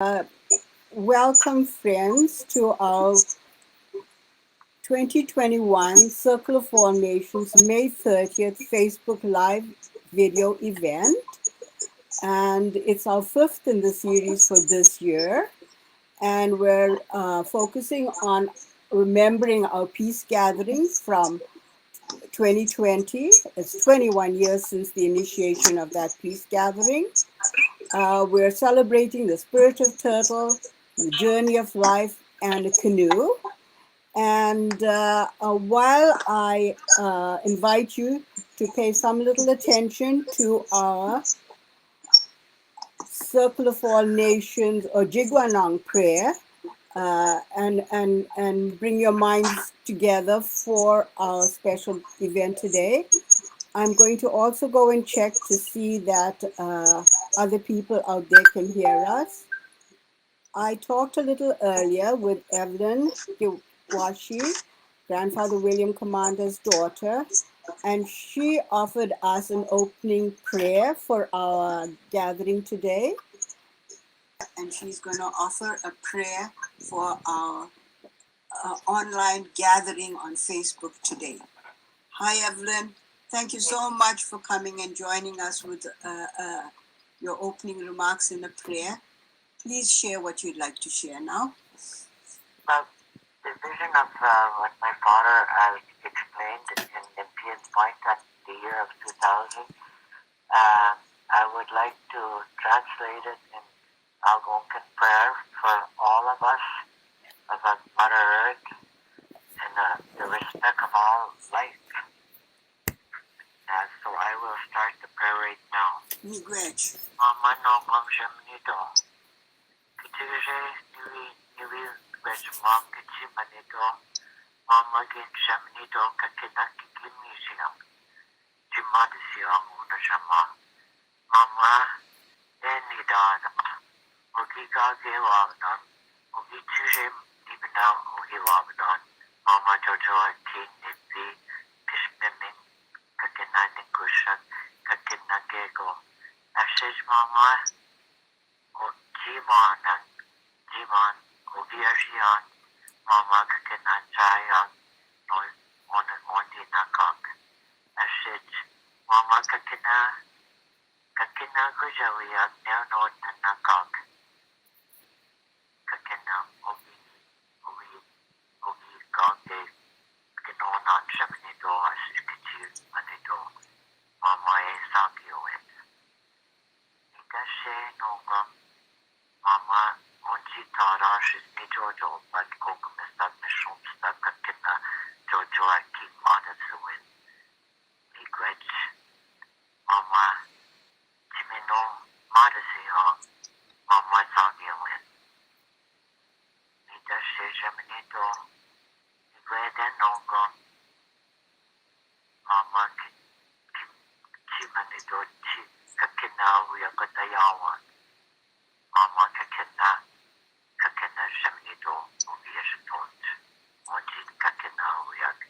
Uh, Welcome, friends, to our 2021 Circle of All Nations May 30th Facebook Live video event. And it's our fifth in the series for this year. And we're focusing on remembering our peace gatherings from 2020. It's 21 years since the initiation of that peace gathering. We're celebrating the spirit of turtle, the journey of life, and a canoe. And while I invite you to pay some little attention to our Circle of All Nations or Jigwanong prayer, and bring your minds together for our special event today. I'm going to also go and check to see that other people out there can hear us. I talked a little earlier with Evelyn Washi, Grandfather William Commander's daughter, and she offered us an opening prayer for our gathering today. And she's going to offer a prayer for our online gathering on Facebook today. Hi, Evelyn. Thank you so much for coming and joining us with your opening remarks in a prayer. Please share what you'd like to share now. Well, the vision of what my father has explained in Nepean Point at the year of 2000, I would like to translate it in Algonquin prayer for all of us, about Mother Earth, and the respect of all life. So I will start the prayer right now. Miigwech. Mama no mamshamnito. Kituje niwi gwech mom kichimanito. Mama gin shamnito kakinaki kimishia. Chimadisiang unashama. Mama enidana. Ogiga gewavdan. Ogituje ibna ogivavdan. Mama jojo kin nipi kishmemin. Kakinani kushan, kakinagego. Ashish mama, o jiman, o viashian, mama kakinan chayan, ondi nakak. Ashish mama kakina gujawiyak, neonod na nakak. Kakina, ogi kage, kinonan shamnido, ashikichi, manido. Mama e sakyo it. Ikashe nogam. Mama onji tarash is ni jojo but kokumistak mishumstak kakina jojo aki madasuin. Miigwech. Mama jimino madasiha. Mama sakyo it. Ikashe jaminito. Igweden nogam. Mama Chimanito kakina uyakatayawan. Mama kakina shaminito uyashitot. Onji kakina uyak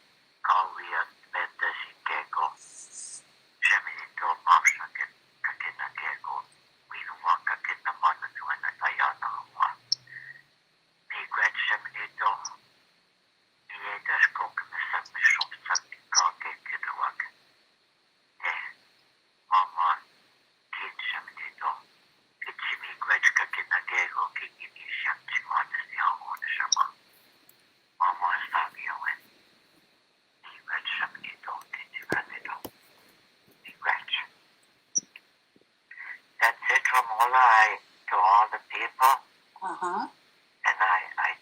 kawiyak bedashikego. Shaminito mamshaket kakina kego. Winuwa kakina manatuana tayana wa. Miigwech shaminito. Miyedash kokumisak mishumsak kake kiduwak. Mama, kid shaminito. Kichimi gwechka kinagego kikini shamchimata siyawana shama. Mama sabiyawen. Miigwech shaminito kichivanito. Miigwech. That's it, Romola. To all the people. And I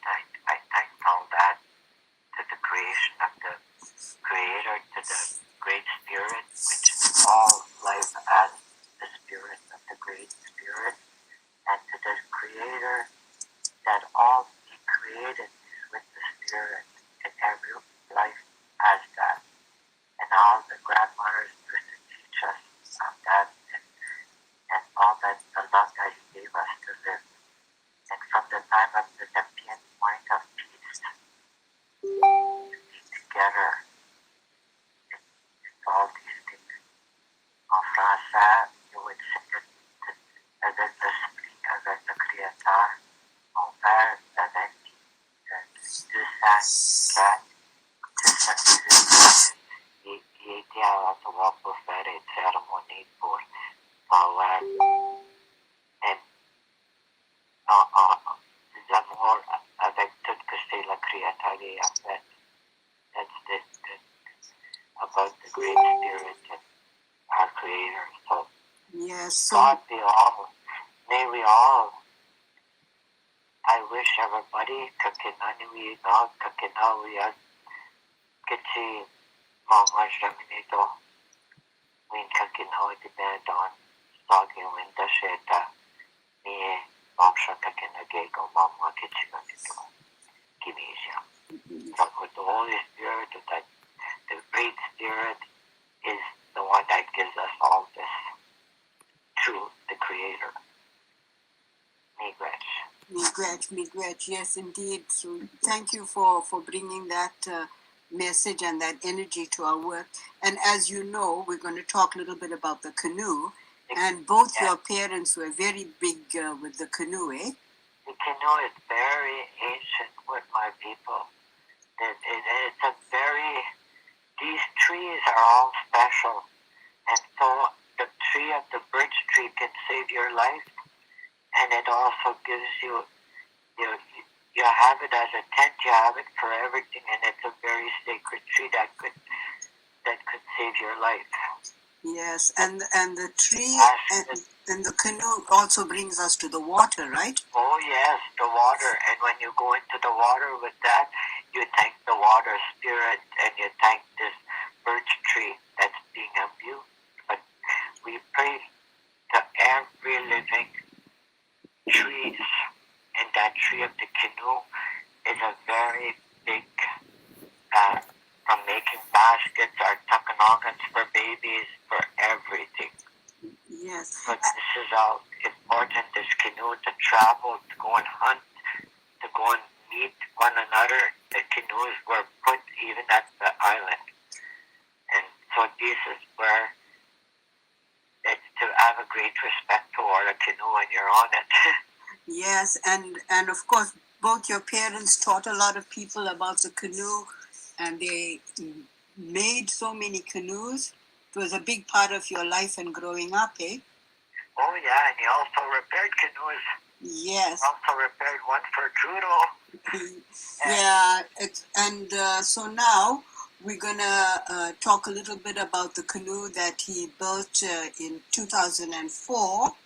thank all that to the creation of the Creator, to the Great Spirit, which all life as the Spirit of the Great Spirit, and to the Creator that all He created is with the Spirit, and every life has that. And all the grandmothers used to teach us of that, and all that the love that He gave us to live. And from the time of the Nepean Point of peace, to be together, it's all these things. En français, you would sing it avec l'esprit, avec le Créateur, where avec il était à Ottawa pour faire une cérémonie pour power et l'amour avec tout que c'est la créativité en fait. That's the about the great spirit and our creator. So yes, God be all. May we all. I wish everybody kakinani na kakinawi at kitsi mama shaminito. Win kakinawi depend on sagi winda sheta. Ni mamsha kakinagego mama kitsi kanito. Kimisha. But with the Holy Spirit, that the great spirit is the one that gives us all this through the Creator. Miigwech, yes, indeed. So thank you for bringing that message and that energy to our work. And as you know, we're going to talk a little bit about the canoe. And both your parents were very big with the canoe, eh? The canoe is very ancient with my people. It's a very, these trees are all special. And so the tree of the birch tree can save your life. And it also gives you have it as a tent, you have it for everything, and it's a very sacred tree that could save your life. Yes, and the tree and the canoe also brings us to the water, right? Oh yes, the water. And when you go into the water with that, you thank the water spirit and you thank this birch tree that's being abused. But we pray to every living trees, and that tree of the canoe is a very big, from making baskets or tuckanogans for babies, for everything. Yes. But this is how important, this canoe, to travel, to go and hunt, to go and meet one another. The canoes were put even at the island. And so this is where it's to have a great respect toward a canoe when you're on it. Yes, and of course, both your parents taught a lot of people about the canoe, and they made so many canoes. It was a big part of your life and growing up, eh? Oh yeah, and he also repaired canoes. Yes. He also repaired one for Trudeau. Yeah, so now we're gonna talk a little bit about the canoe that he built in 2004.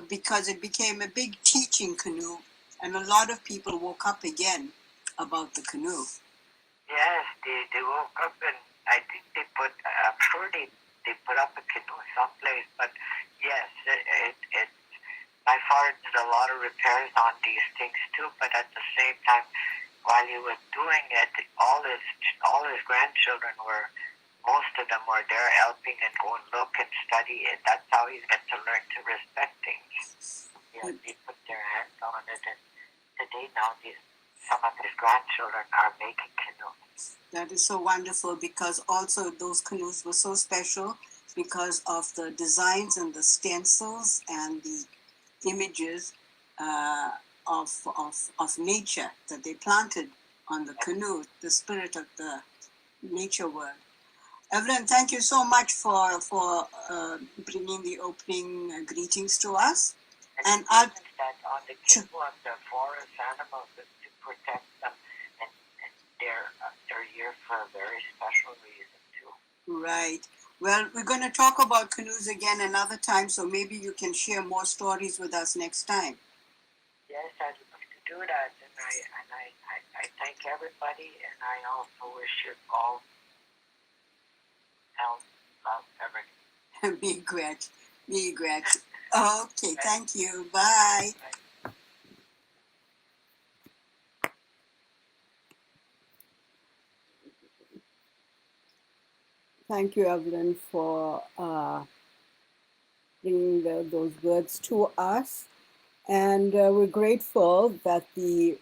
Because it became a big teaching canoe, and a lot of people woke up again about the canoe. Yes, they woke up, and I think I'm sure they put up a canoe someplace, but yes, it my father did a lot of repairs on these things too, but at the same time, while he was doing it, all his grandchildren most of them were there helping and go and look and study, and that's how he got to learn to respect things. They put their hands on it, and today now some of his grandchildren are making canoes. That is so wonderful, because also those canoes were so special because of the designs and the stencils and the images of nature that they planted on the canoe, the spirit of the nature world. Evelyn, thank you so much for bringing the opening greetings to us. And I'll that on the canoe of the forest animals is to protect them, and they're here for a very special reason too. Right. Well, we're going to talk about canoes again another time, so maybe you can share more stories with us next time. Yes, I'd love to do that, and I thank everybody, and I also wish you all health, love, everything. Be great. Okay, thank you. Bye. Thank you, Evelyn, for bringing those words to us. And we're grateful that the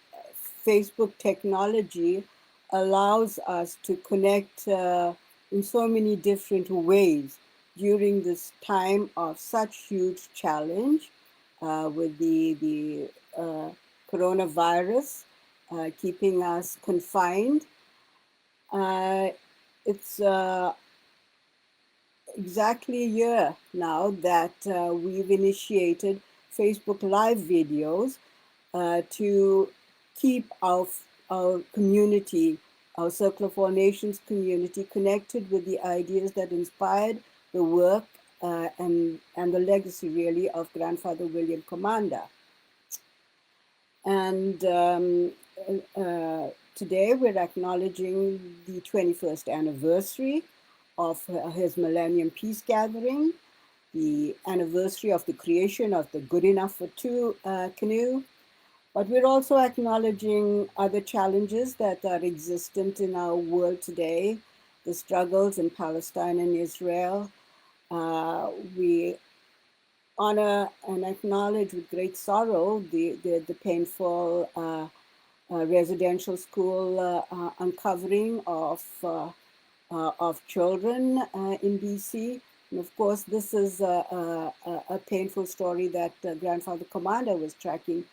Facebook technology allows us to connect in so many different ways during this time of such huge challenge with the coronavirus keeping us confined. It's exactly a year now that we've initiated Facebook Live videos to keep our community, our Circle of All Nations community, connected with the ideas that inspired the work and the legacy, really, of Grandfather William Commander. And today we're acknowledging the 21st anniversary of his Millennium Peace Gathering, the anniversary of the creation of the Good Enough for Two canoe. But we're also acknowledging other challenges that are existent in our world today, the struggles in Palestine and Israel. We honor and acknowledge with great sorrow the painful residential school uncovering of children in BC. And of course, this is a painful story that Grandfather Commander was tracking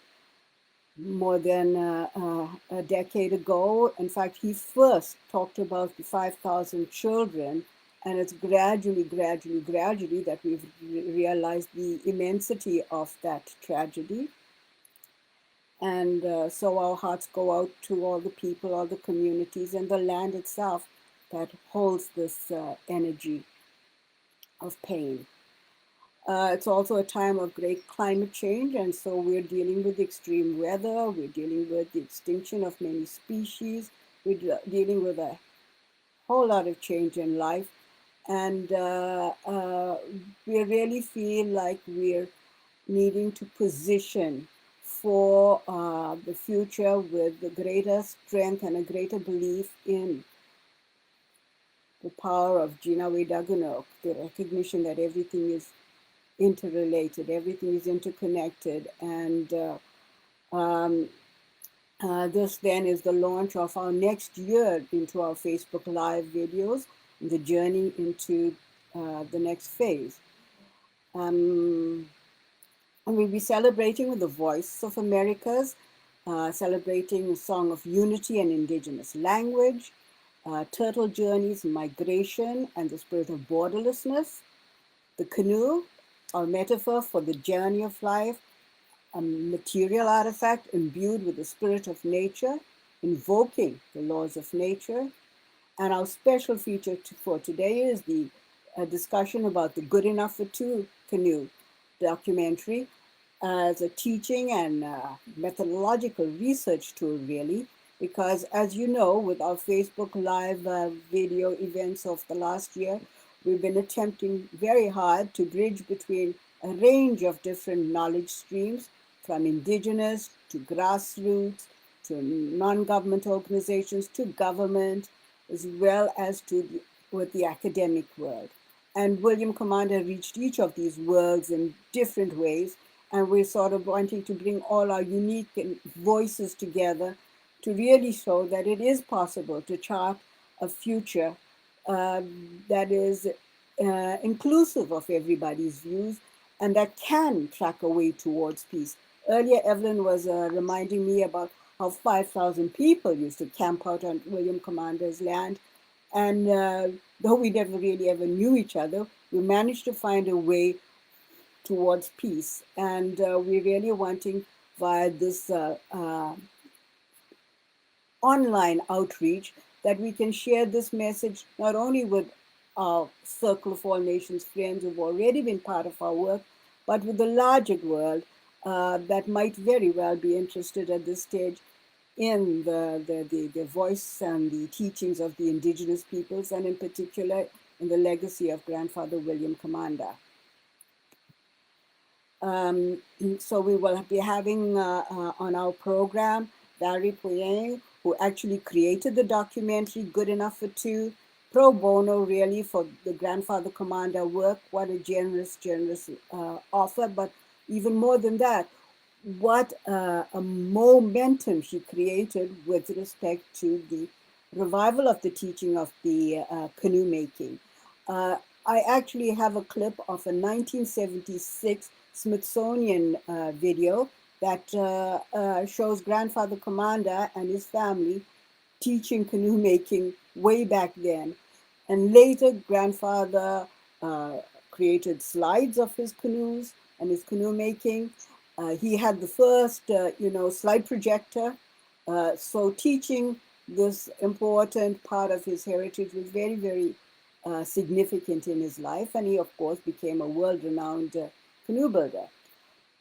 more than a decade ago. In fact, he first talked about the 5,000 children, and it's gradually that we've realized the immensity of that tragedy. And so our hearts go out to all the people, all the communities, and the land itself that holds this energy of pain. It's also a time of great climate change, and so we're dealing with extreme weather, we're dealing with the extinction of many species, we're dealing with a whole lot of change in life, and we really feel like we're needing to position for the future with a greater strength and a greater belief in the power of Jinawe Dagunok, the recognition that everything is interrelated, everything is interconnected, and this then is the launch of our next year into our Facebook Live videos, the journey into the next phase. And we'll be celebrating with the Voice of Americas, celebrating a song of unity and indigenous language, turtle journeys, migration, and the spirit of borderlessness, the canoe, our metaphor for the journey of life, a material artifact imbued with the spirit of nature, invoking the laws of nature. And our special feature for today is the discussion about the Good Enough for Two canoe documentary as a teaching and methodological research tool, really, because as you know, with our Facebook Live video events of the last year, we've been attempting very hard to bridge between a range of different knowledge streams, from indigenous to grassroots to non-government organizations to government, as well as with the academic world. And William Commander reached each of these worlds in different ways, and we're sort of wanting to bring all our unique voices together to really show that it is possible to chart a future that is inclusive of everybody's views and that can track a way towards peace. Earlier, Evelyn was reminding me about how 5,000 people used to camp out on William Commander's land. And though we never really ever knew each other, we managed to find a way towards peace. And we're really wanting via this online outreach that we can share this message not only with our Circle of All Nations friends who've already been part of our work, but with the larger world that might very well be interested at this stage in the voice and the teachings of the indigenous peoples, and in particular in the legacy of Grandfather William Commander. So we will be having on our program Valerie Poyen, who actually created the documentary Good Enough for Two, pro bono really for the Grandfather Commander work. What a generous offer, but even more than that, what a momentum she created with respect to the revival of the teaching of the canoe making. I actually have a clip of a 1976 Smithsonian video that shows Grandfather Commander and his family teaching canoe making way back then. And later, Grandfather uh, created slides of his canoes and his canoe making. He had the first, slide projector. So teaching this important part of his heritage was very, very significant in his life. And he, of course, became a world-renowned canoe builder.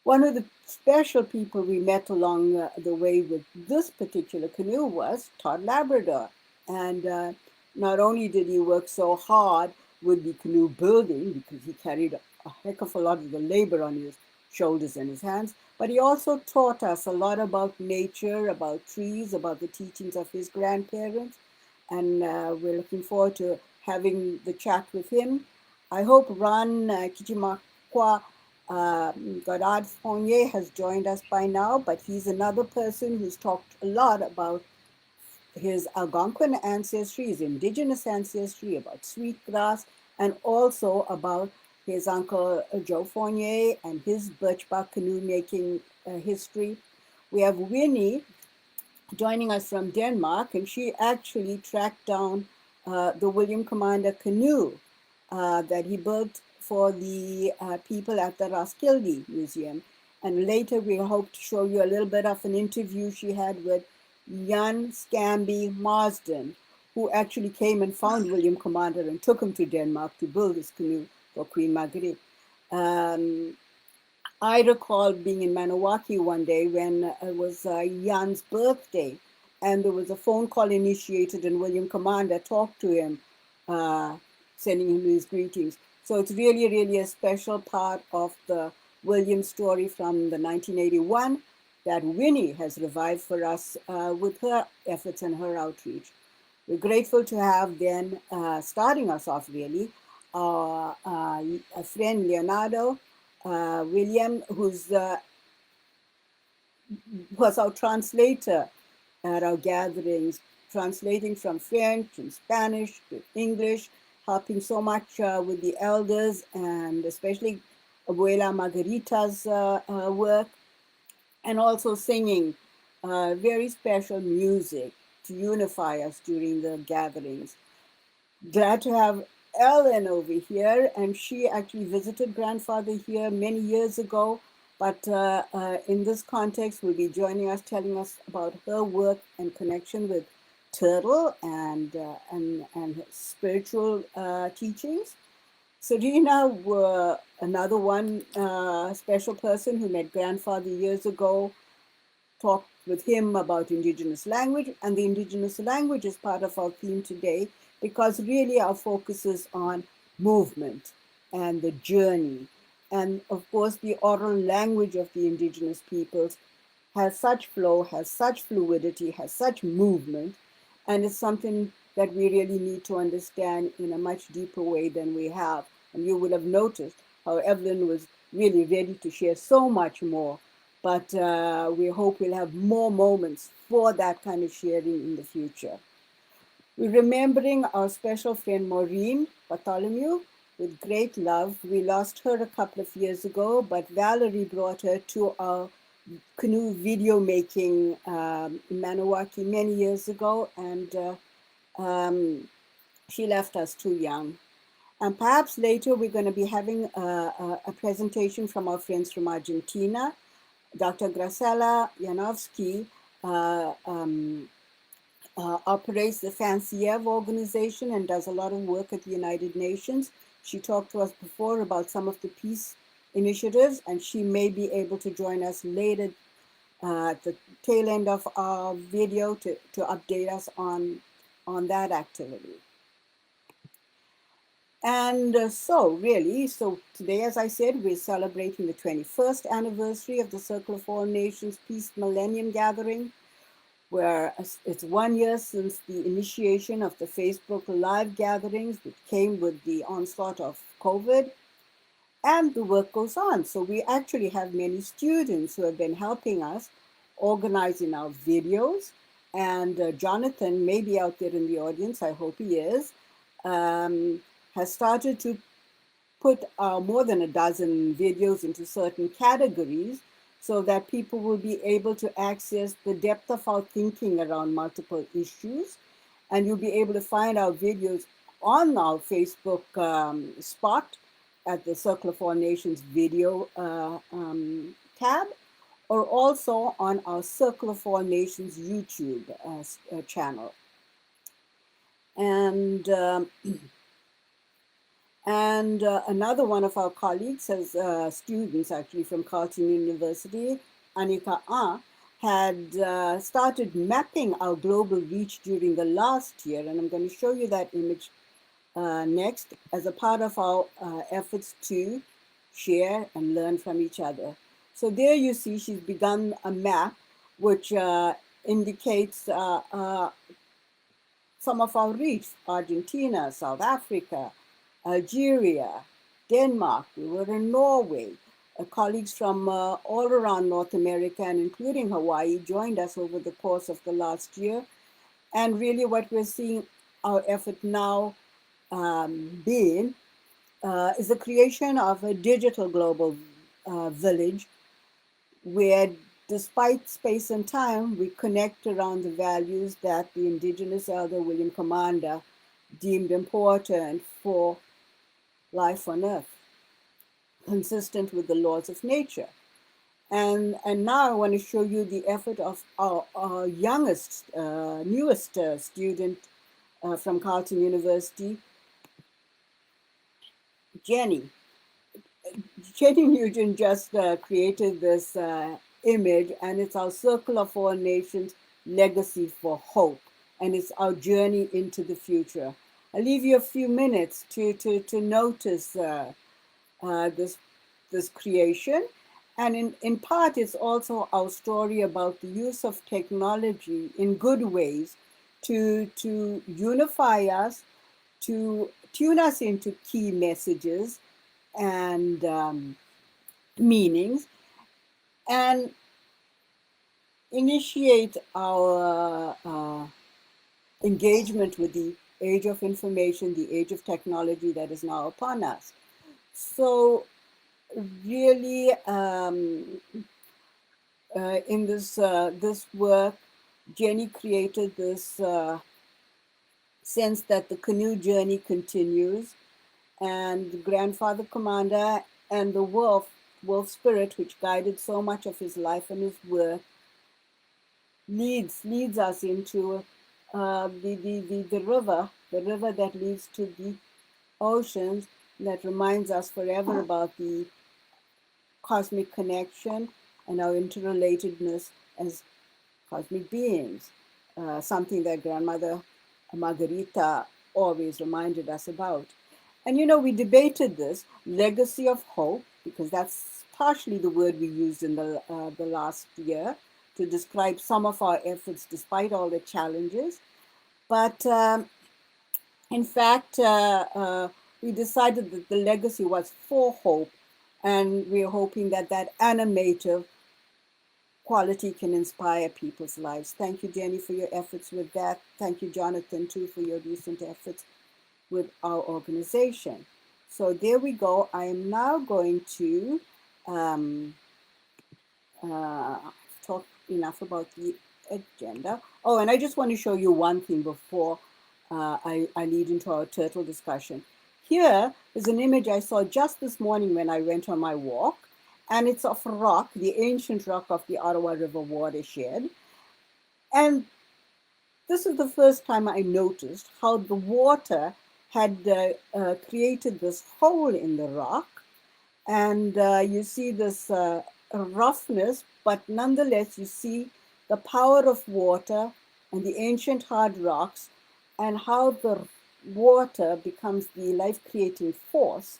One of the special people we met along the way with this particular canoe was Todd Labrador. And not only did he work so hard with the canoe building, because he carried a heck of a lot of the labor on his shoulders and his hands, but he also taught us a lot about nature, about trees, about the teachings of his grandparents. And we're looking forward to having the chat with him. I hope Ron Kichimakwa Godard Fournier has joined us by now, but he's another person who's talked a lot about his Algonquin ancestry, his indigenous ancestry, about sweetgrass, and also about his uncle Joe Fournier and his birchbark canoe making history. We have Winnie joining us from Denmark, and she actually tracked down the William Commander canoe that he built for the people at the Roskilde Museum. And later we hope to show you a little bit of an interview she had with Jan Scamby Marsden, who actually came and found William Commander and took him to Denmark to build this canoe for Queen Marguerite. I recall being in Maniwaki one day when it was Jan's birthday, and there was a phone call initiated, and William Commander talked to him, uh, sending him his greetings. So it's really, really a special part of the William story from the 1981 that Winnie has revived for us with her efforts and her outreach. We're grateful to have then, starting us off really, a friend Leonardo William, who's was our translator at our gatherings, translating from French and Spanish to English, helping so much with the elders and especially Abuela Margarita's work, and also singing very special music to unify us during the gatherings. Glad to have Ellen over here, and she actually visited grandfather here many years ago. But in this context, will be joining us, telling us about her work and connection with Turtle and spiritual teachings. Serena were another one special person who met grandfather years ago, talked with him about Indigenous language, and the Indigenous language is part of our theme today because really our focus is on movement and the journey. And of course, the oral language of the Indigenous peoples has such flow, has such fluidity, has such movement, and it's something that we really need to understand in a much deeper way than we have. And you will have noticed how Evelyn was really ready to share so much more, but we hope we'll have more moments for that kind of sharing in the future. We're remembering our special friend Maureen Bartholomew with great love. We lost her a couple of years ago, but Valerie brought her to our canoe video making in Maniwaki many years ago, and she left us too young. And perhaps later we're going to be having a presentation from our friends from Argentina. Dr. Graciela Janowski operates the FANCIEV organization and does a lot of work at the United Nations. She talked to us before about some of the peace initiatives, and she may be able to join us later at the tail end of our video to update us on that activity. And so today, as I said, we're celebrating the 21st anniversary of the Circle of All Nations Peace Millennium Gathering, where it's 1 year since the initiation of the Facebook Live gatherings, which came with the onslaught of COVID, and the work goes on. So we actually have many students who have been helping us organizing our videos, and Jonathan may be out there in the audience, I hope he is, has started to put more than a dozen videos into certain categories so that people will be able to access the depth of our thinking around multiple issues. And you'll be able to find our videos on our Facebook spot at the Circle of All Nations video tab, or also on our Circle of All Nations YouTube channel. And another one of our colleagues, has students actually from Carleton University, Anika had started mapping our global reach during the last year. And I'm going to show you that image next as a part of our efforts to share and learn from each other. So there you see she's begun a map which indicates some of our reach: Argentina, South Africa, Algeria, Denmark. We were in Norway. Colleagues from all around North America and including Hawaii joined us over the course of the last year. And really what we're seeing our effort now being is the creation of a digital global village where, despite space and time, we connect around the values that the indigenous elder William Commander deemed important for life on earth, consistent with the laws of nature. And now I want to show you the effort of our youngest, newest student from Carleton University, Jenny. Jenny Nugent just created this image, and it's our Circle of All Nations Legacy for Hope, and it's our journey into the future. I'll leave you a few minutes to notice this creation. And in part, it's also our story about the use of technology in good ways to unify us, to tune us into key messages and meanings, and initiate our engagement with the age of information, the age of technology that is now upon us. So really, in this work, Jenny created this sense that the canoe journey continues, and the grandfather commander and the wolf spirit, which guided so much of his life and his work, leads us into the river that leads to the oceans, that reminds us forever about the cosmic connection and our interrelatedness as cosmic beings, something that Grandmother Margarita always reminded us about. And we debated this legacy of hope, because that's partially the word we used in the last year to describe some of our efforts despite all the challenges. But in fact, we decided that the legacy was for hope, and we're hoping that that animative quality can inspire people's lives. Thank you, Jenny, for your efforts with that. Thank you, Jonathan, too, for your recent efforts with our organization. So there we go. I am now going to talk enough about the agenda. Oh, and I just want to show you one thing before I lead into our turtle discussion. Here is an image I saw just this morning when I went on my walk, and it's of a rock, the ancient rock of the Ottawa River watershed. And this is the first time I noticed how the water had created this hole in the rock. And you see this roughness, but nonetheless, you see the power of water and the ancient hard rocks, and how the water becomes the life-creating force.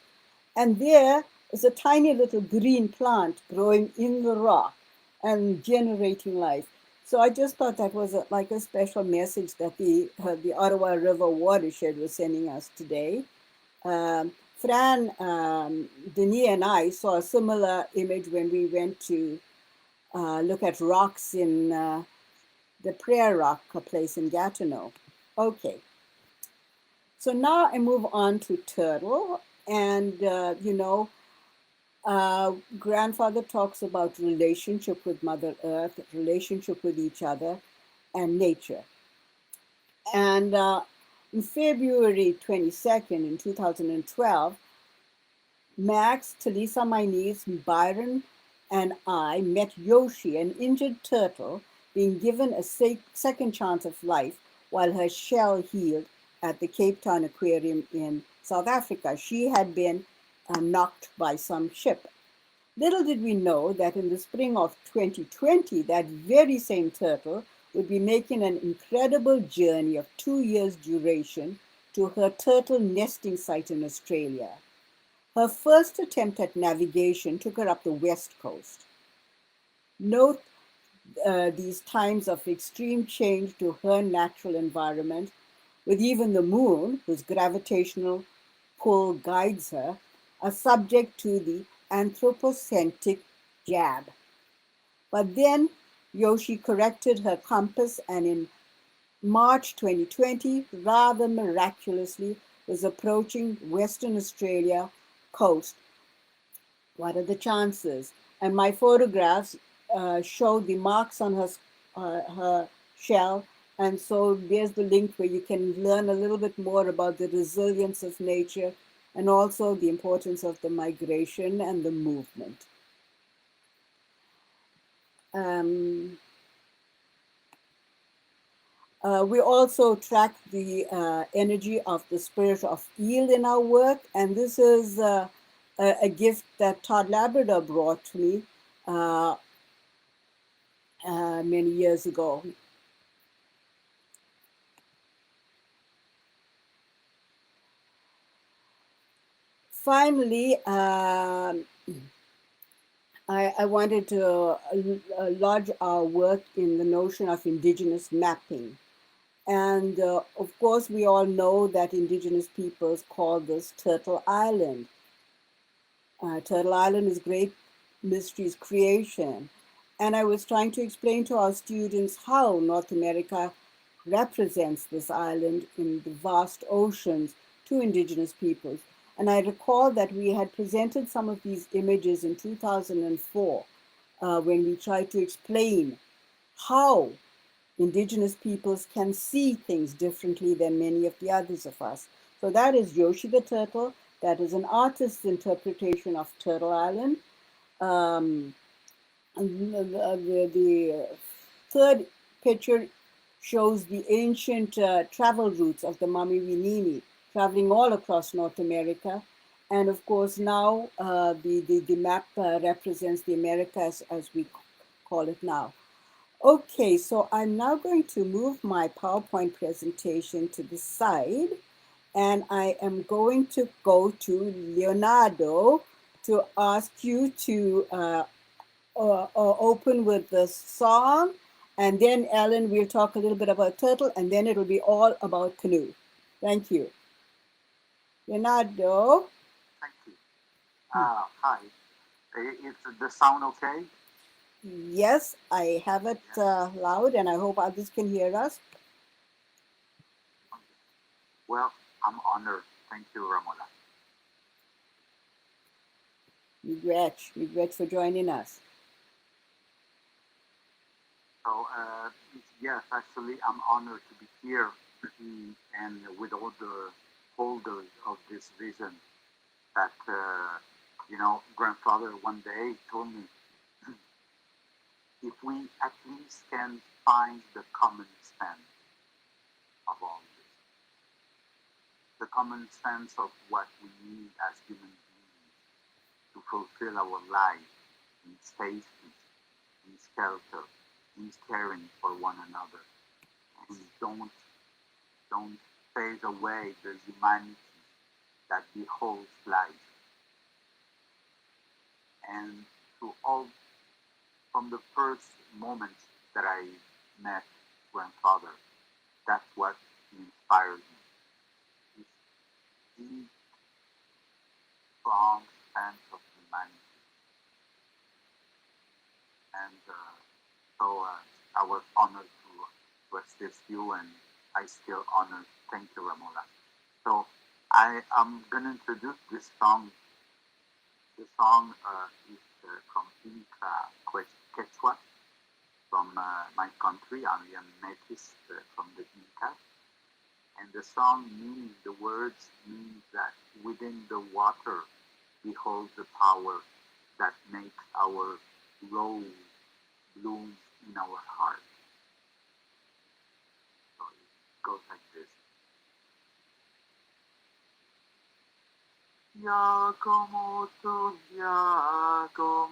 And there is a tiny little green plant growing in the rock and generating life. So I just thought that was like a special message that the Ottawa River watershed was sending us today. Fran, Denis, and I saw a similar image when we went to look at rocks in the Prayer Rock place in Gatineau. Okay. So now I move on to turtle. And, Grandfather talks about relationship with Mother Earth, relationship with each other, and nature. And in February 22nd, in 2012, Max, Talisa, my niece, Byron, and I met Yoshi, an injured turtle, being given a second chance of life while her shell healed at the Cape Town Aquarium in South Africa. She had been knocked by some ship. Little did we know that in the spring of 2020, that very same turtle would be making an incredible journey of 2 years' duration to her turtle nesting site in Australia. Her first attempt at navigation took her up the west coast. Note these times of extreme change to her natural environment, with even the moon, whose gravitational pull guides her, are subject to the anthropocentric jab. But then Yoshi corrected her compass and in March 2020, rather miraculously, was approaching Western Australia coast. What are the chances? And my photographs show the marks on her shell. And so there's the link where you can learn a little bit more about the resilience of nature and also the importance of the migration and the movement. Um, we also track the energy of the spirit of eel in our work, and this is a gift that Todd Labrador brought to me uh, many years ago. Finally, I wanted to lodge our work in the notion of indigenous mapping. And of course, we all know that indigenous peoples call this Turtle Island. Turtle Island is Great Mysteries creation. And I was trying to explain to our students how North America represents this island in the vast oceans to indigenous peoples. And I recall that we had presented some of these images in 2004 when we tried to explain how indigenous peoples can see things differently than many of the others of us. So that is Yoshi the turtle. That is an artist's interpretation of Turtle Island. Um, the third picture shows the ancient travel routes of the Mamiwinini, traveling all across North America. And of course, now the map represents the Americas as we call it now. Okay, so I'm now going to move my PowerPoint presentation to the side, and I am going to go to Leonardo to ask you to open with the song, and then Ellen will talk a little bit about Turtle, and then it'll be all about Canoe. Thank you. Leonardo? Thank you. Hi. Is the sound okay? Yes, I have it loud, and I hope others can hear us. Well, I'm honored. Thank you, Romola. Regret for joining us. So, yes, actually, I'm honored to be here and with all the holders of this vision that, grandfather one day told me if we at least can find the common sense of all this, the common sense of what we need as human beings to fulfill our life in safety, in shelter, in caring for one another, and don't phase away the humanity that beholds life. And to all, from the first moment that I met grandfather, that's what inspired me. This deep, strong sense of humanity. And I was honored to assist you, and I still honor. Thank you, Romola. So I am going to introduce this song The song is from Inca Quechua, from my country. I am Metis from the Inca. And the song meaning, the words mean that within the water, behold the power that makes our rose bloom in our heart. So it goes like this. Yakomoto Yakomama.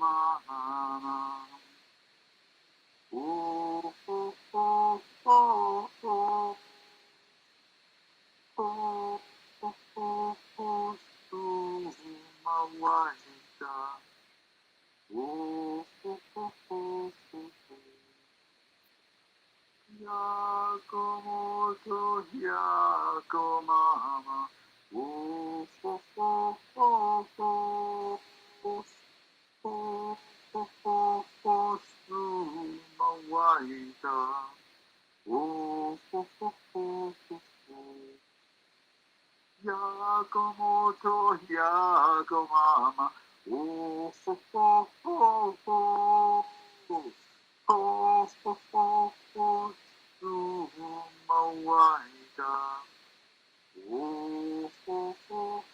Oh, oh, oh, oh, oh. Oh, oh, oh, oh, Sumawaita. Oh, oh, oh, oh, oh, Yakomoto Yakomama. Oh, oh, oh, oh, oh, oh, oh, oh, oh, oh, Sumawaita. Oh, oh, oh, oh, oh, oh. Yakomoto Yakomama. Oh, oh, oh, oh, oh, oh, oh, oh, oh, Sumawaita. Oh, oh, oh, oh, oh, oh,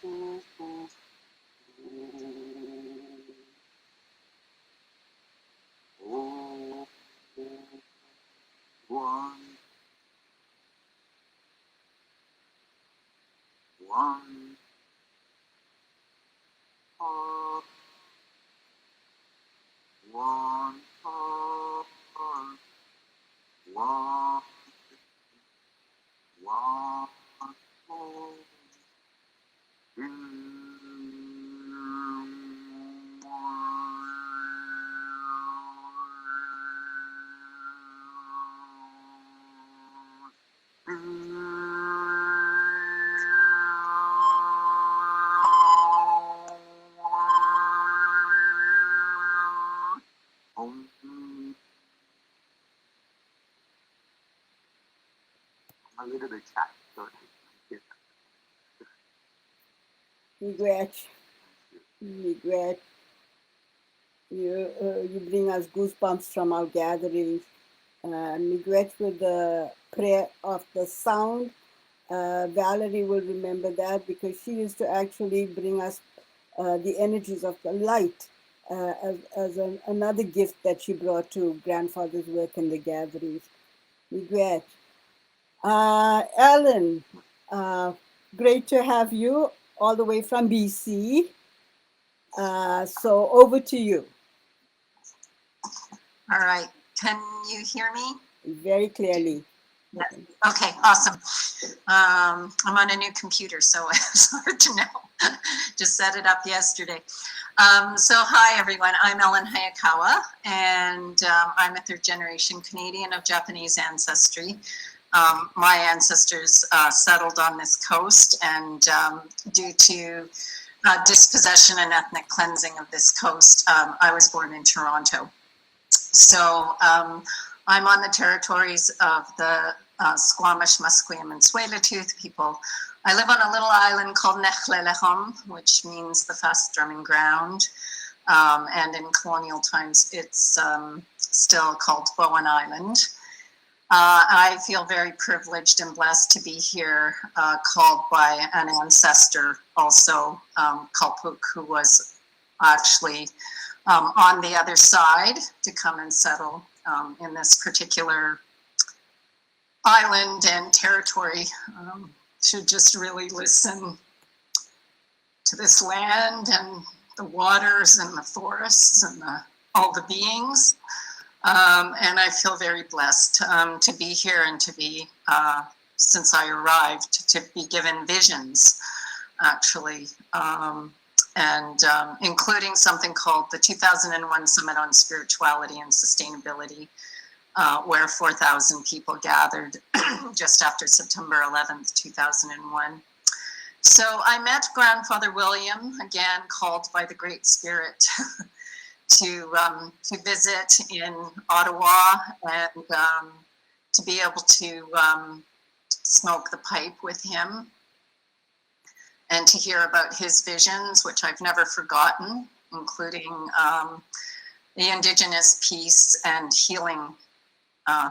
one, one, heart, one, heart, one, one, heart. A little bit shy, so Regret, regret. You bring us goosebumps from our gatherings. Regret with the prayer of the sound. Valerie will remember that because she used to actually bring us the energies of the light as another gift that she brought to grandfather's work in the gatherings. Regret. Ellen, great to have you all the way from BC. So over to you. All right. Can you hear me? Very clearly. Yeah. Okay, awesome. I'm on a new computer, so it's hard to know. Just set it up yesterday. So hi, everyone. I'm Ellen Hayakawa, and I'm a third-generation Canadian of Japanese ancestry. My ancestors settled on this coast, and due to dispossession and ethnic cleansing of this coast, I was born in Toronto. So I'm on the territories of the Squamish, Musqueam, and Tsleil-Waututh people. I live on a little island called Nechlelechom, which means the fast drumming ground. And in colonial times, it's still called Bowen Island. I feel very privileged and blessed to be here, called by an ancestor also, Kalpuk, who was actually on the other side to come and settle in this particular island and territory. Should just really listen to this land and the waters and the forests and all the beings. And I feel very blessed to be here and to be, since I arrived, to be given visions, actually. And including something called the 2001 Summit on Spirituality and Sustainability, where 4,000 people gathered just after September 11th, 2001. So I met Grandfather William, again called by the Great Spirit, to visit in Ottawa and to be able to smoke the pipe with him and to hear about his visions, which I've never forgotten. including the Indigenous Peace and Healing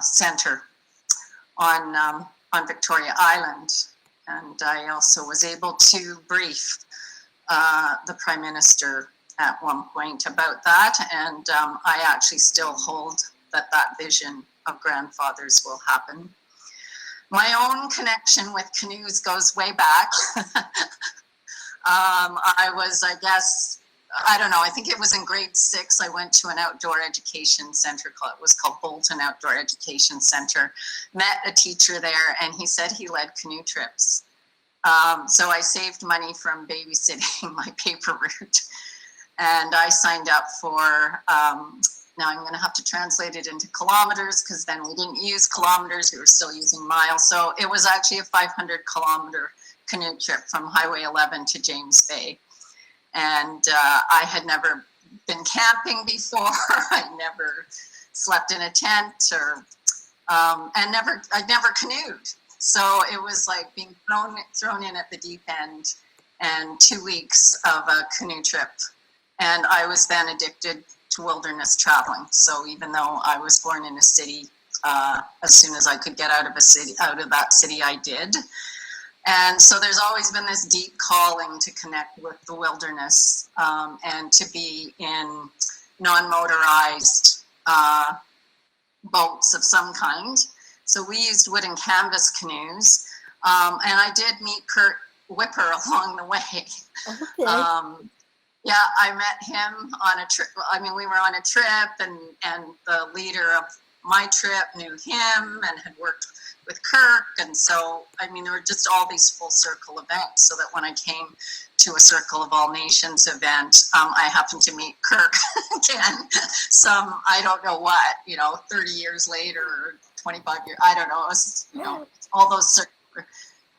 Center on Victoria Island. And I also was able to brief the Prime Minister at one point about that. And I actually still hold that vision of grandfathers will happen. My own connection with canoes goes way back. I was, I guess, I don't know, I think it was in grade 6, I went to an outdoor education center, it was called Bolton Outdoor Education Center, met a teacher there, and he said he led canoe trips. So I saved money from babysitting my paper route, and I signed up for, now I'm going to have to translate it into kilometers, because then we didn't use kilometers, we were still using miles. So it was actually a 500-kilometer canoe trip from Highway 11 to James Bay. And I had never been camping before. I never slept in a tent, or and I'd never canoed. So it was like being thrown in at the deep end, and 2 weeks of a canoe trip. And I was then addicted to wilderness traveling. So even though I was born in a city, as soon as I could get out of that city, I did. And so there's always been this deep calling to connect with the wilderness, and to be in non-motorized boats of some kind. So we used wood and canvas canoes, and I did meet Kurt Whipper along the way. Okay. Yeah, I met him on a trip. I mean, we were on a trip, and the leader of my trip knew him and had worked with Kirk. And so, I mean, there were just all these full circle events, so that when I came to a Circle of All Nations event, I happened to meet Kirk again, I don't know what, 30 years later, or 25 years, I don't know, it was, all those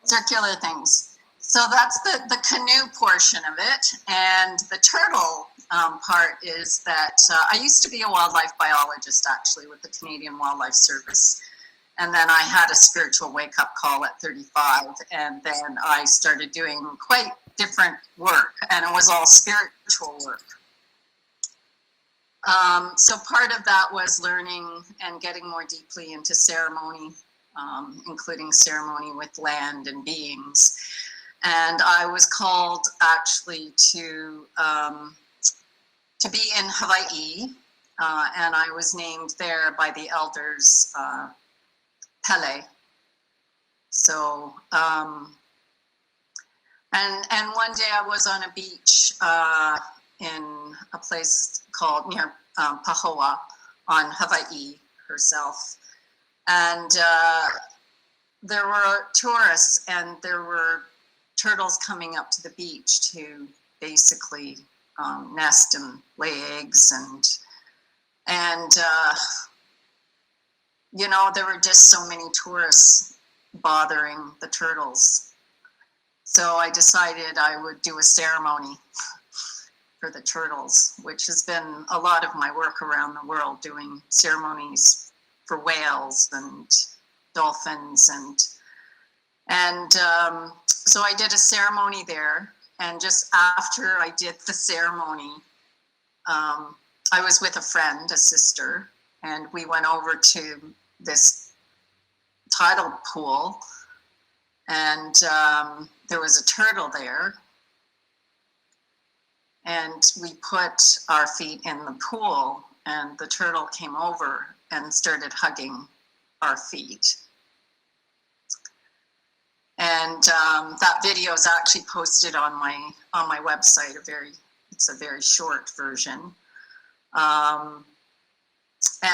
circular things. So that's the canoe portion of it. And the turtle part is that I used to be a wildlife biologist, actually, with the Canadian Wildlife Service. And then I had a spiritual wake-up call at 35, and then I started doing quite different work, and it was all spiritual work. So part of that was learning and getting more deeply into ceremony, including ceremony with land and beings. And I was called actually to be in Hawaii, and I was named there by the elders, Pele. So, and one day I was on a beach in a place called near Pahoa on Hawaii herself. And there were tourists, and there were turtles coming up to the beach to basically nest and lay eggs, and there were just so many tourists bothering the turtles. So I decided I would do a ceremony for the turtles, which has been a lot of my work around the world, doing ceremonies for whales and dolphins, and so I did a ceremony there. And just after I did the ceremony, I was with a friend, a sister, and we went over to this tidal pool, and there was a turtle there, and we put our feet in the pool, and the turtle came over and started hugging our feet. And that video is actually posted on my website. It's a very short version. And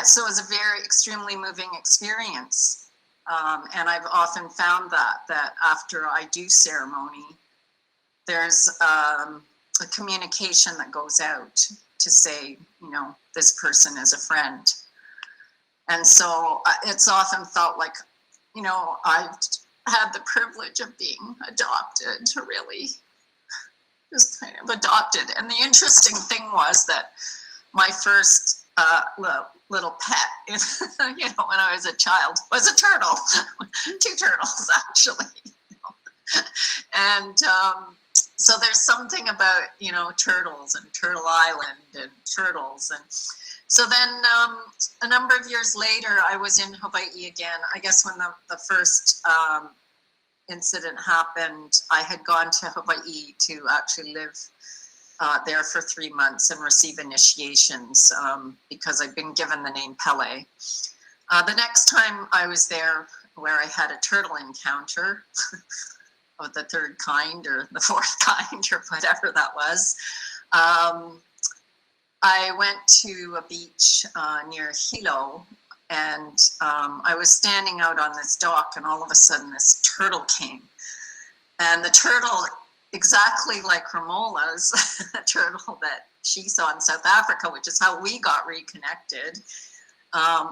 so it was a very extremely moving experience. And I've often found that after I do ceremony, there's a communication that goes out to say, this person is a friend. And so it's often felt like, I've had the privilege of being adopted, to really just kind of adopted. And the interesting thing was that my first little pet, when I was a child, was a turtle. 2 turtles, actually. And so there's something about, you know, turtles and Turtle Island and turtles. And so then a number of years later, I was in Hawaii again. I guess when the first incident happened, I had gone to Hawaii to actually live there for 3 months and receive initiations because I'd been given the name Pele. The next time I was there, where I had a turtle encounter of the third kind or the fourth kind or whatever that was, I went to a beach near Hilo, and I was standing out on this dock, and all of a sudden this turtle came. And the turtle, exactly like Romola's turtle that she saw in South Africa, which is how we got reconnected,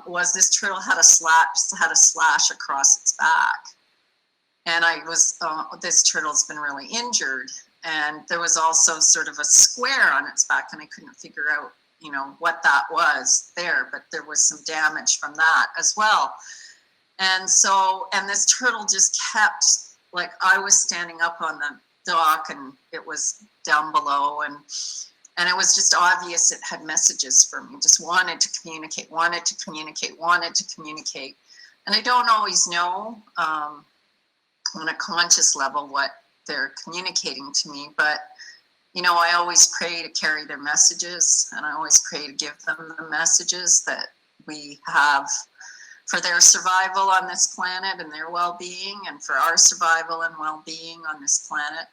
was this turtle had a slash across its back. And this turtle's been really injured. And there was also sort of a square on its back, and I couldn't figure out, you know, what that was there, but there was some damage from that as well. And so, and this turtle just kept, like, I was standing up on the dock and it was down below, and it was just obvious it had messages for me, just wanted to communicate. And I don't always know on a conscious level what they're communicating to me, but you know, I always pray to carry their messages, and I always pray to give them the messages that we have for their survival on this planet and their well-being, and for our survival and well-being on this planet.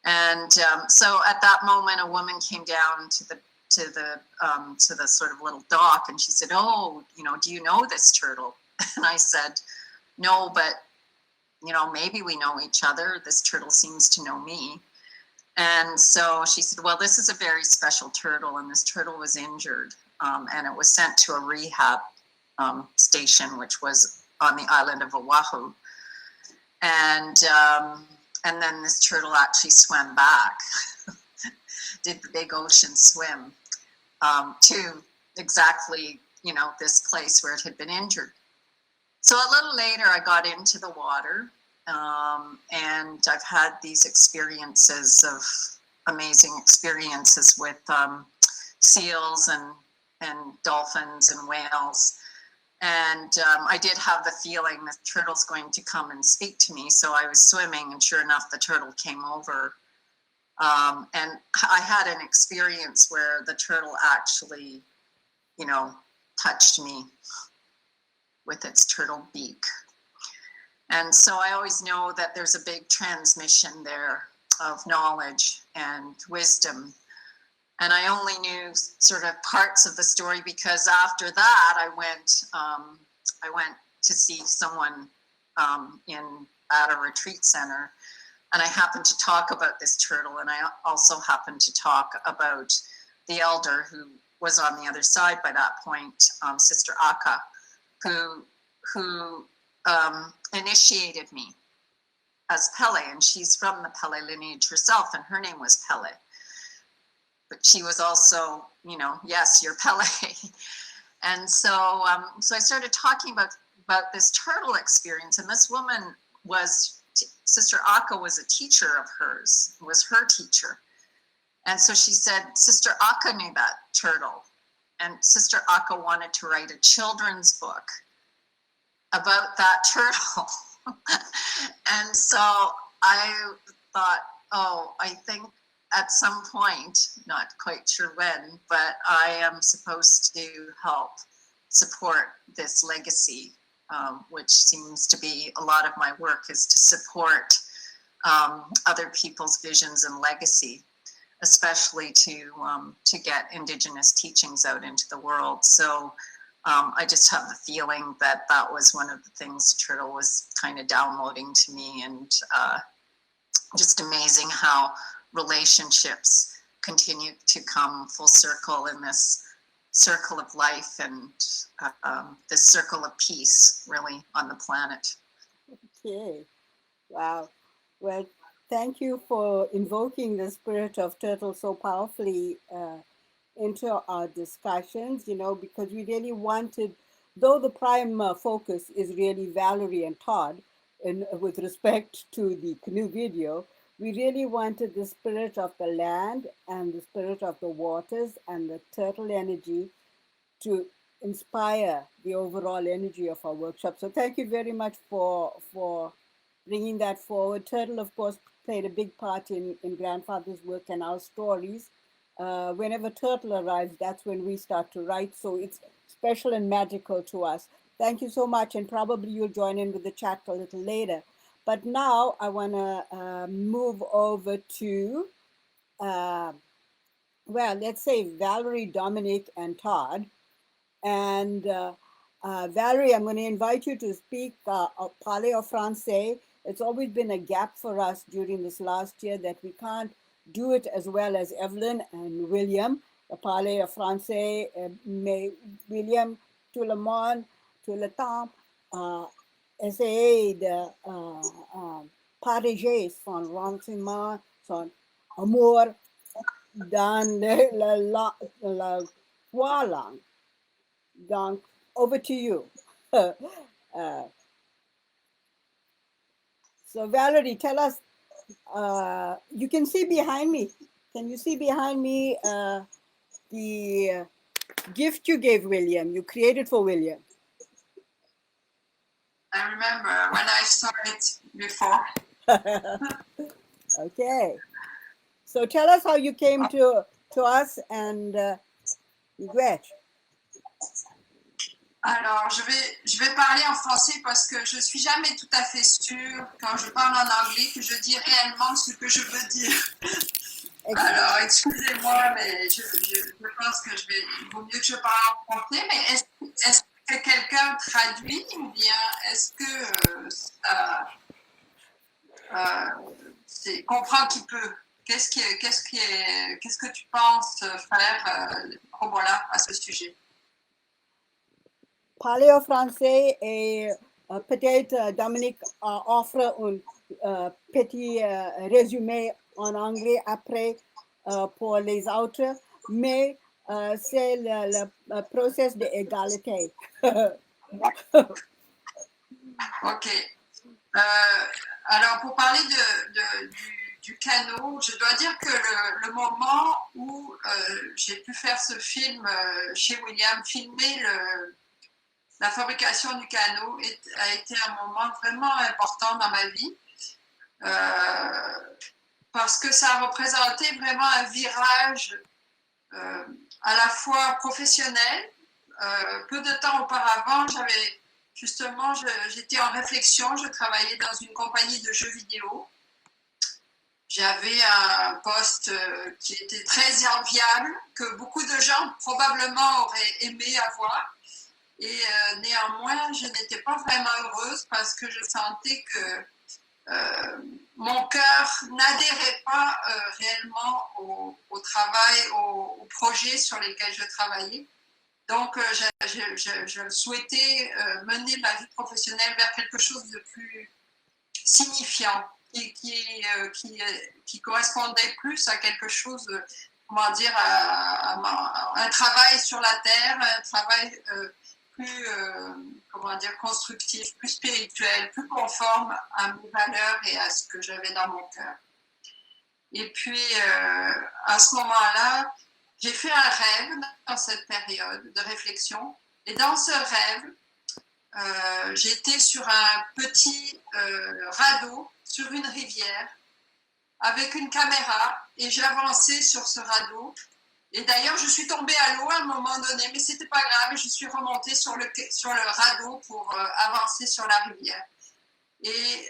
And so at that moment, a woman came down to the sort of little dock, and she said, "Oh, you know, do you know this turtle?" And I said, "No, but you know, maybe we know each other. This turtle seems to know me." And so she said, "Well, this is a very special turtle, and this turtle was injured, and it was sent to a rehab station, which was on the island of Oahu. And then this turtle actually swam back, did the big ocean swim to exactly, you know, this place where it had been injured." So a little later, I got into the water, and I've had these experiences of amazing experiences with seals and dolphins and whales. And I did have the feeling the turtle's going to come and speak to me. So I was swimming, and sure enough, the turtle came over. And I had an experience where the turtle actually, you know, touched me with its turtle beak. And so I always know that there's a big transmission there of knowledge and wisdom. And I only knew sort of parts of the story because after that I went to see someone at a retreat center, and I happened to talk about this turtle, and I also happened to talk about the elder who was on the other side by that point, Sister Aka, who initiated me as Pele, and she's from the Pele lineage herself, and her name was Pele. But she was also, you know, yes, you're Pele. And so so I started talking about this turtle experience, and this woman was, Sister Aka was a teacher of hers, was her teacher. And so she said, Sister Aka knew that turtle, and Sister Aka wanted to write a children's book about that turtle. And so I thought, oh, I think at some point, not quite sure when, but I am supposed to help support this legacy, which seems to be a lot of my work, is to support other people's visions and legacy, especially to get Indigenous teachings out into the world. So I just have the feeling that that was one of the things Turtle was kind of downloading to me, and just amazing how relationships continue to come full circle in this circle of life, and this circle of peace really on the planet. Okay. Wow. Well, thank you for invoking the spirit of turtle so powerfully into our discussions, you know, because we really wanted, though the prime focus is really Valerie and Todd, with respect to the canoe video, we really wanted the spirit of the land and the spirit of the waters and the turtle energy to inspire the overall energy of our workshop. So thank you very much for bringing that forward. Turtle, of course, played a big part in grandfather's work and our stories. Whenever Turtle arrives, that's when we start to write. So it's special and magical to us. Thank you so much. And probably you'll join in with the chat a little later. But now I want to move over to, well, let's say Valerie, Dominic, and Todd. And Valerie, I'm going to invite you to speak Parler au Français. It's always been a gap for us during this last year that we can't do it as well as Evelyn and William. Parler au Français, mais William, tout le monde, tout le temps, essayer de partager son renseignement, son amour dans la trois langues. Donc, over to you. So Valerie, tell us, you can see behind me. Can you see behind me the gift you gave William, you created for William? I remember when I saw it before. Okay. So tell us how you came to us and Gretch. Alors, je vais parler en français parce que je suis jamais tout à fait sûre quand je parle en anglais que je dis réellement ce que je veux dire. Alors, excusez-moi, mais je pense que il vaut mieux que je parle en français, mais est-ce que quelqu'un traduit ou bien est-ce que comprend qui peut? Qu'est-ce que tu penses faire, Romola, à ce sujet? Parler au français et peut-être Dominique offre un petit résumé en anglais après pour les autres, mais c'est le process d'égalité. Ok. Alors, pour parler du canot, je dois dire que le moment où j'ai pu faire ce film chez William, filmer la fabrication du canot a été un moment vraiment important dans ma vie parce que ça a représenté vraiment un virage à la fois professionnel. Peu de temps auparavant, j'étais en réflexion, je travaillais dans une compagnie de jeux vidéo. J'avais un poste qui était très enviable, que beaucoup de gens probablement auraient aimé avoir. Et néanmoins, je n'étais pas vraiment heureuse parce que je sentais que mon cœur n'adhérait pas réellement au travail, au projet sur lesquels je travaillais. Donc, je souhaitais mener ma vie professionnelle vers quelque chose de plus signifiant qui correspondait plus à quelque chose, comment dire, à un travail sur la terre, un travail plus, comment dire, constructif, plus spirituel, plus conforme à mes valeurs et à ce que j'avais dans mon cœur. Et puis, à ce moment-là, j'ai fait un rêve dans cette période de réflexion. Et dans ce rêve, j'étais sur un petit radeau sur une rivière avec une caméra et j'avançais sur ce radeau. Et d'ailleurs, je suis tombée à l'eau à un moment donné, mais c'était pas grave. Je suis remontée sur le radeau pour avancer sur la rivière. Et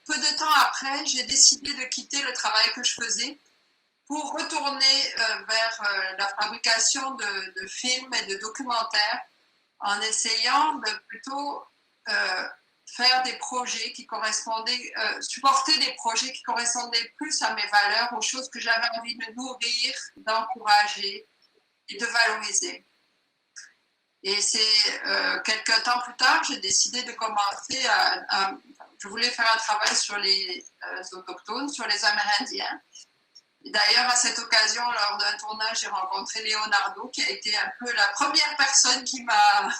peu de temps après, j'ai décidé de quitter le travail que je faisais pour retourner vers la fabrication de films et de documentaires en essayant de plutôt faire des projets qui correspondaient, supporter des projets qui correspondaient plus à mes valeurs, aux choses que j'avais envie de nourrir, d'encourager et de valoriser. Et c'est quelques temps plus tard, j'ai décidé de commencer je voulais faire un travail sur les autochtones, sur les Amérindiens. D'ailleurs, à cette occasion, lors d'un tournage, j'ai rencontré Leonardo, qui a été un peu la première personne qui m'a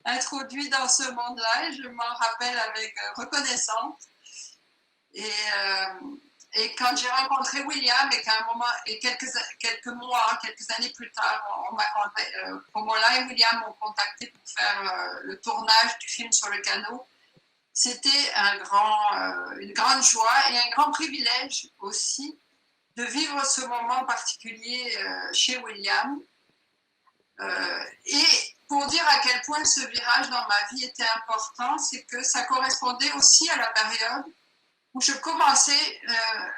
introduit dans ce monde-là et je m'en rappelle avec reconnaissance. Et quand j'ai rencontré William et qu'à un moment, et quelques mois, quelques années plus tard, Romola et William m'ont contacté pour faire le tournage du film sur le Canoe, c'était une grande joie et un grand privilège aussi de vivre ce moment particulier chez William. Et pour dire à quel point ce virage dans ma vie était important, c'est que ça correspondait aussi à la période où je commençais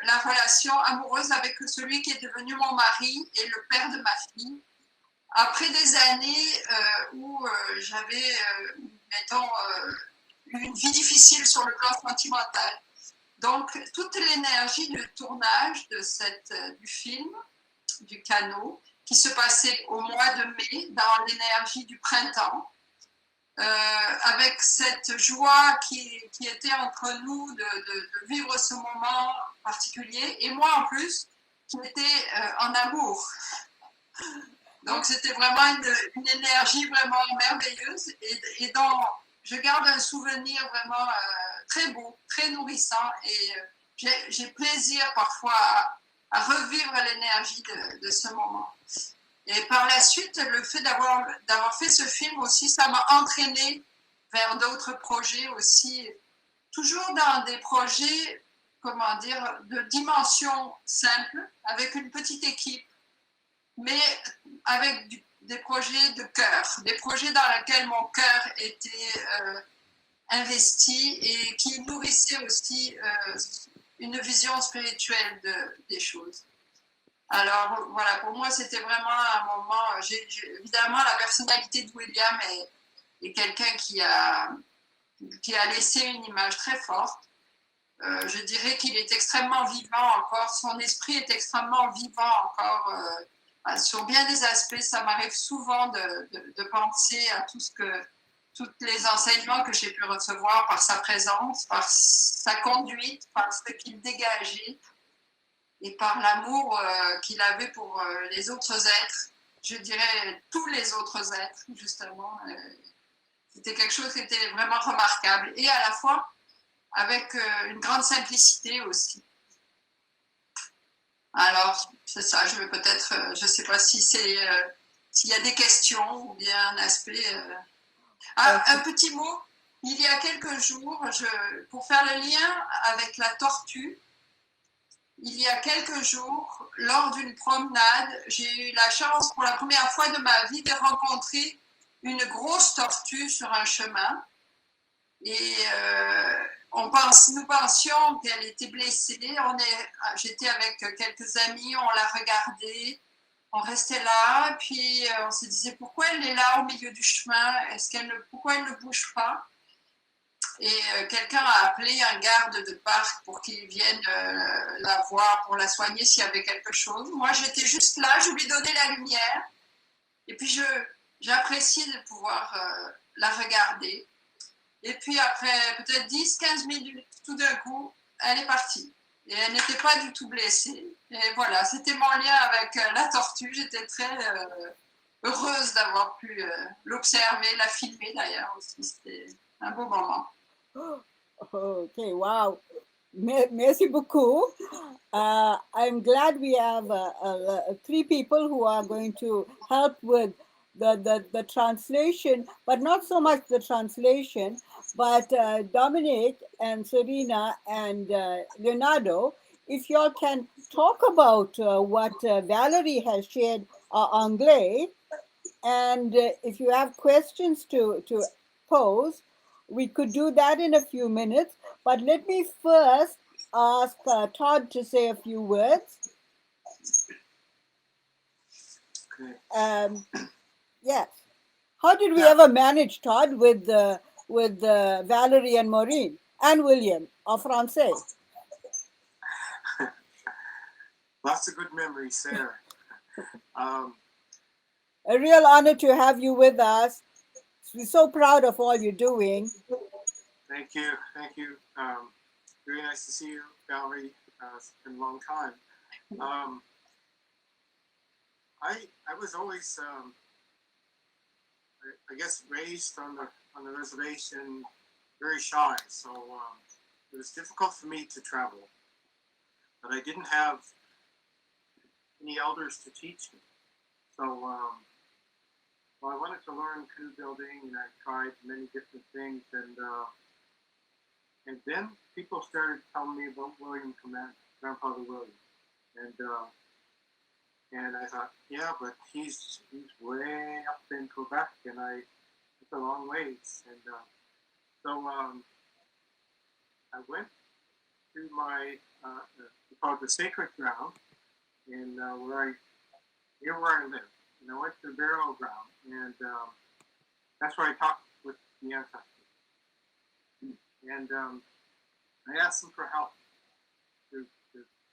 la relation amoureuse avec celui qui est devenu mon mari et le père de ma fille. Après des années où j'avais, mettons, une vie difficile sur le plan sentimental. Donc, toute l'énergie du tournage du film, du Canoe, qui se passait au mois de mai, dans l'énergie du printemps, avec cette joie qui était entre nous de vivre ce moment particulier, et moi en plus, qui était en amour. Donc c'était vraiment une énergie vraiment merveilleuse, et dont je garde un souvenir vraiment très beau, très nourrissant, et j'ai plaisir parfois à revivre l'énergie de ce moment. Et par la suite, le fait d'avoir fait ce film aussi, ça m'a entraîné vers d'autres projets aussi, toujours dans des projets, comment dire, de dimension simple, avec une petite équipe, mais avec des projets de cœur, des projets dans lesquels mon cœur était investi et qui nourrissaient aussi une vision spirituelle des choses. Alors voilà, pour moi c'était vraiment un moment, évidemment la personnalité de William est quelqu'un qui a laissé une image très forte. Je dirais qu'il est extrêmement vivant encore, son esprit est extrêmement vivant encore sur bien des aspects. Ça m'arrive souvent de penser à tous les enseignements que j'ai pu recevoir par sa présence, par sa conduite, par ce qu'il dégageait et par l'amour qu'il avait pour les autres êtres, je dirais tous les autres êtres, justement. C'était quelque chose qui était vraiment remarquable, et à la fois avec une grande simplicité aussi. Alors, c'est ça, je vais peut-être, je ne sais pas si s'il y a des questions ou bien un aspect... un petit mot, il y a quelques jours, pour faire le lien avec la tortue, il y a quelques jours, lors d'une promenade, j'ai eu la chance pour la première fois de ma vie de rencontrer une grosse tortue sur un chemin. Et nous pensions qu'elle était blessée. J'étais avec quelques amis, on la regardait, on restait là, puis on se disait pourquoi elle est là au milieu du chemin, pourquoi elle ne bouge pas? Et quelqu'un a appelé un garde de parc pour qu'il vienne la voir, pour la soigner s'il y avait quelque chose. Moi, j'étais juste là, je lui donnais la lumière. Et puis, j'apprécie de pouvoir la regarder. Et puis, après peut-être 10-15 minutes, tout d'un coup, elle est partie. Et elle n'était pas du tout blessée. Et voilà, c'était mon lien avec la tortue. J'étais très heureuse d'avoir pu l'observer, la filmer d'ailleurs aussi. C'était un beau moment. Okay, wow. Merci beaucoup. I'm glad we have 3 people who are going to help with the translation, but not so much the translation, but Dominic and Serena and Leonardo, if you all can talk about what Valerie has shared Anglais, and if you have questions to pose, we could do that in a few minutes. But let me first ask Todd to say a few words. Okay. Yes. How did we ever manage, Todd, with Valerie and Maureen and William en français? Lots of good memories, Sarah. A real honor to have you with us. We're so proud of all you're doing. Thank you. Very nice to see you, Valerie. It's been a long time. I was always I guess raised on the reservation, very shy. So it was difficult for me to travel, but I didn't have any elders to teach me. So well, I wanted to learn canoe building, and I tried many different things, and then people started telling me about William Command, Grandfather William, and I thought, yeah, but he's way up in Quebec, and it's a long ways, and so I went to my called the sacred ground, and where I live, and I went to the burial ground, and that's where I talked with the ancestors, and I asked them for help to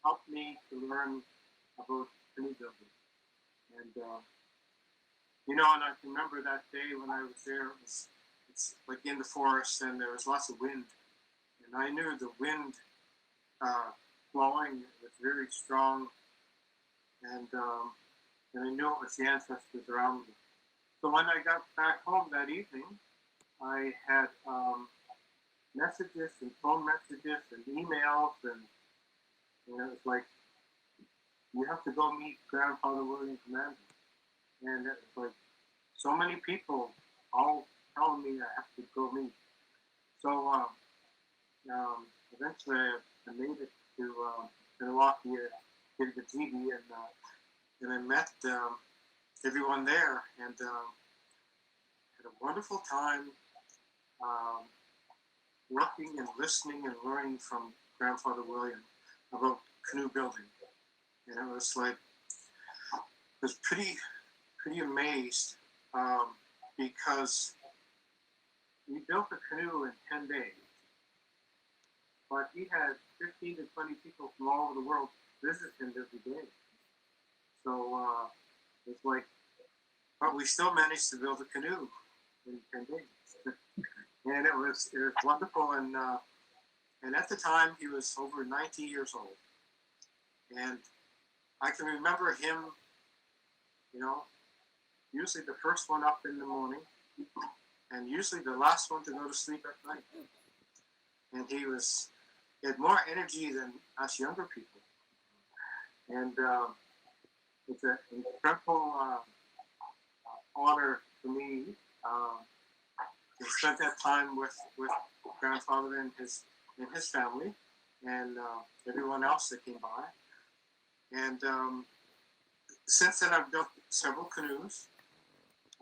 help me to learn about canoe building, and and I can remember that day when I was there. It's like in the forest, and there was lots of wind, and I knew the wind blowing was very strong, and I knew it was the ancestors around me. So when I got back home that evening, I had messages and phone messages and emails, and it was like, you have to go meet Grandfather William Commander. And it was like so many people all telling me I have to go meet. So eventually I made it to Milwaukee, to the TV, and I met everyone there, and had a wonderful time working and listening and learning from Grandfather William about canoe building. And it was like, I was pretty amazed because he built a canoe in 10 days, but he had 15 to 20 people from all over the world visit him every day. So it's like, but we still managed to build a canoe in 10 days. And it was wonderful, and at the time he was over 90 years old, and I can remember him, usually the first one up in the morning, and usually the last one to go to sleep at night. And he had more energy than us younger people, and it's an incredible honor for me to spend that time with Grandfather and his family, and everyone else that came by. And since then, I've built several canoes.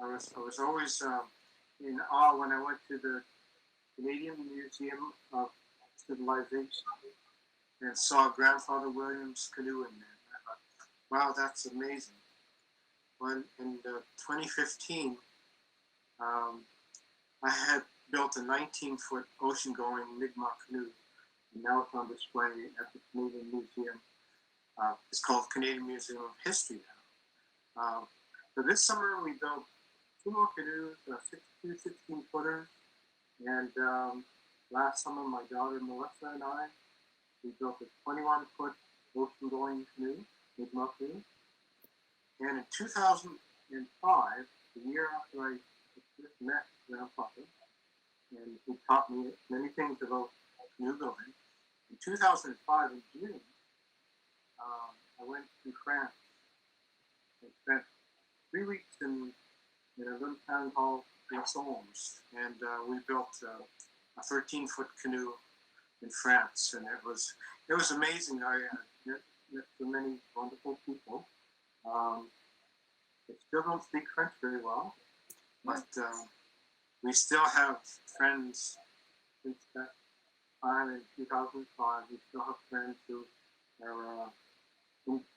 I was always in awe when I went to the Canadian Museum of Civilization and saw Grandfather William's canoe in there. I thought, wow, that's amazing. When in 2015, I had built a 19-foot ocean-going Mi'kmaq canoe, and now it's on display at the Canadian Museum. It's called Canadian Museum of History now. So this summer we built 2 more canoes, 2 16-footers, and last summer my daughter Melissa and I, we built a 21-foot ocean-going canoe, Mi'kmaq canoe. And in 2005, the year after I just met Grandfather, and he taught me many things about canoe building, in 2005 in June, I went to France and spent 3 weeks in a little town called Solms, and we built a 13-foot canoe in France, and it was amazing. I met so many wonderful people. I still don't speak French very well, but we still have friends since that time in 2005. We still have friends who are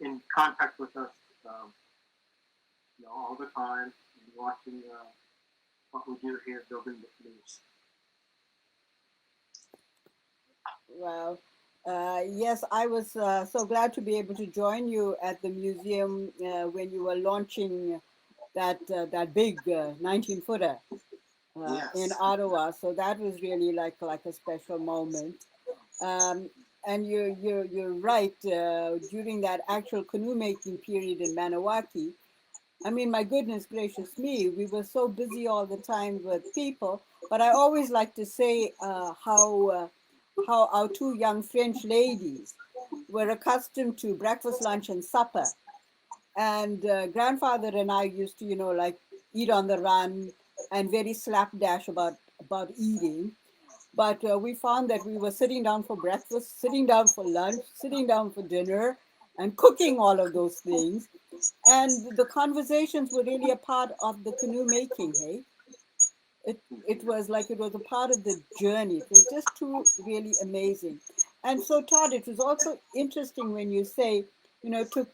in contact with us, all the time, and watching what we do here, building the canoes. Wow. Yes, I was so glad to be able to join you at the museum when you were launching that big 19-footer Yes. in Ottawa. So that was really like a special moment. And you're right. During that actual canoe making period in Maniwaki, I mean, my goodness gracious me, we were so busy all the time with people. But I always like to say how our two young French ladies were accustomed to breakfast, lunch, and supper. And grandfather and I used to, like eat on the run and very slapdash about eating. But we found that we were sitting down for breakfast, sitting down for lunch, sitting down for dinner, and cooking all of those things. And the conversations were really a part of the canoe making. Hey, it was like it was a part of the journey. It was just too really amazing. And so, Todd, it was also interesting when you say, it took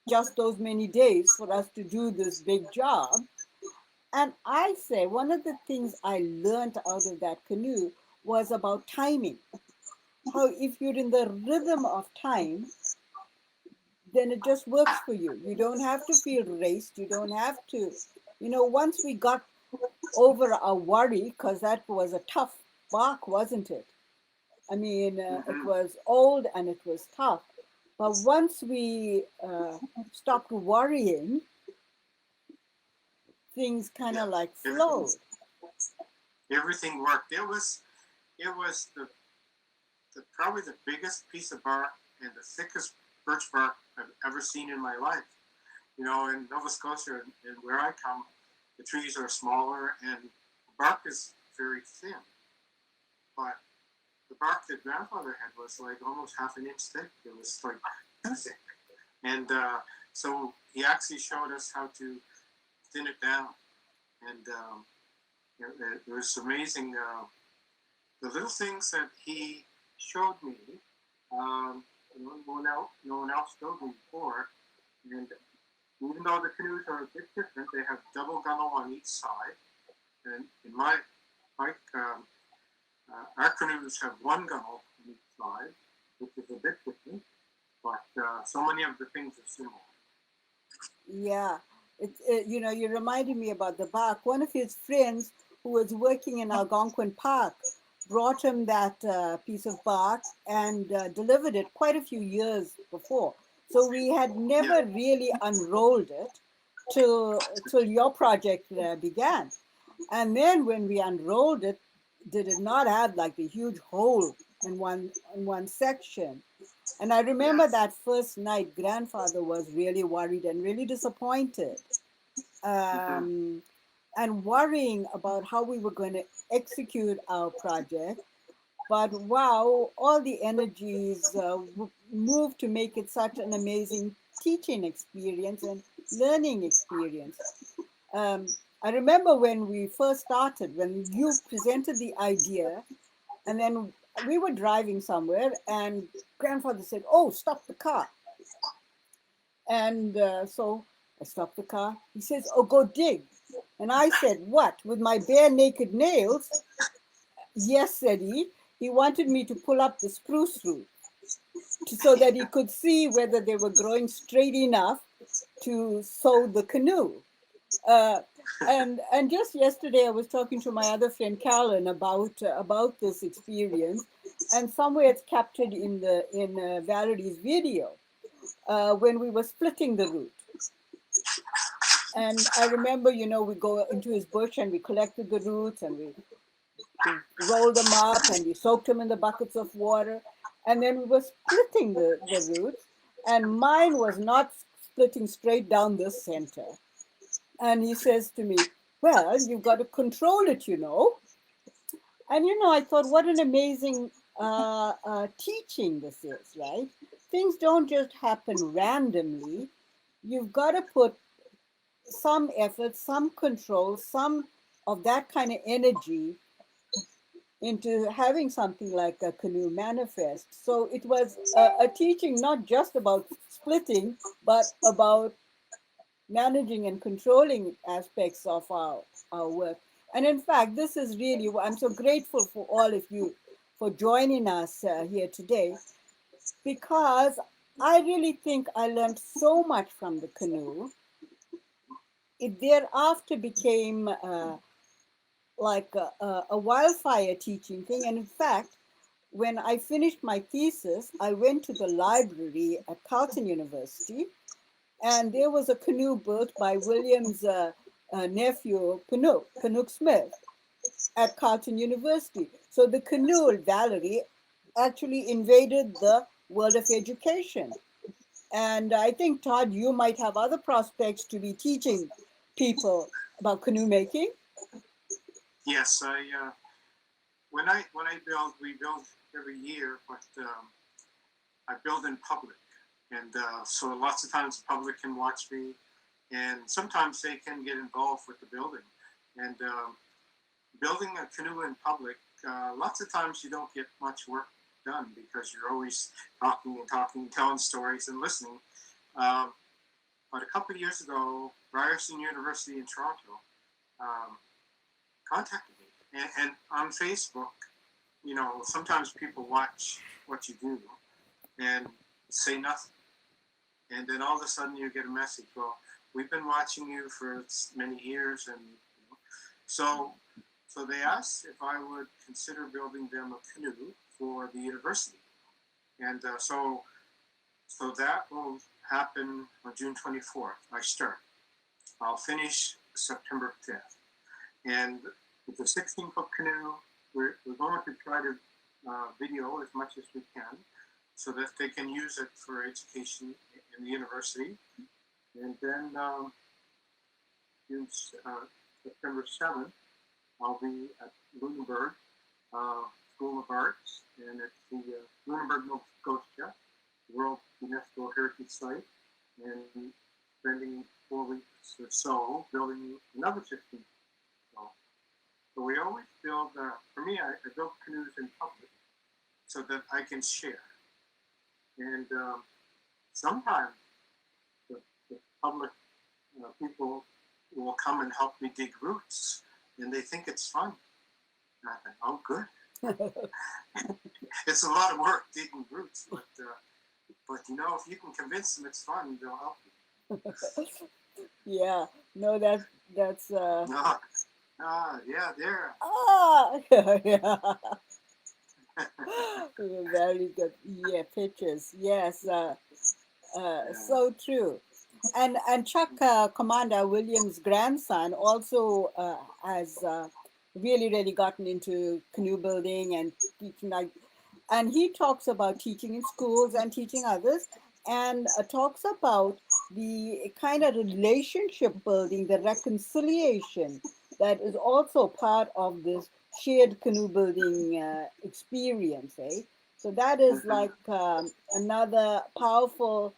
just those many days for us to do this big job. And I say one of the things I learned out of that canoe was about timing. How if you're in the rhythm of time, then it just works for you. You don't have to feel raced. You don't have to, once we got over our worry, because that was a tough bark, wasn't it? I mean, it was old and it was tough. But once we stopped worrying, things kind of like flowed. Everything worked. It was the probably the biggest piece of bark and the thickest birch bark I've ever seen in my life. In Nova Scotia and where I come, the trees are smaller and the bark is very thin. But the bark that grandfather had was like almost half an inch thick. It was like too thick. And so he actually showed us how to thin it down. And it was amazing. The little things that he showed me, no one else showed me before. And even though the canoes are a bit different, they have double gunnel on each side. And in my our canoes have one gunnel on each side, which is a bit different. But so many of the things are similar. Yeah, you reminded me about the bark. One of his friends who was working in Algonquin Park brought him that piece of bark and delivered it quite a few years before. So we had never really unrolled it till your project began. And then when we unrolled it, did it not have like the huge hole in one section? And I remember that first night, grandfather was really worried and really disappointed, um, and worrying about how we were going to execute our project. But wow, all the energies moved to make it such an amazing teaching experience and learning experience. I remember when we first started, when you presented the idea, and then we were driving somewhere, and grandfather said, "Oh, stop the car." And so I stopped the car. He says, "Oh, go dig." And I said, "What? With my bare naked nails?" "Yes," said he. He wanted me to pull up the spruce root so that he could see whether they were growing straight enough to sew the canoe. Uh, and just yesterday, I was talking to my other friend Carolyn about this experience, and somewhere it's captured in Valerie's video when we were splitting the root. And I remember, we go into his bush and we collected the roots and we rolled them up and we soaked them in the buckets of water, and then we were splitting the roots, and mine was not splitting straight down the center. And he says to me, "Well, you've got to control it, And, I thought, what an amazing teaching this is, right? Things don't just happen randomly. You've got to put some effort, some control, some of that kind of energy into having something like a canoe manifest. So it was a teaching not just about splitting, but about managing and controlling aspects of our work. And in fact, this is really, I'm so grateful for all of you for joining us here today, because I really think I learned so much from the canoe. It thereafter became like a wildfire teaching thing. And in fact, when I finished my thesis, I went to the library at Carleton University And there was a canoe built by William's nephew, Canoe Smith, at Carleton University. So the canoe, Valerie, actually invaded the world of education. And I think, Todd, you might have other prospects to be teaching people about canoe making. Yes, when I build, we build every year, but I build in public, and so lots of times the public can watch me, and sometimes they can get involved with the building. And building a canoe in public, lots of times you don't get much work done because you're always talking and talking, telling stories and listening. Um, but a couple of years ago, Ryerson University in Toronto contacted me, and on Facebook, sometimes people watch what you do and say nothing, and then all of a sudden you get a message. Well, we've been watching you for many years, and so they asked if I would consider building them a canoe for the university, and so that will happen on June 24th. I start. I'll finish September 5th, and with the 16-foot canoe, we're going to try to video as much as we can, so that they can use it for education in the university. And then September 7th, I'll be at Lunenburg School of Arts, and it's the Lunenburg, Nova Scotia World UNESCO Heritage Site, and spending 4 weeks or so building another 16. So we always build, for me, I build canoes in public so that I can share. And sometimes the public people will come and help me dig roots, and they think it's fun. And I think, oh, good. It's a lot of work digging roots, but if you can convince them it's fun, they'll help you. Yeah, no, that's yeah, there. Yeah. Very good. Yeah, pictures. Yes, so true. And Chuck Commander Williams' grandson also has really gotten into canoe building and teaching. And he talks about teaching in schools and teaching others, and talks about the kind of relationship building, the reconciliation that is also part of this shared canoe building experience. So that is like another powerful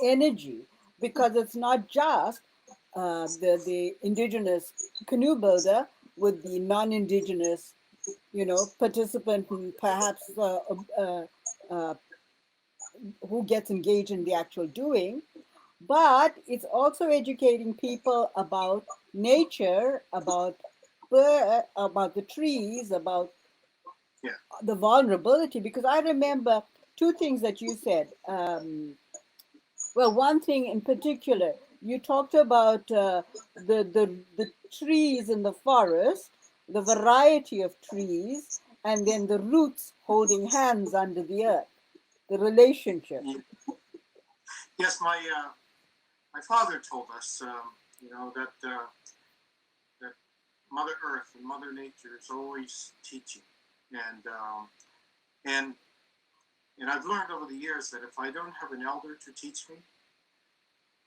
energy, because it's not just the indigenous canoe builder with the non-indigenous participant who perhaps uh, who gets engaged in the actual doing, but it's also educating people about nature, about about the trees, about the vulnerability. Because I remember two things that you said. Well, one thing in particular, you talked about the trees in the forest, the variety of trees, and then the roots holding hands under the earth, the relationship. Yes, my father told us, that Mother Earth and Mother Nature is always teaching, and and and I've learned over the years that if I don't have an elder to teach me,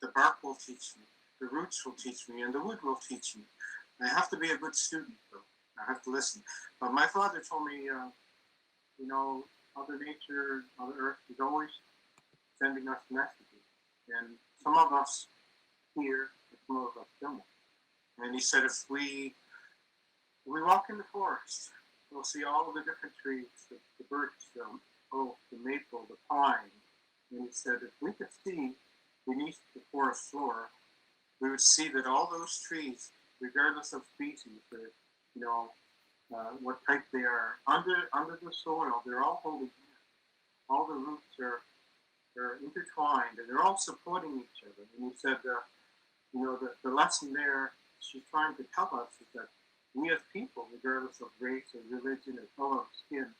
the bark will teach me, the roots will teach me, and the wood will teach me. I have to be a good student, though. I have to listen. But my father told me, Mother Nature, Mother Earth is always sending us messages, and some of us hear, and some of us don't. And he said, if we walk in the forest, we'll see all of the different trees, the birch, the oak, the maple, the pine. And he said, if we could see beneath the forest floor, we would see that all those trees, regardless of species, or, what type they are, under the soil, they're all holding hands. All the roots are intertwined, and they're all supporting each other. And he said, the lesson there she's trying to tell us is that we as people, regardless of race or religion or color of skin,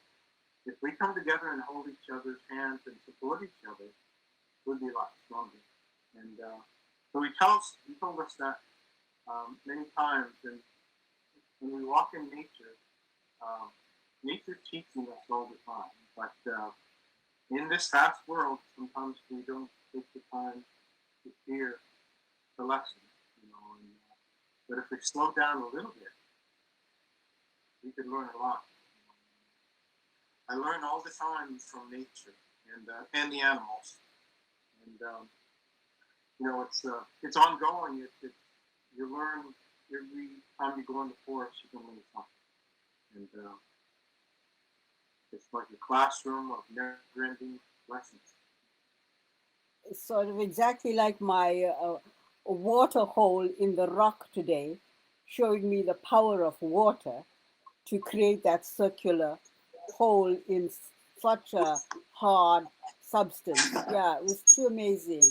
if we come together and hold each other's hands and support each other, we'll be a lot stronger. And so he told us that many times. And when we walk in nature, nature's teaching us all the time. But in this fast world, sometimes we don't take the time to hear the lesson, you know. And, but if we slow down a little bit, we could learn a lot. I learn all the time from nature and the animals, and you know, it's ongoing. You learn every time you go in the forest. You can learn something, and it's like a classroom of never-ending lessons. Sort of exactly like my water hole in the rock today, showing me the power of water to create that circular hole in such a hard substance. Yeah, it was too amazing.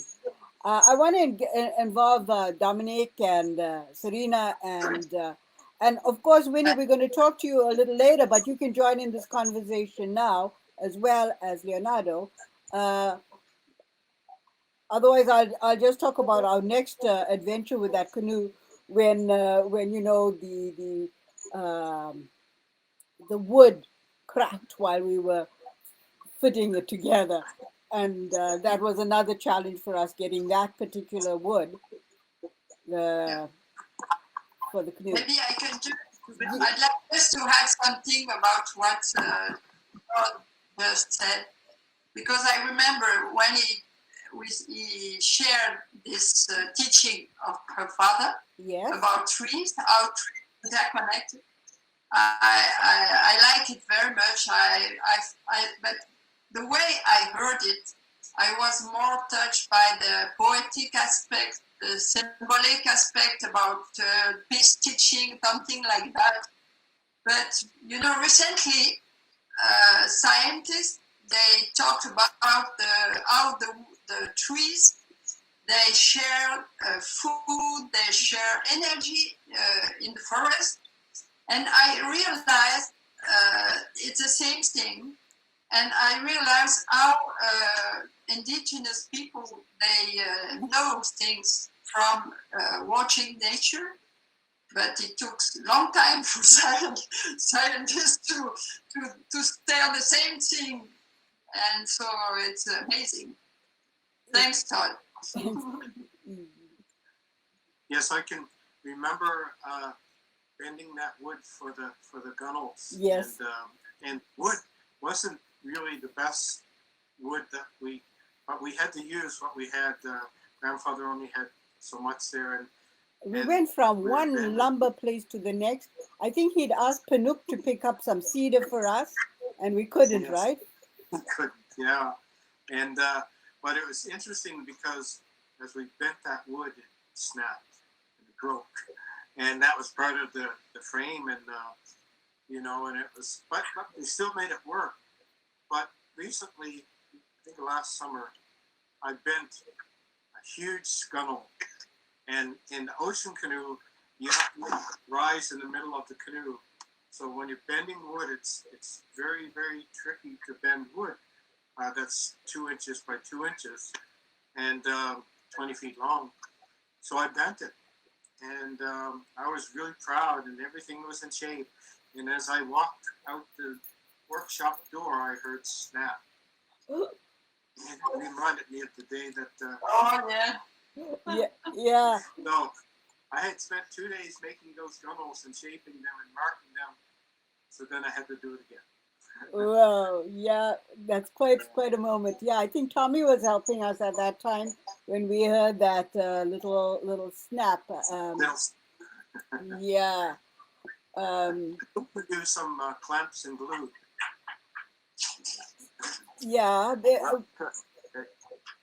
I want to involve Dominic and Serena and of course, Winnie. We're going to talk to you a little later, but you can join in this conversation now as well as Leonardo. Uh, Otherwise, I'll just talk about our next adventure with that canoe when you know the wood cracked while we were fitting it together, and that was another challenge for us getting that particular wood the for the canoe. Maybe I can just, I'd like just to add something about what God just said, because I remember when he shared this teaching of her father Yes. about trees, how trees are connected. I like it very much. But the way I heard it, I was more touched by the poetic aspect, the symbolic aspect about peace teaching, something like that. But you know, recently, scientists they talked about how the trees they share food, they share energy in the forest, and I realized it's the same thing. And I realized how indigenous people they know things from watching nature, but it took a long time for scientists to tell the same thing, and so it's amazing. Thanks, Todd. Yes, I can remember bending that wood for the gunnels. Yes. And wood wasn't really the best wood but we had to use what we had. Grandfather only had so much there, we went from one lumber place to the next. I think he'd asked Panook to pick up some cedar for us, and we couldn't, yes. right? We couldn't, yeah. And but it was interesting because as we bent that wood, it snapped and it broke, and that was part of the frame, and you know, and it was, but we still made it work. But recently, I think last summer, I bent a huge scuttle, and in the ocean canoe, you have to rise in the middle of the canoe. So when you're bending wood, it's very, very tricky to bend wood. That's 2 inches by 2 inches and 20 feet long. So I bent it, and I was really proud, and everything was in shape. And as I walked out the workshop door, I heard snap. It reminded me of the day that. Oh yeah. Yeah. So I had spent 2 days making those gunnels and shaping them and marking them. So then I had to do it again. Well, yeah, that's quite a moment. Yeah, I think Tommy was helping us at that time when we heard that little snap. Yeah. We do some clamps and glue. Yeah.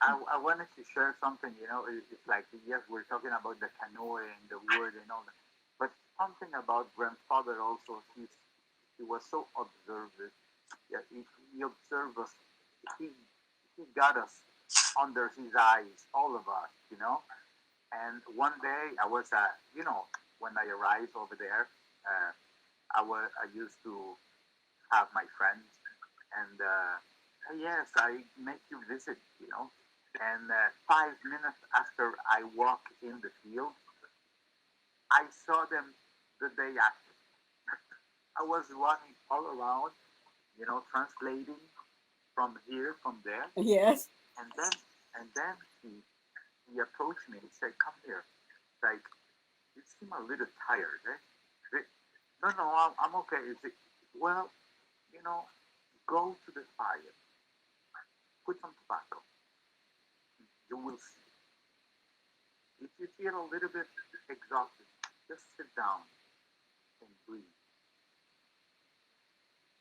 I wanted to share something. You know, it's like, yes, we're talking about the canoe and the wood and all that, but something about grandfather also. He was so observant. Yeah, he observed us. He he got us under his eyes, all of us. You know. And one day I was, when I arrived over there, I used to have my friends, and yes, I make you visit, And 5 minutes after I walked in the field, I saw them the day after. I was running all around, translating from here, from there, Yes. and then he approached me. He said, "Come here." Like, you seem a little tired, eh? No, no, I'm okay. He said, "Well, you know, go to the fire, put some tobacco. You will see. If you feel a little bit exhausted, just sit down and breathe.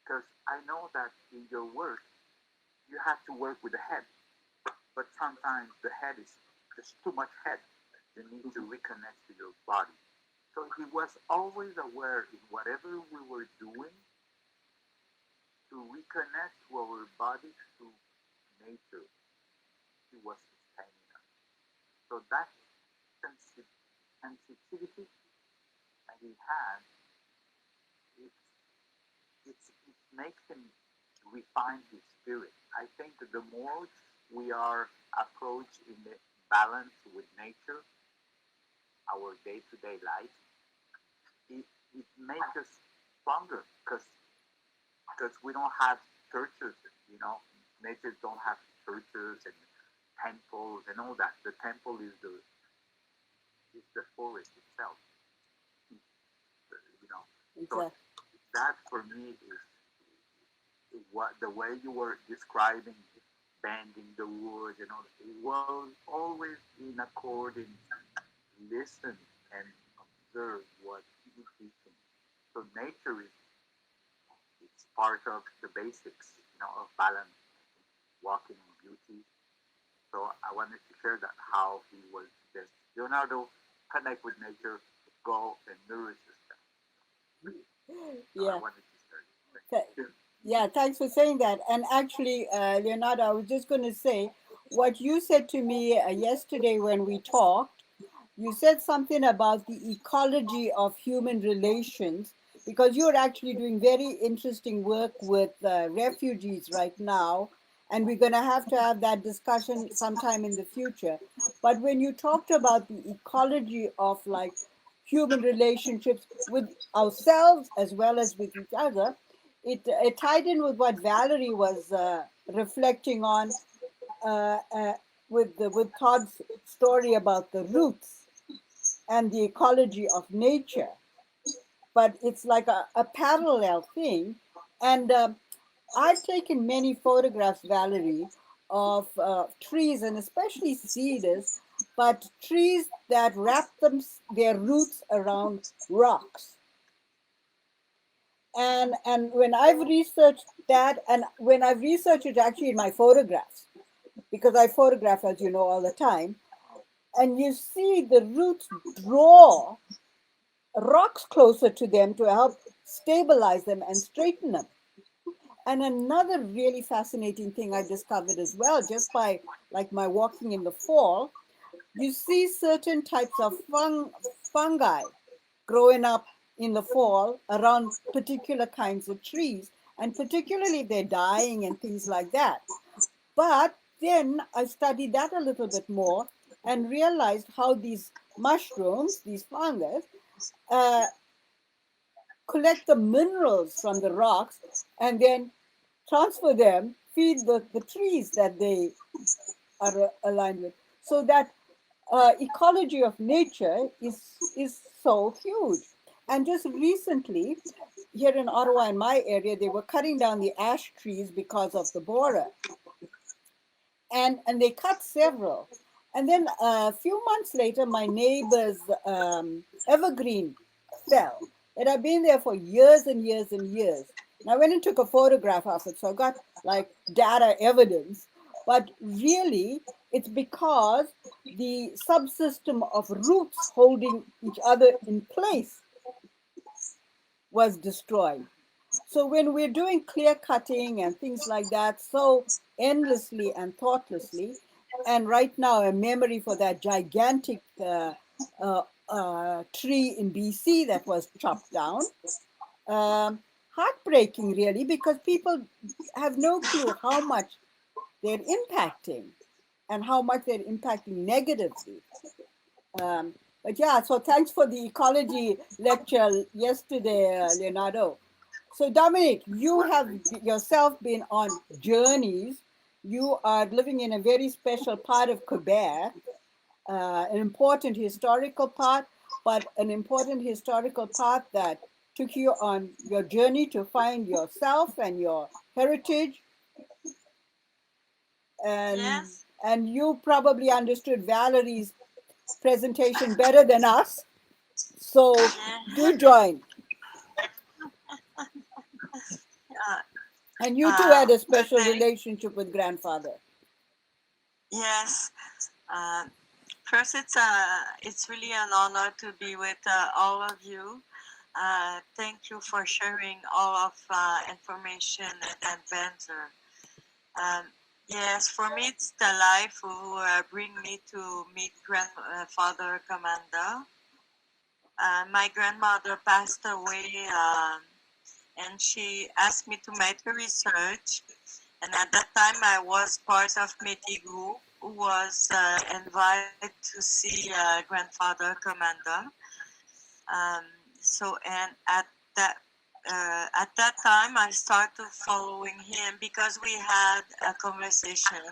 Because I know that in your work, you have to work with the head, but sometimes the head is just too much head. You need to reconnect to your body." So he was always aware in whatever we were doing to reconnect to our body, to nature. He was sustaining us. So that sensitivity that he had, it, it makes him refine his spirit. I think that the more we are approached in the balance with nature, our day-to-day life, it makes us stronger because we don't have churches, you know. Nature don't have churches and temples and all that. The temple is the forest itself, you know. So Exactly. that for me is what the way you were describing bending the wood, it was always in according, listen and observe what he teaching. So nature is it's part of the basics, of balance, walking in beauty. So I wanted to share that how he was just Leonardo connect with nature, go and nourish yourself. So I Yeah. wanted to share this. Th- Thank you. Yeah, thanks for saying that. And actually, Leonardo, I was just going to say what you said to me yesterday when we talked. You said something about the ecology of human relations because you're actually doing very interesting work with refugees right now. And we're going to have that discussion sometime in the future. But when you talked about the ecology of like human relationships with ourselves as well as with each other, it tied in with what Valerie was reflecting on with Todd's story about the roots and the ecology of nature. But it's like a parallel thing. And I've taken many photographs, Valerie, of trees and especially cedars, but trees that wrap their roots around rocks. And when I've researched that, and when I've researched it actually in my photographs, because I photograph, as you know, all the time, and you see the roots draw rocks closer to them to help stabilize them and straighten them. And another really fascinating thing I discovered as well, just by like my walking in the fall, you see certain types of fungi growing up in the fall around particular kinds of trees, and particularly if they're dying and things like that. But then I studied that a little bit more and realized how these mushrooms, these fungus, uh, collect the minerals from the rocks and then transfer them, feed the trees that they are aligned with. So that ecology of nature is so huge. And just recently, here in Ottawa, in my area, they were cutting down the ash trees because of the borer, and they cut several. And then a few months later, my neighbor's evergreen fell. It had been there for years and years and years. And I went and took a photograph of it, so I got like data evidence. But really, it's because the subsystem of roots holding each other in place was destroyed. So when we're doing clear cutting and things like that, so endlessly and thoughtlessly, and right now a memory for that gigantic tree in BC that was chopped down, heartbreaking really, because people have no clue how much they're impacting. and how much they're impacting negatively. But yeah, so thanks for the ecology lecture yesterday, Leonardo. So Dominic, you have yourself been on journeys. You are living in a very special part of Quebec, an important historical part, but an important historical part that took you on your journey to find yourself and your heritage. And Yes. and you probably understood Valerie's presentation better than us. So Yeah. do join. Uh, And you too had a but special relationship with grandfather. yes. Uh, First, it's really an honor to be with all of you. Thank you for sharing all of information and adventure. Um, yes, for me, it's the life who bring me to meet grandfather Commander. My grandmother passed away, and she asked me to make a research. And at that time, I was part of Métis group who was invited to see grandfather Commander. Um, so, and at that time, I started following him because we had a conversation,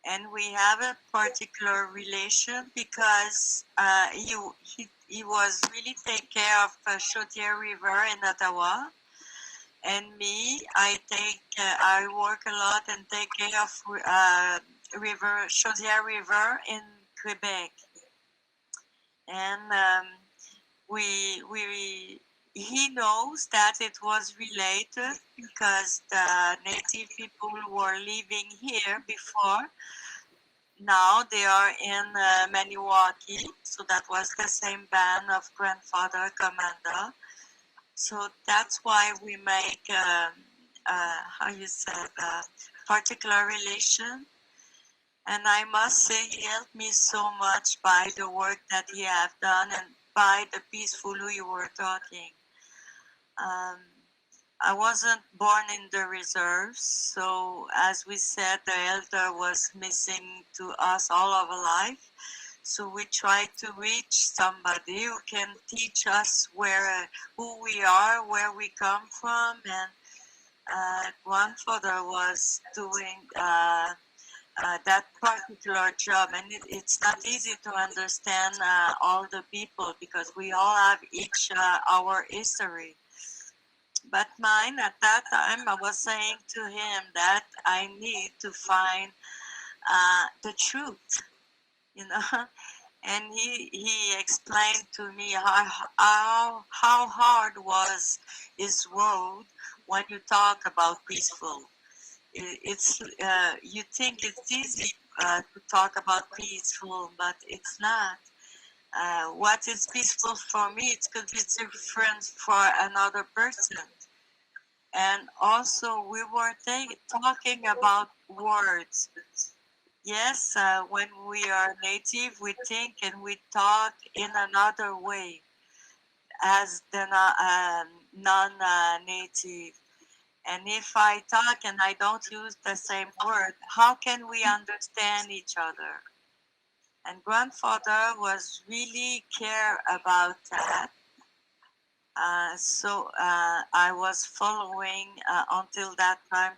and we have a particular relation because he was really take care of Chaudière River in Ottawa, and me, I work a lot and take care of Chaudière River in Quebec, and we he knows that it was related because the native people were living here before. Now they are in Maniwaki, so that was the same band of grandfather Commander. So that's why we make how you said particular relation. And I must say, he helped me so much by the work that he have done and by the peaceful we were talking. Um, I wasn't born in the reserves, so as we said, the elder was missing to us all of our life. So we try to reach somebody who can teach us who we are, where we come from, and grandfather was doing that particular job, and it's not easy to understand all the people because we all have each our history. But mine at that time, I was saying to him that I need to find the truth, you know. And he explained to me how hard was his road when you talk about peaceful. It's you think it's easy to talk about peaceful, but it's not. What is peaceful for me, it could be different for another person. And also, we were talking about words. Yes, when we are native, we think and we talk in another way as the non-native. And if I talk and I don't use the same word, how can we understand each other? And grandfather was really care about that. So I was following until that time,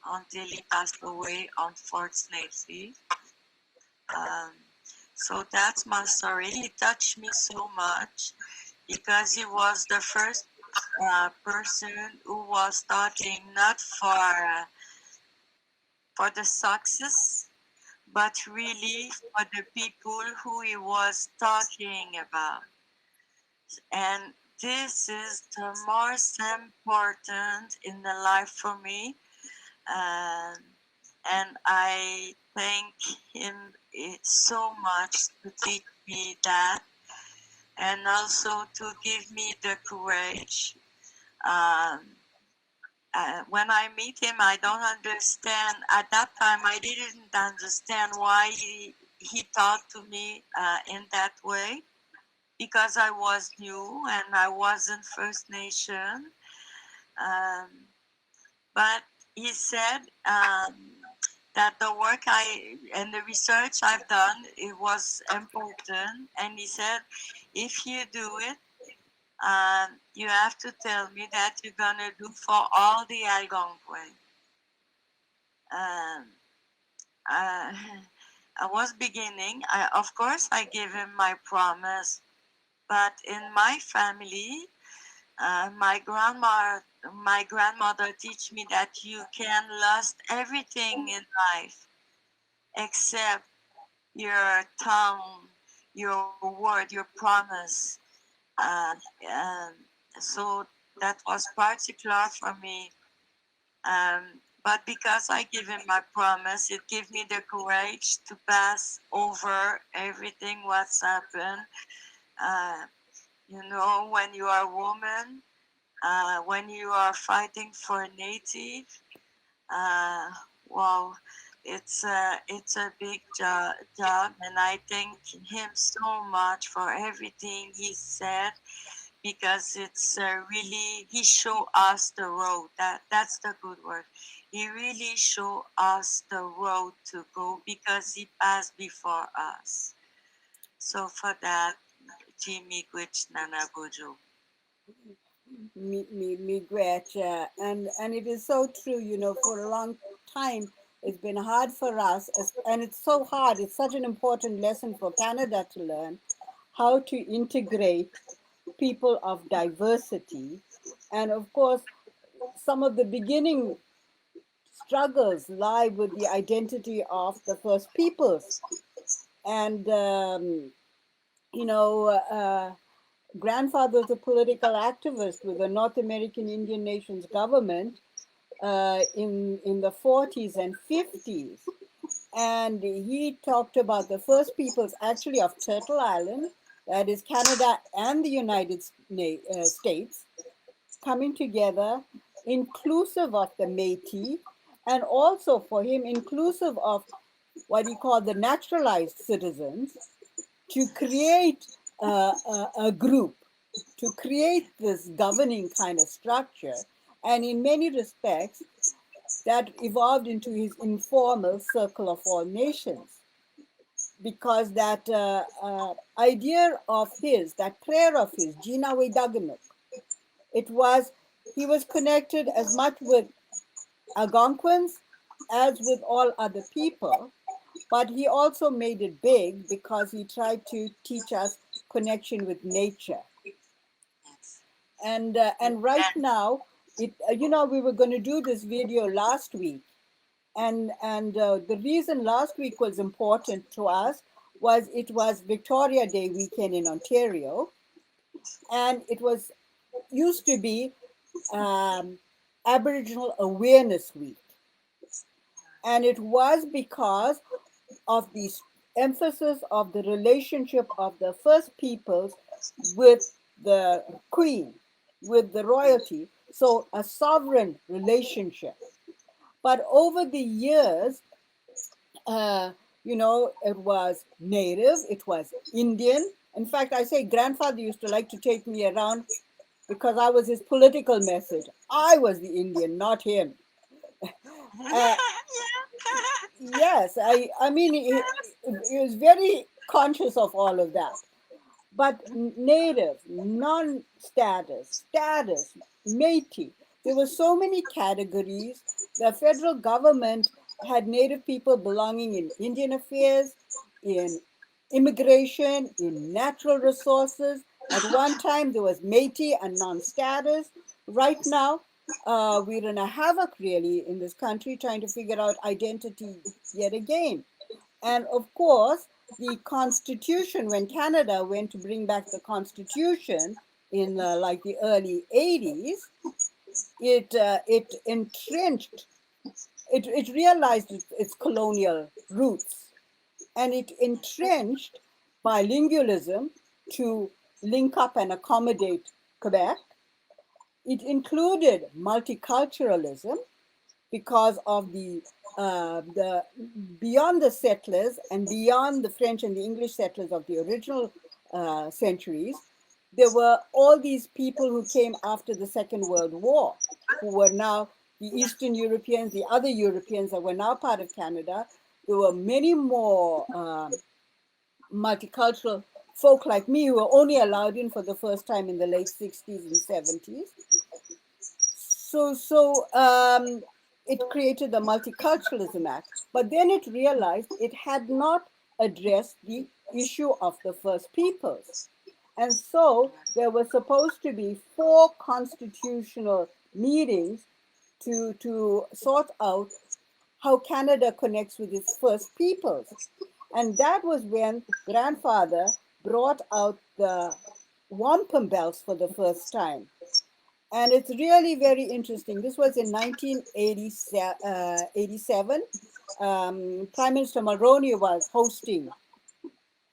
until he passed away, unfortunately. Um, so that's my story. He touched me so much because he was the first person who was talking not for the success, but really for the people who he was talking about. And this is the most important in the life for me. Um, and I thank him so much to teach me that and also to give me the courage. Um, when I meet him, I don't understand. At that time, I didn't understand why he talked to me in that way because I was new and I wasn't First Nation. Um, but he said that the work and the research I've done, it was important. And he said, if you do it, you have to tell me that you're gonna do for all the Algonquin. Um, uh, I was beginning. Of course, I gave him my promise, but in my family, my grandmother teach me that you can lose everything in life except your tongue, your word, your promise. And so that was particular for me. But because I give him my promise, it gave me the courage to pass over everything what's happened. Uh, when you are a woman, when you are fighting for native, uh, wow, it's a big job, and I thank him so much for everything he said because it's really he showed us the road. That's the good word. He really showed us the road to go because he passed before us. So for that, Jimmy Gwich Nana Bojo. Gretchen, and it is so true. For a long time, it's been hard for us, and it's so hard. It's such an important lesson for Canada to learn how to integrate people of diversity, and of course, some of the beginning struggles lie with the identity of the First Peoples, and you know. Grandfather was a political activist with the North American Indian Nations government in the 40s and 50s. And he talked about the First Peoples actually of Turtle Island, that is Canada and the United States, coming together, inclusive of the Métis, and also for him, inclusive of what he called the naturalized citizens, to create a group, to create this governing kind of structure. And in many respects, that evolved into his informal circle of all nations. Because that idea of his, that prayer of his, Jina Wedaganuk, he was connected as much with Algonquins as with all other people, but he also made it big because he tried to teach us connection with nature. And right now, we were going to do this video last week, and the reason last week was important to us was it was Victoria Day weekend in Ontario, and it was used to be Aboriginal Awareness Week, and it was because of the emphasis of the relationship of the First Peoples with the Queen, with the royalty, so a sovereign relationship. But over the years, it was Native, it was Indian. In fact, I say grandfather used to like to take me around because I was his political message. I was the Indian, not him. Yes, I mean, he was very conscious of all of that. But native, non-status, status, Métis, there were so many categories. The federal government had native people belonging in Indian affairs, in immigration, in natural resources. At one time, there was Métis and non-status. Right now, we're in a havoc really in this country trying to figure out identity yet again. And of course, the Constitution, when Canada went to bring back the Constitution in like the early 80s, it entrenched, it realized its colonial roots, and it entrenched bilingualism to link up and accommodate Quebec. It included multiculturalism because of the beyond the settlers and beyond the French and the English settlers of the original centuries, there were all these people who came after the Second World War, who were now the Eastern Europeans, the other Europeans that were now part of Canada, there were many more multicultural folk like me who were only allowed in for the first time in the late 60s and 70s. So it created the Multiculturalism Act, but then it realized it had not addressed the issue of the First Peoples. And so there were supposed to be 4 constitutional meetings to sort out how Canada connects with its First Peoples. And that was when grandfather brought out the wampum belts for the first time. And it's really very interesting. This was in 1987. Prime Minister Mulroney was hosting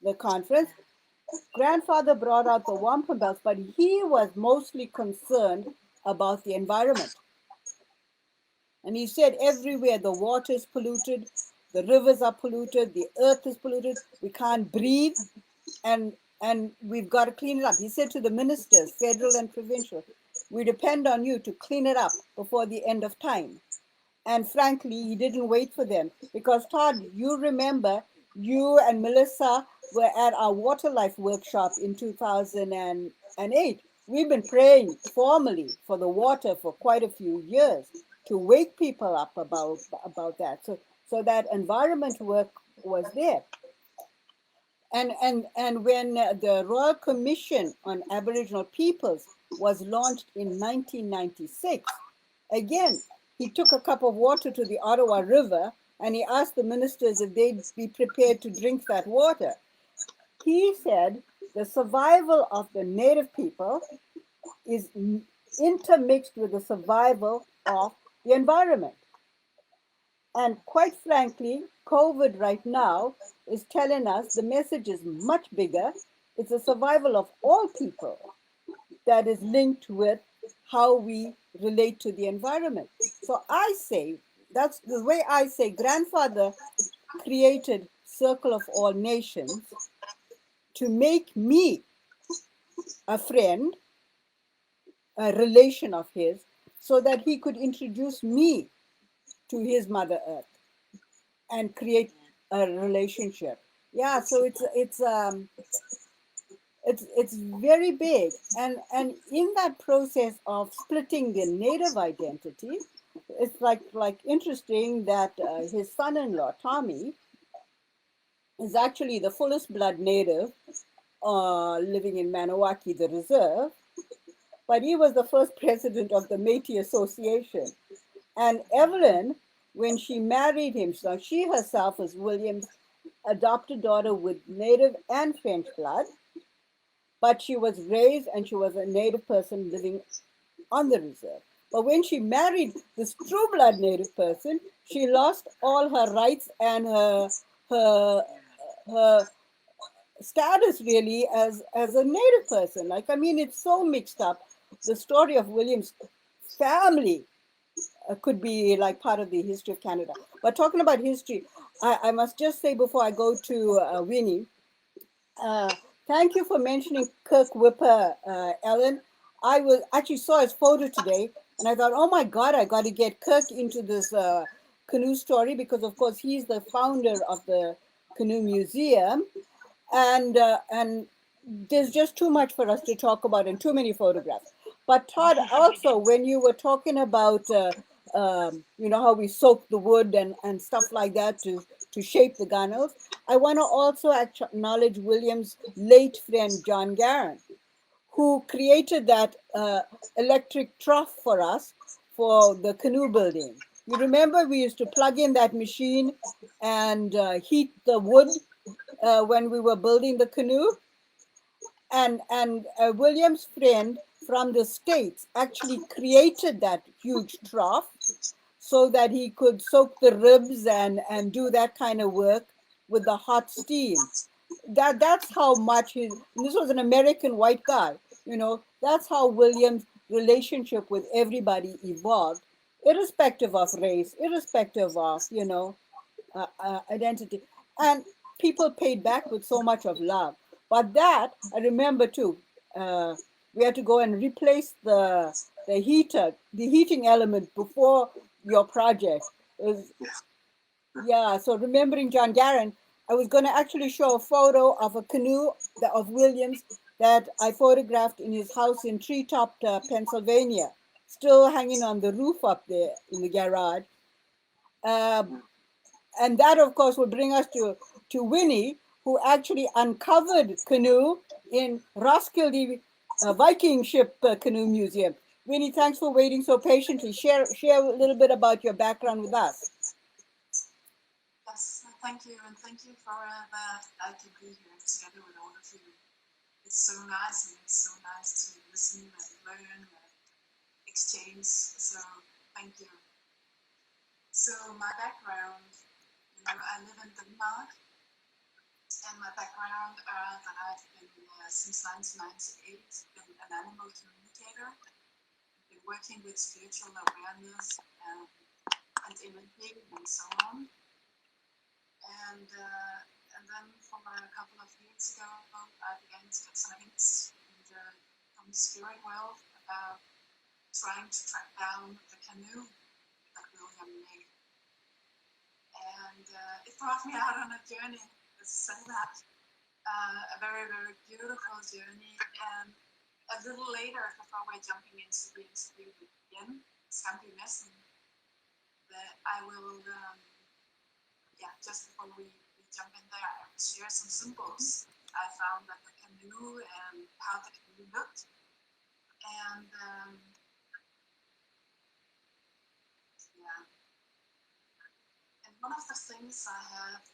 the conference. Grandfather brought out the wampum belts, but he was mostly concerned about the environment. And he said everywhere the water is polluted, the rivers are polluted, the earth is polluted, we can't breathe, and we've got to clean it up. He said to the ministers, federal and provincial, we depend on you to clean it up before the end of time. And frankly, he didn't wait for them because, Todd, you remember you and Melissa were at our Water Life workshop in 2008. We've been praying formally for the water for quite a few years to wake people up about that. So that environment work was there. And when the Royal Commission on Aboriginal Peoples was launched in 1996, again, he took a cup of water to the Ottawa River and he asked the ministers if they'd be prepared to drink that water. He said the survival of the native people is intermixed with the survival of the environment. And quite frankly, COVID right now is telling us the message is much bigger. It's the survival of all people that is linked with how we relate to the environment. So I say, that's the way I say, grandfather created Circle of All Nations to make me a friend, a relation of his, so that he could introduce me to his Mother Earth and create a relationship. Yeah, so it's very big, and in that process of splitting the native identity, it's like interesting that his son-in-law Tommy is actually the fullest blood native living in Maniwaki, the reserve, but he was the first president of the Métis Association. And Evelyn, when she married him, so she herself was William's adopted daughter with native and French blood, but she was raised and she was a native person living on the reserve. But when she married this true blood native person, she lost all her rights and her status really as a native person. Like, I mean, it's so mixed up. The story of William's family could be like part of the history of Canada. But talking about history, I must just say before I go to Winnie, thank you for mentioning Kirk Whipper, Ellen. I was actually saw his photo today, and I thought, oh my God, I got to get Kirk into this canoe story because, of course, he's the founder of the Canoe Museum, and there's just too much for us to talk about and too many photographs. But Todd, also when you were talking about how we soak the wood and stuff like that to shape the gunnels, I want to also acknowledge William's late friend John Garron, who created that electric trough for us for the canoe building. You remember we used to plug in that machine and heat the wood when we were building the canoe? And William's friend from the States actually created that huge trough so that he could soak the ribs and do that kind of work with the hot steam. That's how much this was an American white guy, that's how William's relationship with everybody evolved, irrespective of race, irrespective of, identity. And people paid back with so much of love. But that, I remember too, we had to go and replace the the heating element before your project. It was, yeah, so remembering John Garren, I was going to actually show a photo of a canoe of Williams that I photographed in his house in Treetop, Pennsylvania, still hanging on the roof up there in the garage. And that, of course, will bring us to Winnie, who actually uncovered Canoe in Roskilde Viking Ship Canoe Museum. Winnie, thanks for waiting so patiently. Share a little bit about your background with us. Yes, thank you, and thank you for that I can be here together with all of you. It's so nice, and it's so nice to listen and learn and exchange. So thank you. So my background, I live in Denmark, and my background that I've been since 1998 been an animal communicator. Been working with spiritual awareness and imagery and so on. And then from a couple of years ago, I began to get some hints from the spirit world about trying to track down the canoe that William made. And it brought me out on a journey, let's say that. A very, very beautiful journey. And a little later, before we're jumping into the interview again, Scampi Messen, that I will, just before we jump in there, I will share some symbols I found at the canoe and how the canoe looked. And and one of the things I have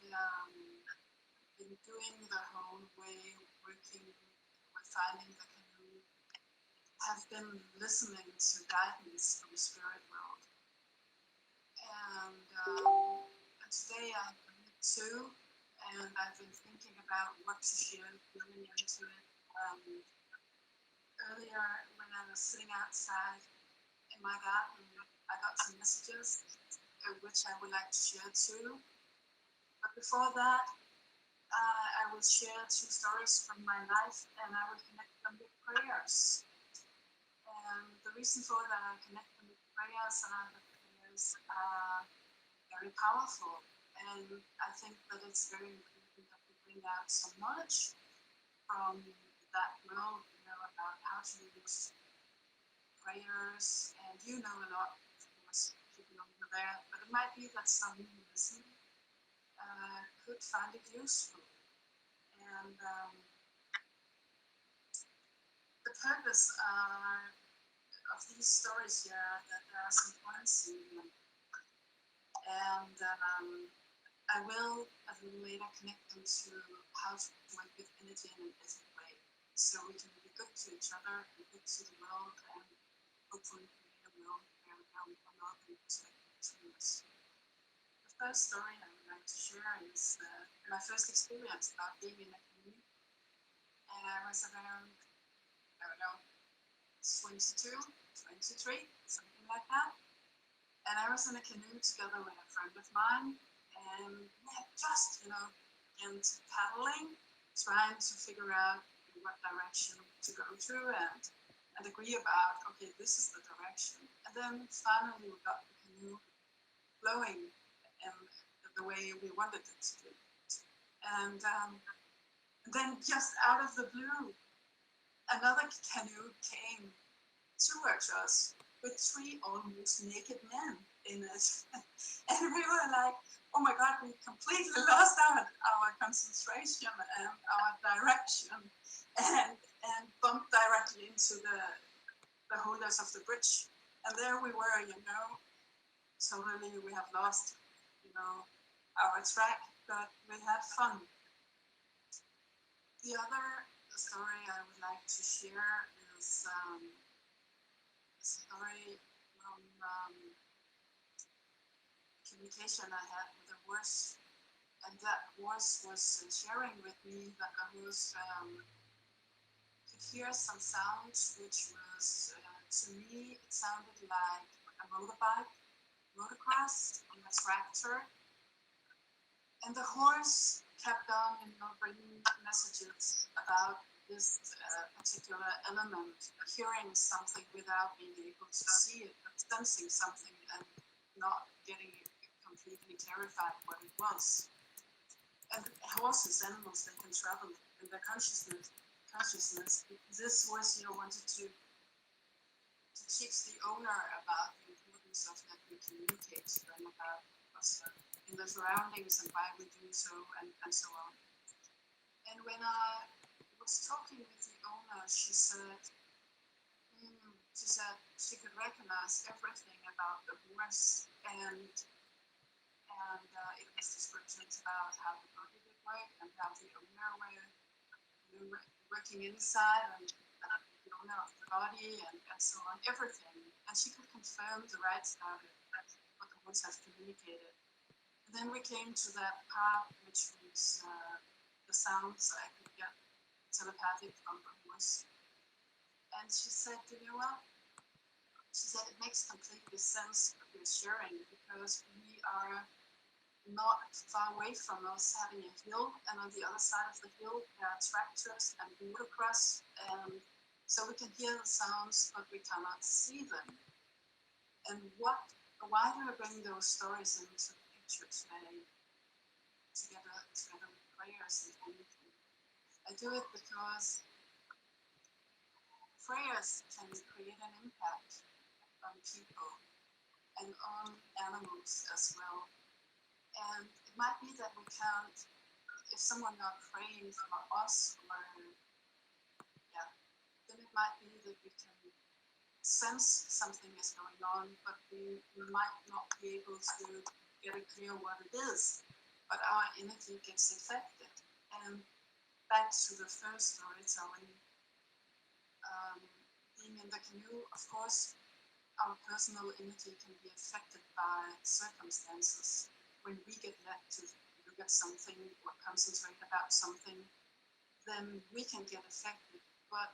been doing the whole way, working with finding the canoe, have been listening to guidance from the spirit world. And today I bring two, and I've been thinking about what to share going into it. Earlier, when I was sitting outside in my garden, I got some messages, which I would like to share too. But before that, I will share two stories from my life, and I will connect them with prayers. And the reason for that I connect them with prayers are that prayers are very powerful. And I think that it's very important that we bring out some knowledge from that world, about how to use prayers. And you know a lot, of course, people over there, but it might be that some who listen could find it useful. And the purpose of these stories here, that there are some points in them. And I will, a little later, connect them to how to work with energy in an ethical way, so we can be good to each other and good to the world, and hopefully create a world where we are not in perspective between us. The first story I would like to share is my first experience about being in a canoe. And I was around, I don't know, 22, 23, something like that. And I was in a canoe together with a friend of mine, and we had just, into paddling, trying to figure out in what direction to go through and agree about, okay, this is the direction. And then finally we got the canoe flowing in the way we wanted it to do. And then just out of the blue, another canoe came towards us with three almost naked men in it. And we were like, oh my God, we completely lost our concentration and our direction, and bumped directly into the holders of the bridge. And there we were, totally we have lost, our track, but we had fun. The other story I would like to share is story from communication I had with a horse, and that horse was sharing with me that the horse could hear some sounds, which was, to me, it sounded like a motorbike, motocross, on a tractor. And the horse kept on, bringing messages about this particular element, hearing something without being able to see it, but sensing something and not getting completely terrified what it was. And horses, animals, they can travel in their consciousness. This voice here wanted to teach the owner about the importance of that we communicate to them about us in the surroundings and why we do so and so on. And when I was talking with the owner, she said she could recognize everything about the voice, and it was descriptions about how the body would work and how the owner were working inside and the owner of the body and so on, everything. And she could confirm the right about it, what the voice has communicated. And then we came to that part which was the sounds I could get telepathic from the voice. And she said, you know what? She said it makes completely sense what you're sharing, because we are not far away from us having a hill, and on the other side of the hill there are tractors and motocross, and so we can hear the sounds but we cannot see them. And why do I bring those stories into the picture today, together with prayers and anything? I do it because prayers can create an impact on people and on animals as well. And it might be that we can't, if someone not praying for us, or then it might be that we can sense something is going on, but we might not be able to get it clear what it is, but our energy gets affected. And back to the first storytelling, being in the canoe, of course, our personal energy can be affected by circumstances. When we get led to look at something or concentrate about something, then we can get affected. But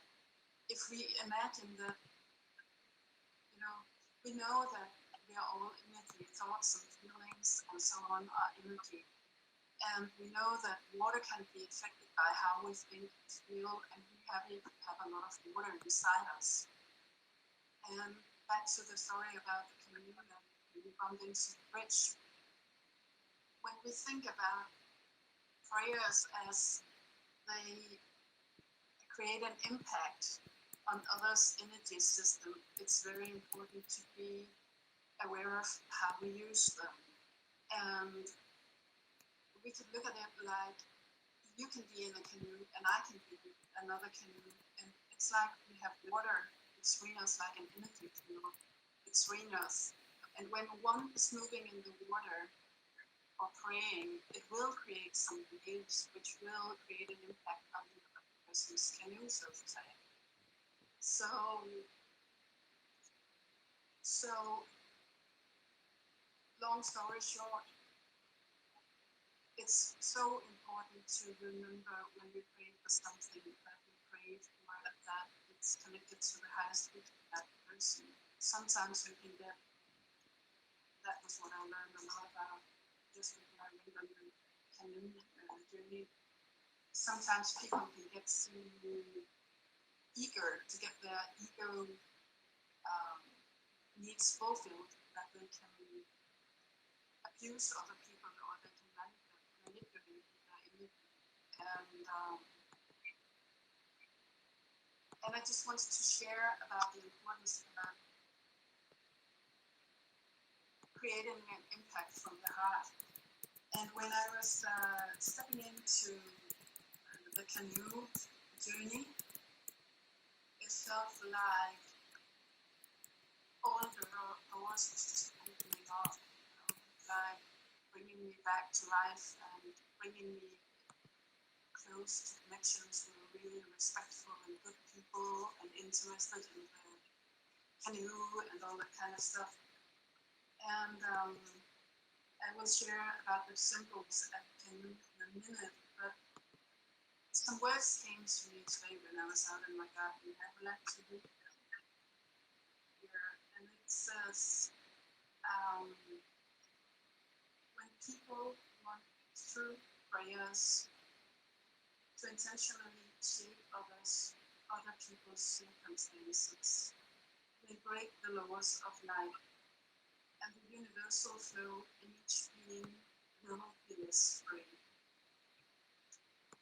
if we imagine that, we know that we are all energy, thoughts and feelings and so on are energy. And we know that water can be affected by how we think and feel, and we have a lot of water inside us. And back to the story about the canoe and we bumped into the bridge. When we think about prayers as they create an impact on others' energy system, it's very important to be aware of how we use them. And we could look at it like you can be in a canoe and I can be in another canoe, and it's like we have water between us, like an energy field between us. And when one is moving in the water or praying, it will create some waves which will create an impact on the other person's canoe, so to say. So long story short, it's so important to remember when we pray for something that we pray for that it's connected to the highest good of that person. Sometimes we can get, that was what I learned a lot about just before I went on the canoe journey. Sometimes people can get so eager to get their ego needs fulfilled that they can abuse other people, or they can manipulate their energy. And I just wanted to share about the importance of creating an impact from the heart. And when I was stepping into the canoe journey, it felt like all the doors was just opening up, like bringing me back to life and bringing me close to connections who were really respectful and good people and interested in the canoe and all that kind of stuff. And I will share about the symbols at the canoe in a minute, but some words came to me today when I was out in my garden. I would like to read them here. And it says, when people want through prayers to intentionally shape other people's circumstances. They break the laws of life and the universal flow in each being will be less free.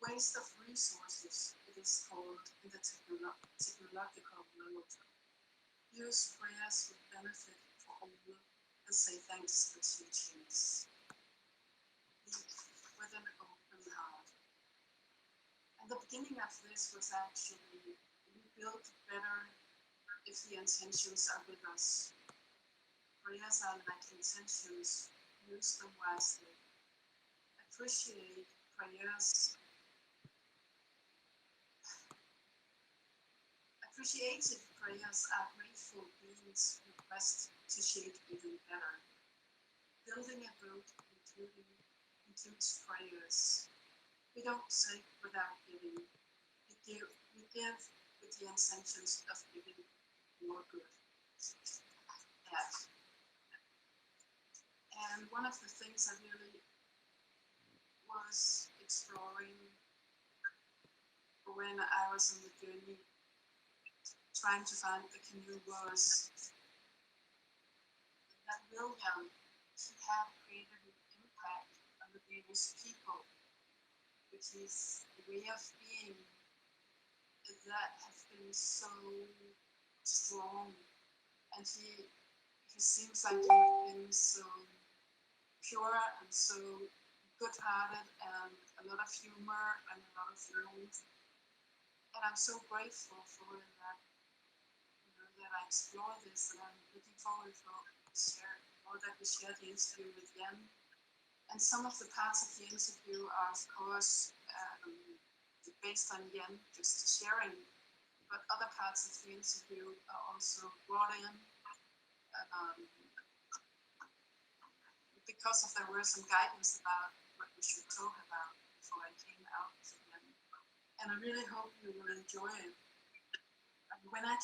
Waste of resources, it is called in the technological world. Use prayers with benefit for all and say thanks for teachings. Eat with an open heart. And the beginning of this was actually, we build better if the intentions are with us. Prayers are like intentions, use them wisely. Appreciate prayers. Appreciative prayers are grateful beings who quest to shape even better. Building a boat includes prayers. We don't say without giving. We give with the intentions of giving more good. Yeah. And one of the things I really was exploring when I was on the journey trying to find the canoe was that William, he had created an impact on the Danish people with his way of being that has been so strong. And he seems like he's been so pure and so good-hearted and a lot of humor and a lot of warmth. And I'm so grateful for that, that I explore this, and I'm looking forward that we share the interview with Jan. And some of the parts of the interview are, of course, based on Jan just sharing, but other parts of the interview are also brought in because there were some guidance about what we should talk about before I came out to Jan. And I really hope you will enjoy it. When I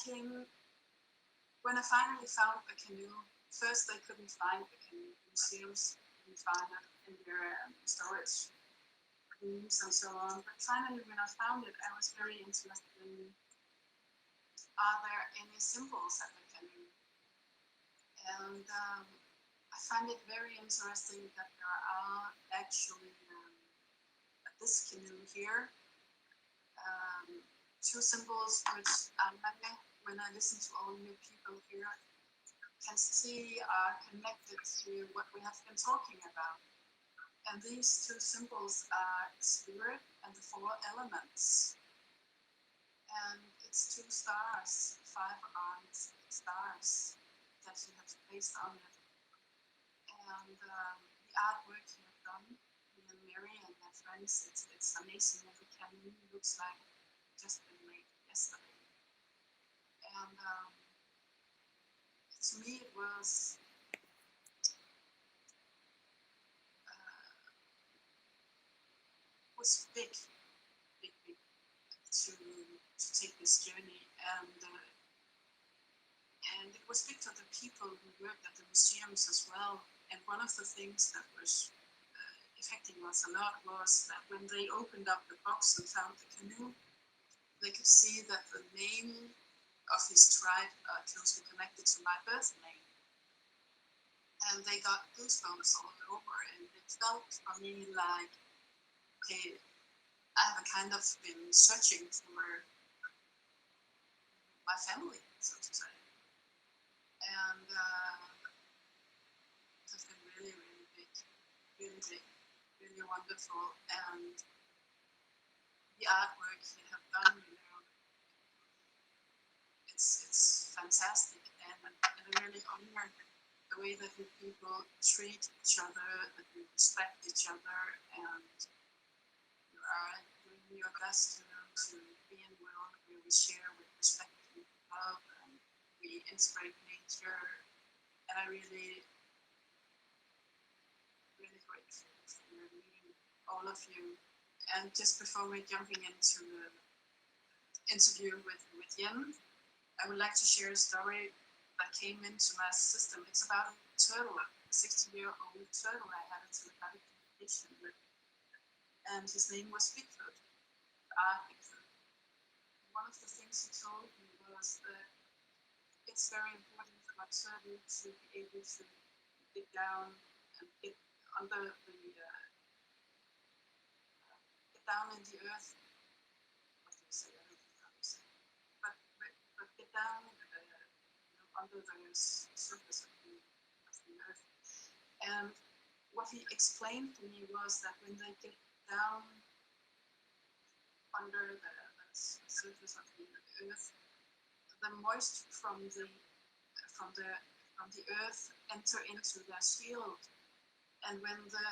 finally found the canoe, first they couldn't find the canoe. Museums couldn't find it in their storage rooms and so on. But finally, when I found it, I was very interested in, are there any symbols at the canoe? And I find it very interesting that there are actually, at this canoe here, two symbols which when I listen to all new people here, can see are connected to what we have been talking about. And these two symbols are spirit and the four elements. And it's two stars, 5-armed stars that you have placed on it. And the artwork you have done, me and Mary and my friends, it's amazing. Every canoe looks like just been made yesterday. And to me it was big to take this journey, and it was big for the people who worked at the museums as well. And one of the things that was affecting us a lot was that when they opened up the box and found the canoe, they could see that the name of his tribe are closely connected to my birth name. And they got goosebumps all over, and it felt for me like, okay, I have kind of been searching for my family, so to say. And it has been really, really big, really wonderful. And the artwork you have done, it's fantastic. And I really honor the way that you people treat each other, that you respect each other, and you are doing your best to be in a world where we share with respect and love, and we integrate nature. And I really, really grateful for meeting all of you. And just before we're jumping into the interview with Yen, I would like to share a story that came into my system. It's about a turtle, a 60-year-old turtle I had a telepathic communication with. And his name was Bigfoot, Bigfoot. one of the things he told me was that it's very important for a turtle to be able to dig down and get under the get down in the earth. What do you say? I don't know how to say. But get down under the surface of the earth. And what he explained to me was that when they get down under the surface of the earth, the moisture from the earth enter into their shield, and when the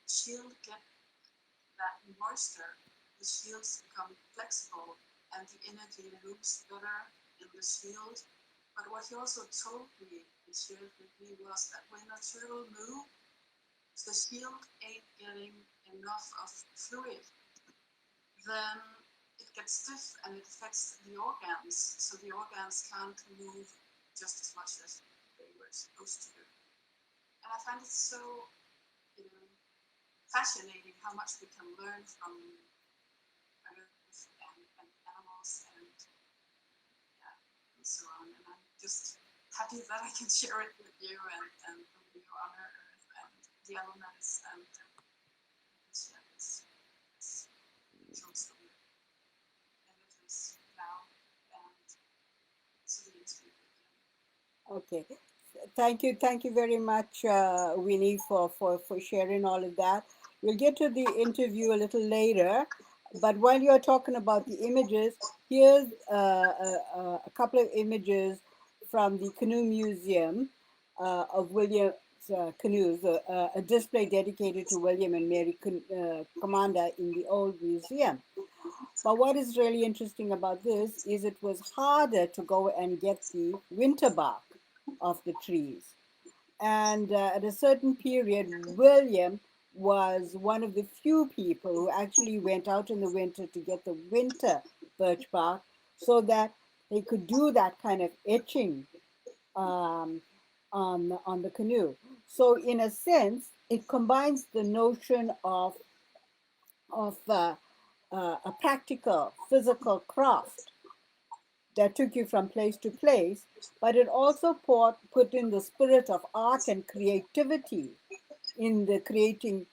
shield get that moisture, the shields become flexible and the energy moves better in the shield. But what he also told me and shared with me was that when a turtle moves, the shield ain't getting enough of fluid, then it gets stiff and it affects the organs, so the organs can't move just as much as they were supposed to do. And I find it so fascinating how much we can learn from earth and animals and so on. And I'm just happy that I can share it with you and you honor earth and the elements and share this tools of images now and so the speaker. Okay. Thank you very much, Winnie, for sharing all of that. We'll get to the interview a little later, but while you're talking about the images, here's a couple of images from the Canoe Museum of William's canoes, a display dedicated to William and Mary Commander in the old museum. But what is really interesting about this is it was harder to go and get the winter bark of the trees. And at a certain period, William was one of the few people who actually went out in the winter to get the winter birch bark so that they could do that kind of etching on the canoe. So in a sense, it combines the notion of a practical, physical craft that took you from place to place, but it also put in the spirit of art and creativity in the creating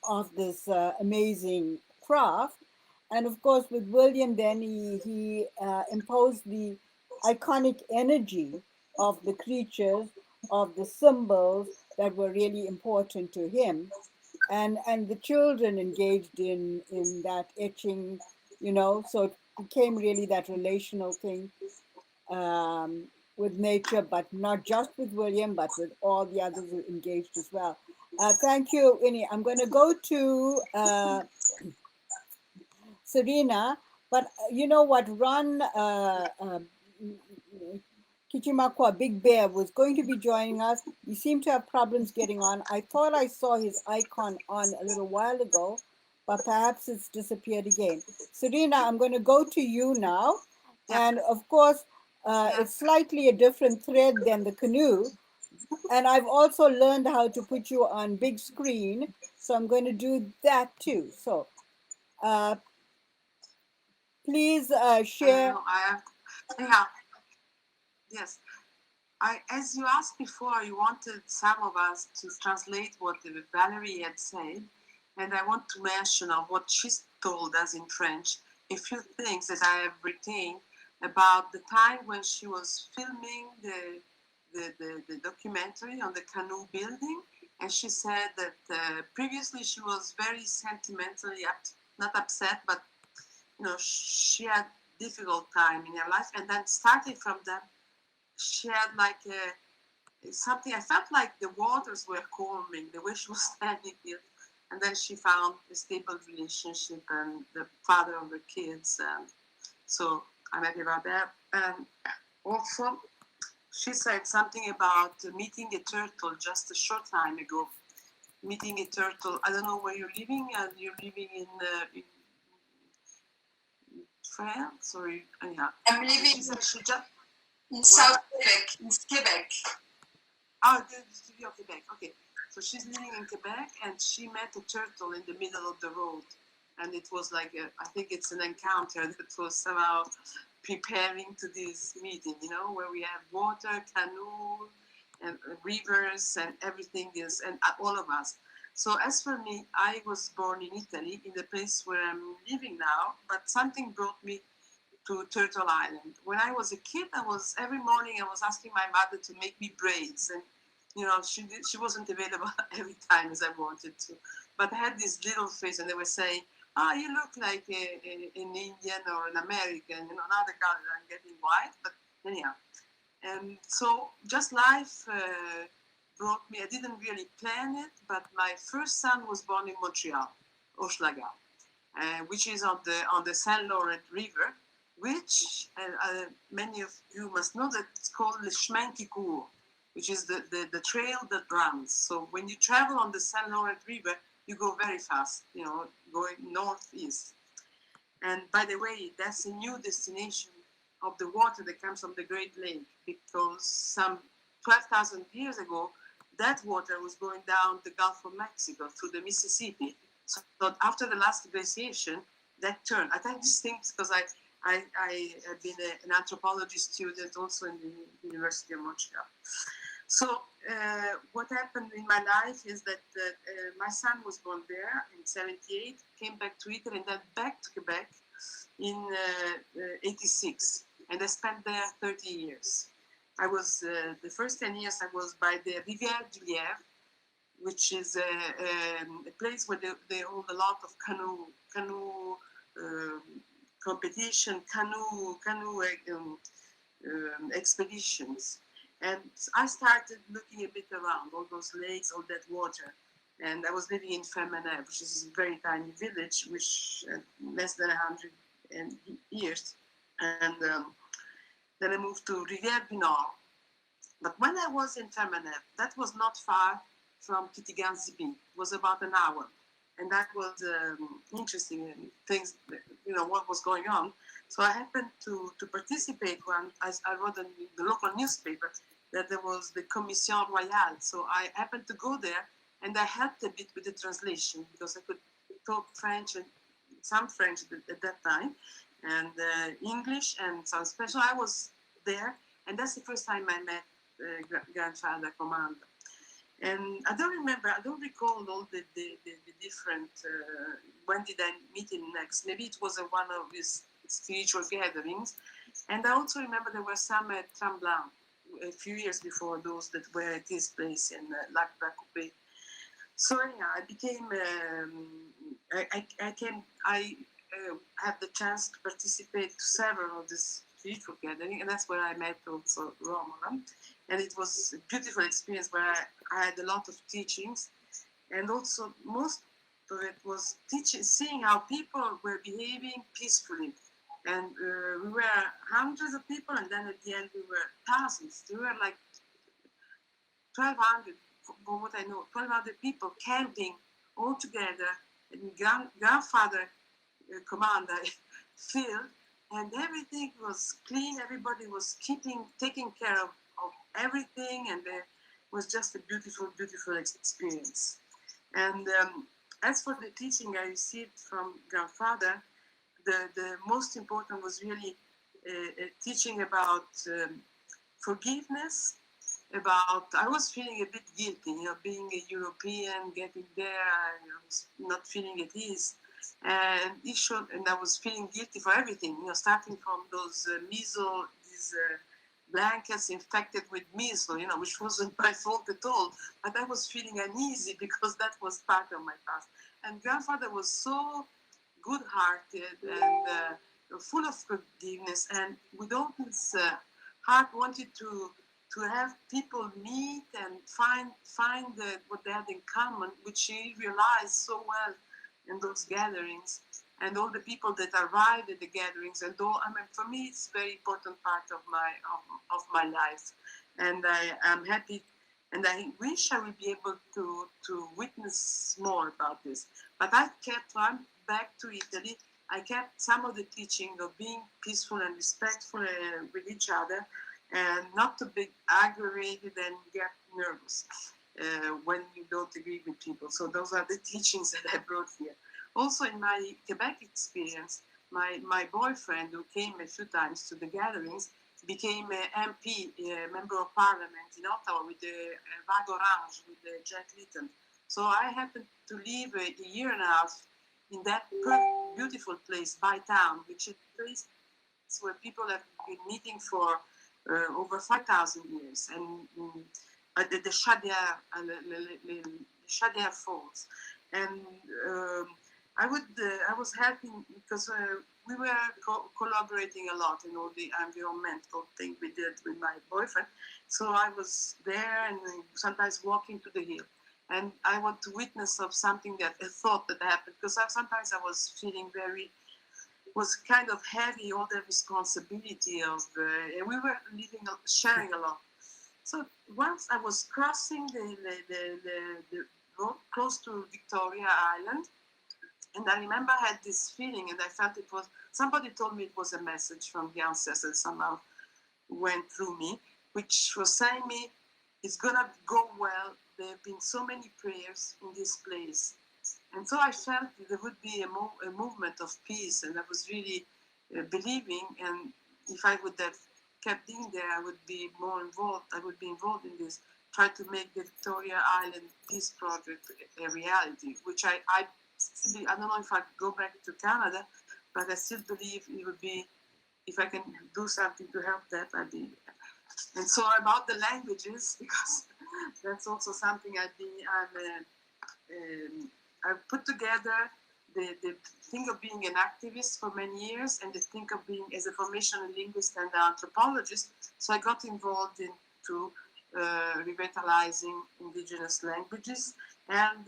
of this amazing craft. And of course, with William, then he imposed the iconic energy of the creatures, of the symbols that were really important to him. And the children engaged in that etching, so it became really that relational thing with nature, but not just with William, but with all the others who engaged as well. Thank you, Winnie. I'm going to go to Serena, but you know what? Ron Kichimakwa, Big Bear, was going to be joining us. He seemed to have problems getting on. I thought I saw his icon on a little while ago, but perhaps it's disappeared again. Serena, I'm going to go to you now. And of course, it's slightly a different thread than the canoe. And I've also learned how to put you on big screen. So I'm going to do that too. So please share. Yes. As you asked before, you wanted some of us to translate what Valerie had said, and I want to mention of what she told us in French, a few things that I have retained about the time when she was filming the documentary on the Canoe building, and she said that previously she was very sentimentally, not upset, but she had difficult time in her life, and then starting from that, she had like something. I felt like the waters were calming the way she was standing here, and then she found a stable relationship and the father of her kids, and so I'm happy about that. And also, she said something about meeting a turtle just a short time ago. Meeting a turtle. I don't know where you're living, and you're living in France, or yeah. I'm living in South Quebec. Oh, the studio of Quebec. Okay, so she's living in Quebec, and she met a turtle in the middle of the road, and it was like I think it's an encounter that was somehow preparing to this meeting, where we have water, canoe, and rivers, and everything is, and all of us. So as for me, I was born in Italy, in the place where I'm living now, but something brought me to Turtle Island. When I was a kid, every morning I was asking my mother to make me braids, and she wasn't available every time as I wanted to. But I had this little face, and they were saying, "Ah, you look like an Indian or an American, not the color. I'm getting white." But anyhow, and so just life brought me. I didn't really plan it, but my first son was born in Montreal, Hochelaga, which is on the Saint Laurent River, which many of you must know that it's called Le Chemin qui court, which is the trail that runs. So when you travel on the Saint Laurent River, you go very fast, going northeast. And by the way, that's a new destination of the water that comes from the Great Lake, because some 12,000 years ago, that water was going down the Gulf of Mexico through the Mississippi. So after the last glaciation, that turned. I think these things because I have been an anthropology student also in the University of Montreal. So what happened in my life is that my son was born there in 78, came back to Italy, and then back to Quebec in 86. And I spent there 30 years. I was, the first 10 years I was by the Rivière du Lièvre, which is a place where they hold a lot of canoe competition, canoe expeditions. And I started looking a bit around all those lakes, all that water. And I was living in Fermanagh, which is a very tiny village, which less than 100 years. And then I moved to Rivière du Nord. But when I was in Fermanagh, that was not far from Kitigan-Zibi. It was about an hour. And that was interesting things, what was going on. So I happened to participate when I wrote in the local newspaper that there was the Commission Royale. So I happened to go there, and I helped a bit with the translation because I could talk French and some French at that time, and English and some Spanish. So I was there, and that's the first time I met Grandfather Commander. And I don't recall all the different, when did I meet him next? Maybe it was one of his spiritual gatherings. And I also remember there were some at Tremblant a few years before those that were at his place in Lac Bacopé. So yeah, I became, I had the chance to participate to several of these spiritual gatherings, and that's where I met also Romola. And it was a beautiful experience where I had a lot of teachings, and also most of it was seeing how people were behaving peacefully. And we were hundreds of people, and then at the end we were thousands. There were like 1,200, for what I know, 1,200 people camping all together in grandfather commander field, and everything was clean. Everybody was taking care of everything, and it was just a beautiful, beautiful experience. And as for the teaching I received from grandfather, the most important was really teaching about forgiveness. I was feeling a bit guilty, being a European, getting there, I was not feeling at ease. And I was feeling guilty for everything, starting from those measles, these blankets infected with measles, which wasn't my fault at all. But I was feeling uneasy because that was part of my past. And grandfather was so good-hearted and full of forgiveness, and with all his heart wanted to have people meet and find what they had in common, which he realized so well in those gatherings, and all the people that arrived at the gatherings. And for me, it's a very important part of my life, and I am happy, and I wish I would be able to witness more about this. But I'm back to Italy. I kept some of the teaching of being peaceful and respectful with each other, and not to be aggravated and get nervous when you don't agree with people. So those are the teachings that I brought here. Also, in my Quebec experience, my boyfriend, who came a few times to the gatherings, became a MP, a member of parliament in Ottawa with the Vague Orange, with the Jack Layton. So I happened to live a year and a half in that beautiful place, by town, which is a place where people have been meeting for over 5,000 years, and the Chaudière Falls. And I was helping because we were collaborating a lot in all the environmental thing we did with my boyfriend. So I was there and sometimes walking to the hill. And I want to witness of something that I thought that happened, because sometimes I was feeling was kind of heavy, all the responsibility of, and we were sharing a lot. So once I was crossing the road close to Victoria Island, and I remember I had this feeling, and I felt it was, somebody told me it was a message from the ancestors, somehow went through me, which was saying me, it's gonna go well. There have been so many prayers in this place. And so I felt there would be a movement of peace, and I was really believing, and if I would have kept being there, I would be more involved. I would be involved in this, try to make the Victoria Island Peace Project a reality, which I don't know if I go back to Canada, but I still believe it would be, if I can do something to help that, I'd be. And so about the languages, because that's also something I've put together the thing of being an activist for many years, and the thing of being as a formational linguist and anthropologist. So I got involved into revitalizing indigenous languages, and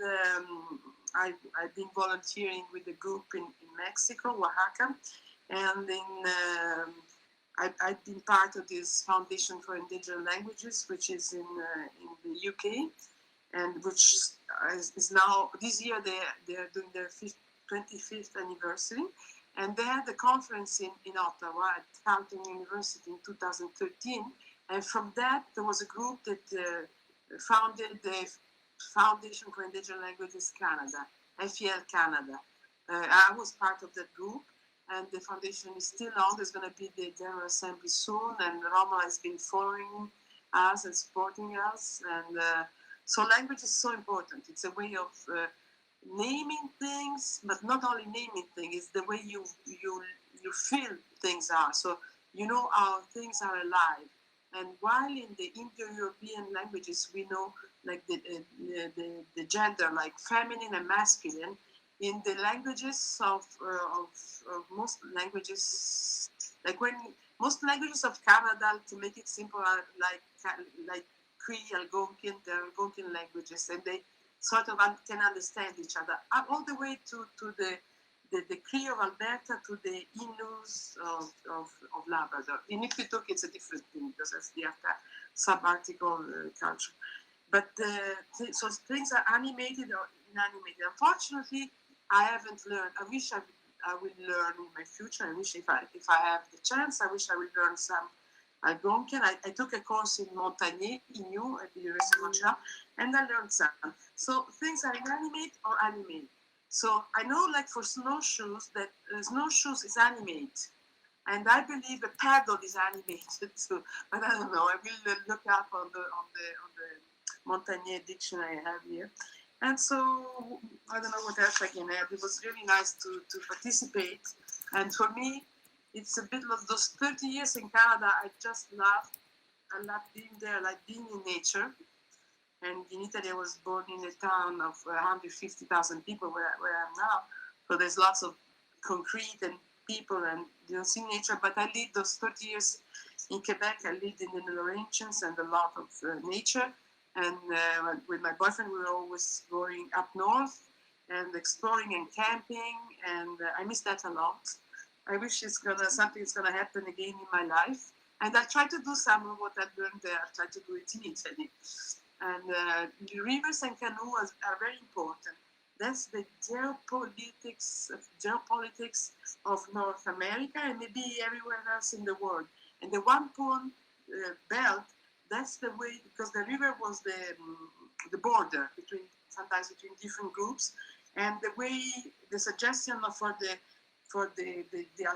I've been volunteering with a group in Mexico, Oaxaca, and I've been part of this Foundation for Indigenous Languages, which is in the UK, and which is now, this year they are doing their 25th anniversary, and they had a conference in Ottawa at Carleton University in 2013, and from that there was a group that founded the Foundation for Indigenous Languages Canada, FEL Canada. I was part of that group, and the foundation is still on. There's going to be the General Assembly soon, and Romola has been following us and supporting us, and so language is so important. It's a way of naming things, but not only naming things, it's the way you feel things are. So you know how things are alive. And while in the Indo-European languages, we know like the gender, like feminine and masculine, in the languages of most languages, like when most languages of Canada, to make it simple, are like Cree, Algonquin, the Algonquin languages, and they sort of can understand each other, all the way to the Cree of Alberta to the Innus of Labrador. In Inuktitut, it's a different thing because it's the subarcticle culture. But so things are animated or inanimated. Unfortunately, I haven't learned. I wish I will learn in my future. I wish if I have the chance, I wish I will learn some Algonquin. I took a course in Montagnier, Innu, at the University of Montreal, and I learned some. So things are inanimate or animate. So I know, like for snowshoes, that snowshoes is animate, and I believe a paddle is animated too. But I don't know. I will look up on the Montagnier dictionary I have here. And so I don't know what else I can add. It was really nice to participate, and for me, it's a bit of those 30 years in Canada. I just love. I love being there, like being in nature. And in Italy, I was born in a town of 150,000 people where I am now. So there's lots of concrete and people, and you don't see nature. But I lived those 30 years in Quebec. I lived in the Laurentians and a lot of nature. And with my boyfriend, we were always going up north and exploring and camping. And I miss that a lot. I wish something's gonna happen again in my life. And I try to do some of what I've learned there. I try to do it in Italy. And the rivers and canoes are very important. That's the geopolitics of North America and maybe everywhere else in the world. And the one pond belt, that's the way, because the river was the border sometimes between different groups. And the suggestion for the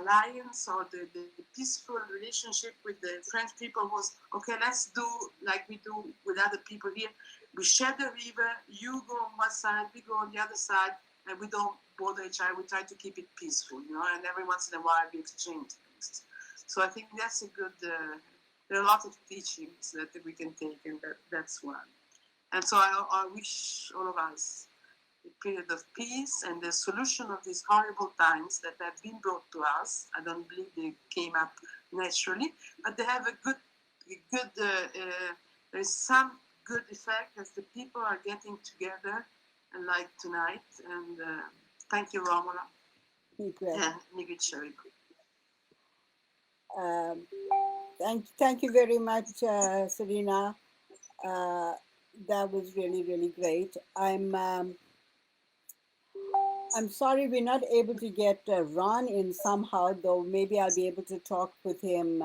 alliance or the peaceful relationship with the French people was, okay, let's do like we do with other people here. We share the river, you go on one side, we go on the other side, and we don't bother each other. We try to keep it peaceful, and every once in a while we exchange things. So I think that's a good, there are a lot of teachings that we can take, and that's one. And so I wish all of us a period of peace and the solution of these horrible times that have been brought to us. I don't believe they came up naturally, but they have a good there's some good effect as the people are getting together, and like tonight. And thank you, Romola. And Nigit Sharif. Thank you very much, Serena. That was really, really great. I'm sorry we're not able to get Ron in somehow, though maybe I'll be able to talk with him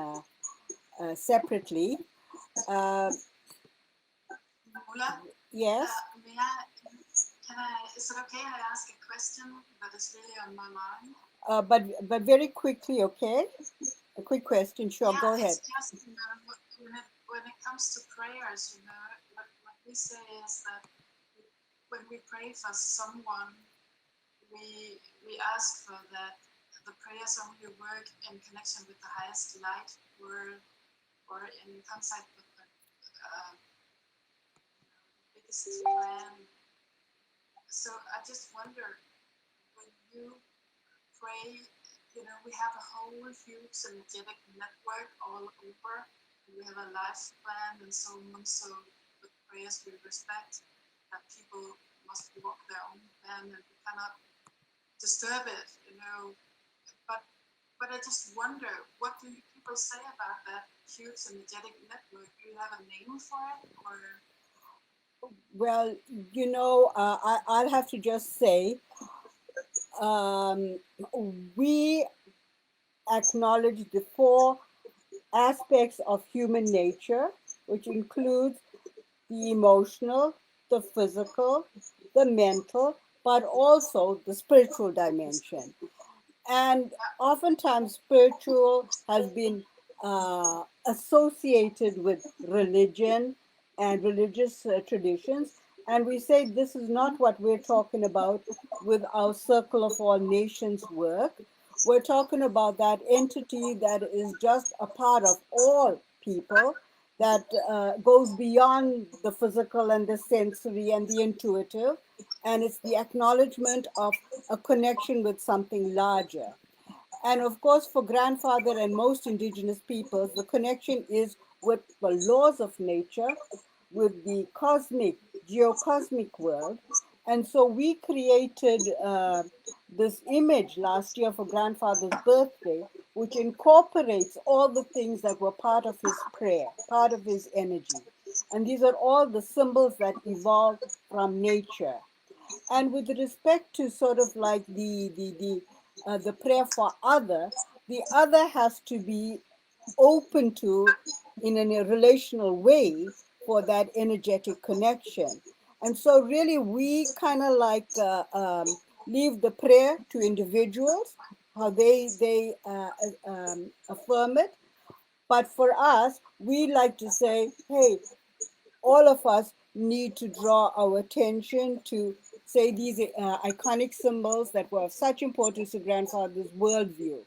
separately. Yes? Is it okay I ask a question that is really on my mind? But very quickly, okay? A quick question, sure, go ahead. It's just, when it comes to prayers, what we say is that when we pray for someone, we ask for that the prayers only work in connection with the highest light or in contact with the biggest plan. So I just wonder, when you pray, we have a whole huge energetic network all over. We have a life plan and so on. So with prayers, we respect that people must walk their own plan and we cannot disturb it, But I just wonder, what do people say about that huge energetic network? Do you have a name for it, or? Well, I'll have to just say, we acknowledge the four aspects of human nature, which includes the emotional, the physical, the mental, but also the spiritual dimension. And oftentimes, spiritual has been associated with religion and religious traditions. And we say this is not what we're talking about with our Circle of All Nations work. We're talking about that entity that is just a part of all people, that goes beyond the physical and the sensory and the intuitive. And it's the acknowledgement of a connection with something larger. And of course, for grandfather and most indigenous peoples, the connection is with the laws of nature, with the cosmic, geocosmic world. And so we created this image last year for grandfather's birthday, which incorporates all the things that were part of his prayer, part of his energy. And these are all the symbols that evolved from nature. And with respect to sort of like the prayer for the other has to be open to in a relational way for that energetic connection. And so really we kind of like leave the prayer to individuals, how they affirm it. But for us, we like to say, hey, all of us need to draw our attention to say these iconic symbols that were of such importance to grandfather's worldview.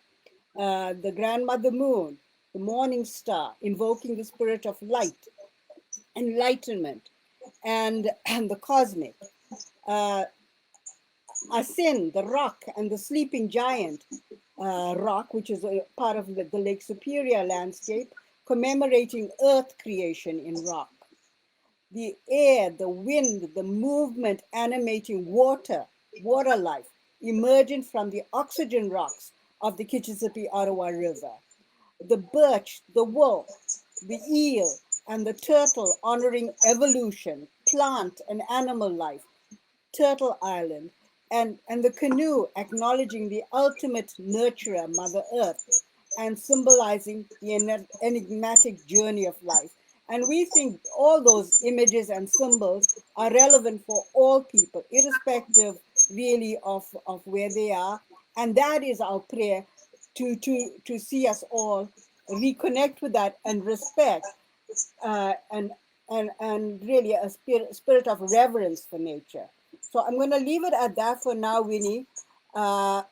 The grandmother moon, the morning star, invoking the spirit of light, enlightenment, and the cosmic. Asin, the rock, and the sleeping giant rock, which is a part of the Lake Superior landscape, commemorating earth creation in rock. The air, the wind, the movement animating water life, emerging from the oxygen rocks of the Kitchissippi Ottawa River. The birch, the wolf, the eel, and the turtle honoring evolution, plant and animal life, Turtle Island, and the canoe acknowledging the ultimate nurturer, Mother Earth, and symbolizing the enigmatic journey of life. And we think all those images and symbols are relevant for all people, irrespective really of where they are. And that is our prayer, to see us all reconnect with that and respect, and really a spirit of reverence for nature. So I'm going to leave it at that for now, Winnie. Uh,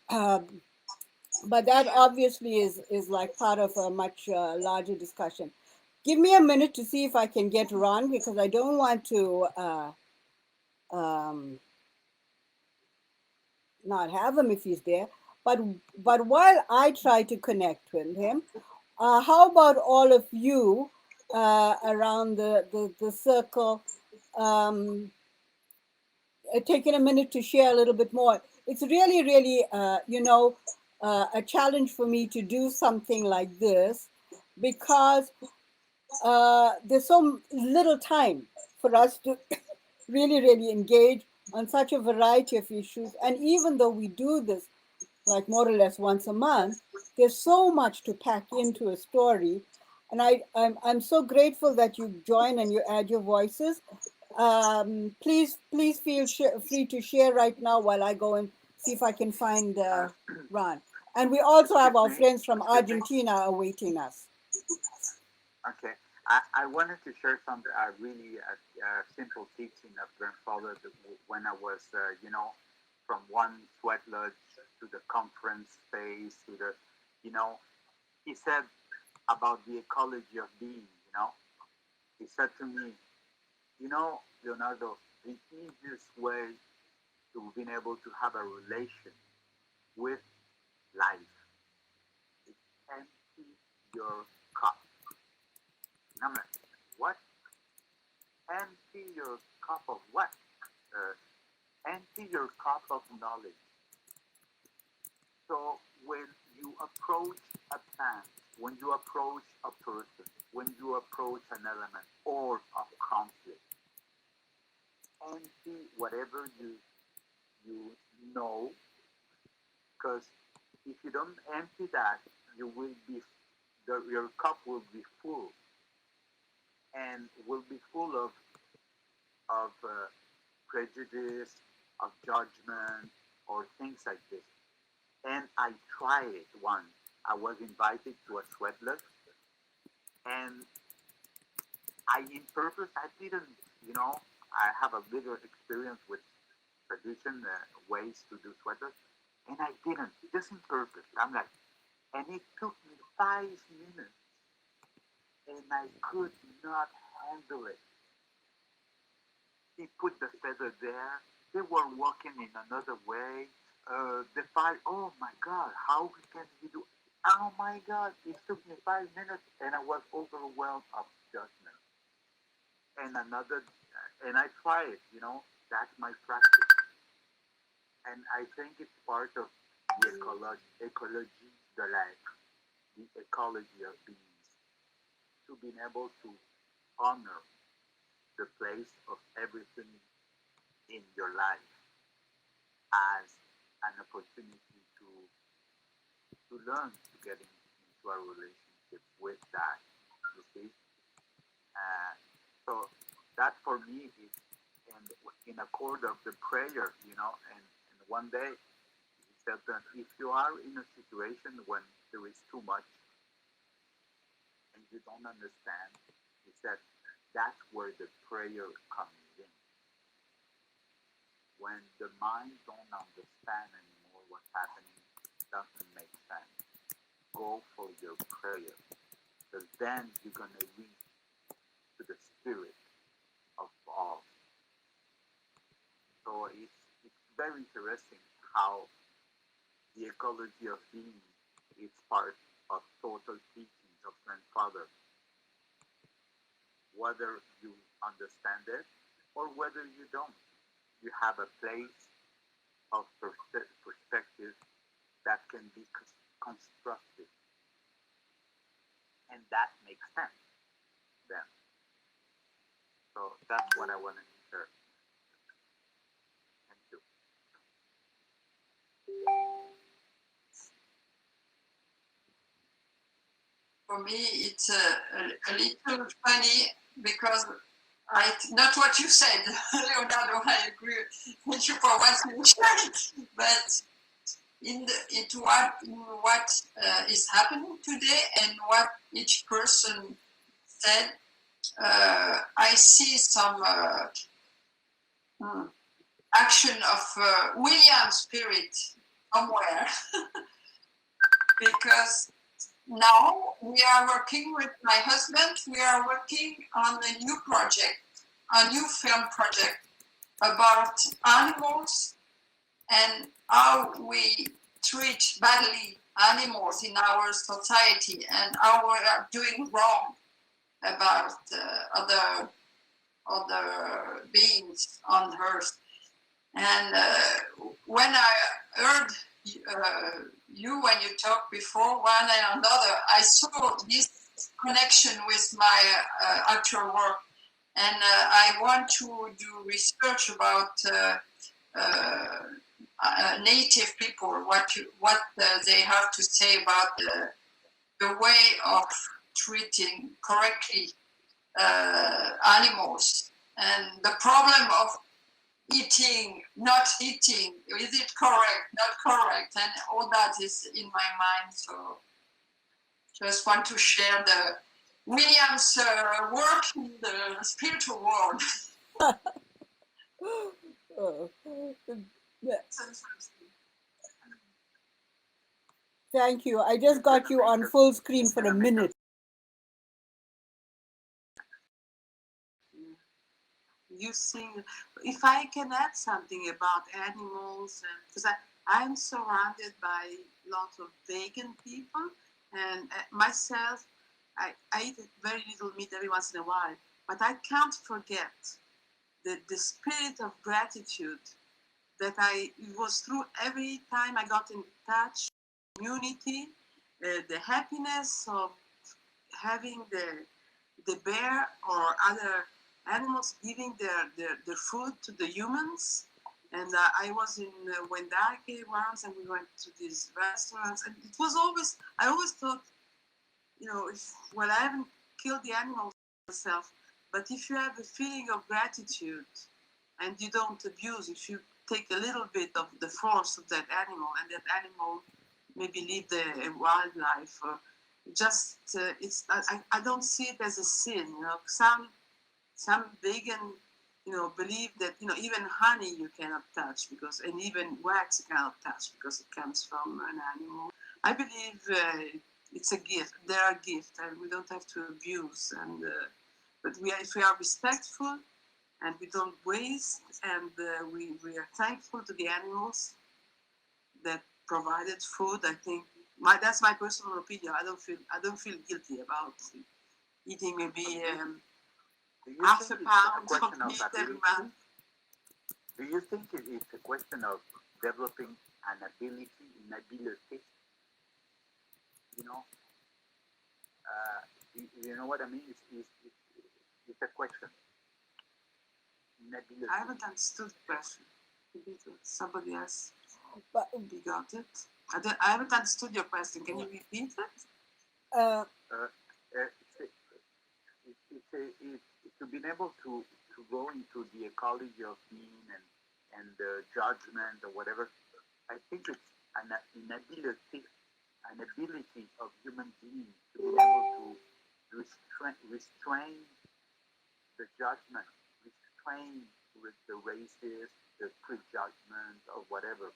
but that obviously is like part of a much larger discussion. Give me a minute to see if I can get Ron, because I don't want to um, not have him if he's there. But while I try to connect with him, how about all of you around the circle, um, taking a minute to share a little bit more? It's really, really, a challenge for me to do something like this, because there's so little time for us to really, really engage on such a variety of issues. And even though we do this like more or less once a month, there's so much to pack into a story. And I'm so grateful that you join and you add your voices. Please feel free to share right now while I go and see if I can find Ron. And we also have our friends from Argentina awaiting us. Okay. I wanted to share some really simple teaching of grandfather when I was, from one sweat lodge to the conference space to the, he said about the ecology of being, He said to me, Leonardo, the easiest way to being able to have a relation with life is empty your cup. And I'm like, what? Empty your cup of what? Empty your cup of knowledge. So when you approach a plant, when you approach a person, when you approach an element or a conflict, empty whatever you know, because if you don't empty that, you will be your cup will be full, and will be full of prejudice, of judgment, or things like this. And I tried it once. I was invited to a sweat lodge, and in purpose, I didn't, I have a little experience with tradition ways to do sweaters, and I didn't, just in purpose. I'm like, and it took me 5 minutes, and I could not handle it. He put the feather there. They were walking in another way. The fire, oh my God, how can he do? Oh my God, it took me 5 minutes, and I was overwhelmed of judgment. And I try it, that's my practice. And I think it's part of the ecology de l'être, the ecology of beings, to being able to honor the place of everything in your life as an opportunity to learn to get into a relationship with that. You see, so that for me is in accord of the prayer, and one day he said that if you are in a situation when there is too much and you don't understand, he said that's where the prayer comes in. When the mind don't understand anymore what's happening, doesn't make sense, go for your prayer, because then you're going to reach to the spirit of all. So it's very interesting how the ecology of being is part of total teachings of grandfather, whether you understand it or whether you don't. You have a place of perspective that can be constructive, and that makes sense then. So that's what I wanted to share. Thank you. For me, it's a little funny because not what you said, Leonardo. I agree with you for what you said, but into what is happening today and what each person said, I see some action of William spirit somewhere, because now we are working with my husband. We are working on a new project, a new film project about animals and how we treat badly animals in our society and how we are doing wrong about other beings on earth. And when I heard you when you talked before, one and another, I saw this connection with my actual work, and I want to do research about native people, what they have to say about the way of treating correctly animals, and the problem of eating, not eating, is it correct, not correct, and all that is in my mind. So just want to share the William's work in the spiritual world. Thank you. I just got you on full screen for a minute. You sing. If I can add something about animals, and because I'm surrounded by lots of vegan people, and myself, I eat very little meat every once in a while, but I can't forget the spirit of gratitude that it was through every time I got in touch, community, the happiness of having the bear or other animals giving their food to the humans. And I was in Wendake once, and we went to these restaurants, and it was always, I always thought, I haven't killed the animals myself, but if you have a feeling of gratitude and you don't abuse, if you take a little bit of the force of that animal, and that animal maybe live the wildlife, or just I don't see it as a sin. Some vegan believe that even honey you cannot touch, and even wax you cannot touch because it comes from an animal. I believe it's a gift. They're a gift, and we don't have to abuse. But if we are respectful and we don't waste, and we are thankful to the animals that provided food, I think that's my personal opinion. I don't feel guilty about eating maybe half a pound of meat every month. Do you think it's a question of developing an ability, you know what I mean? It's a question. I haven't understood the question. Maybe somebody else got it. I haven't understood your question. Can you repeat it? It's to be able to go into the ecology of being and judgment or whatever. I think it's an ability of human beings to be able to restrain the judgment, restrain with the racist, the prejudgment or whatever.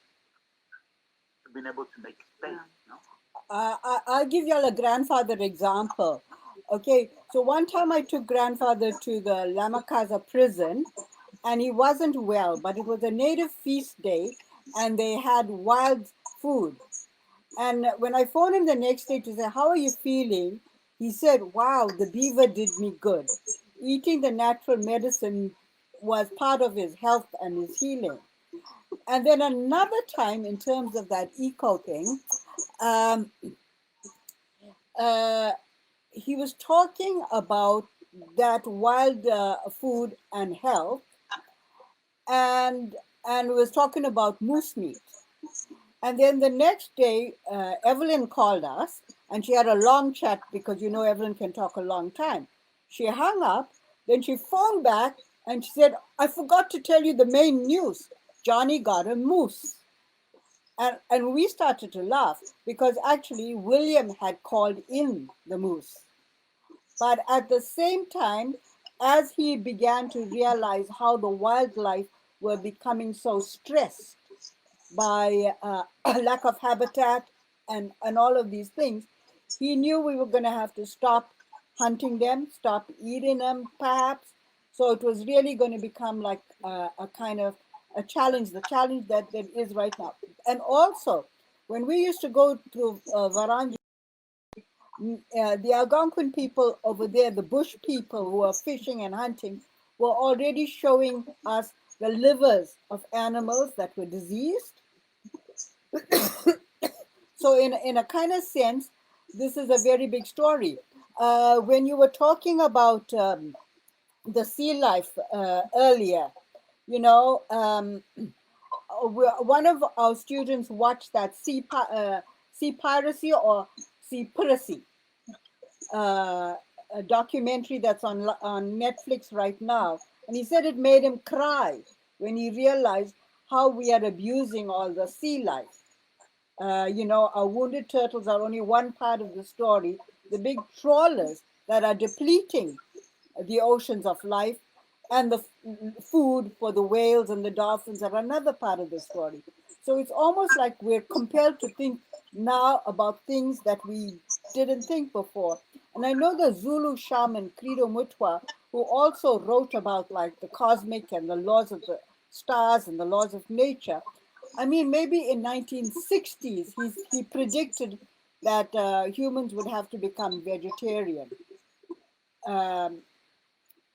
To be able to make space, I'll give you all a grandfather example. Okay, so one time I took grandfather to the Lamakaza prison, and he wasn't well, but it was a native feast day, and they had wild food. And when I phoned him the next day to say, "How are you feeling?" he said, "Wow, the beaver did me good. Eating the natural medicine was part of his health and his healing." And then another time, in terms of that eco thing, he was talking about that wild food and health, and was talking about moose meat. And then the next day, Evelyn called us, and she had a long chat because Evelyn can talk a long time. She hung up, Then she phoned back and she said, I forgot to tell you the main news. Johnny got a moose. And we started to laugh because actually William had called in the moose. But at the same time, as he began to realize how the wildlife were becoming so stressed by lack of habitat and all of these things, he knew we were going to have to stop hunting them, stop eating them, perhaps. So it was really going to become like a kind of a challenge, the challenge that there is right now. And also, when we used to go to Varangi, the Algonquin people over there, the bush people who are fishing and hunting, were already showing us the livers of animals that were diseased. So in a kind of sense, this is a very big story. When you were talking about the sea life earlier, you know, one of our students watched that sea piracy or sea piracy a documentary that's on Netflix right now, and he said it made him cry when he realized how we are abusing all the sea life. You know, our wounded turtles are only one part of the story. The big trawlers that are depleting the oceans of life and the food for the whales and the dolphins are another part of the story. So it's almost like we're compelled to think now about things that we didn't think before. And I know the Zulu shaman Credo Mutwa, who also wrote about like the cosmic and the laws of the stars and the laws of nature. I mean, maybe in 1960s, he predicted that humans would have to become vegetarian.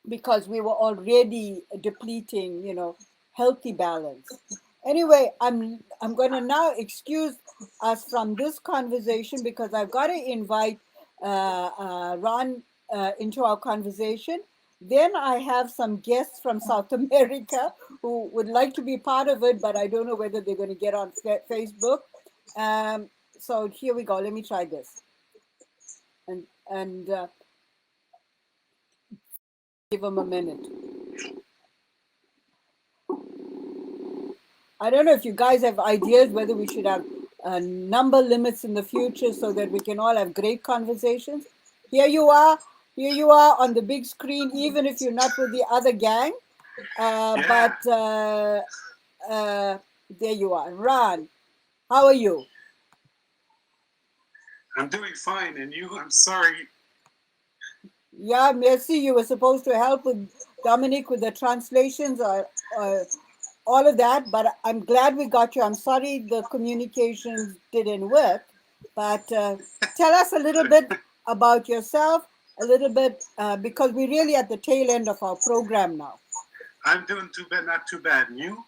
Because we were already depleting, you know, healthy balance. Anyway, I'm going to now excuse us from this conversation because I've got to invite Ron into our conversation. Then I have some guests from South America who would like to be part of it, but I don't know whether they're going to get on Facebook. So here we go. Let me try this. And give them a minute. I don't know if you guys have ideas whether we should have number limits in the future so that we can all have great conversations. Here you are on the big screen, even if you're not with the other gang. But there you are. Ron, how are you? I'm doing fine, and you? I'm sorry. Yeah, Mercy, you were supposed to help with Dominic with the translations or all of that, but I'm glad we got you. I'm sorry the communications didn't work, but tell us a little bit about yourself, a little bit, because we're really at the tail end of our program now. I'm doing not too bad. And you?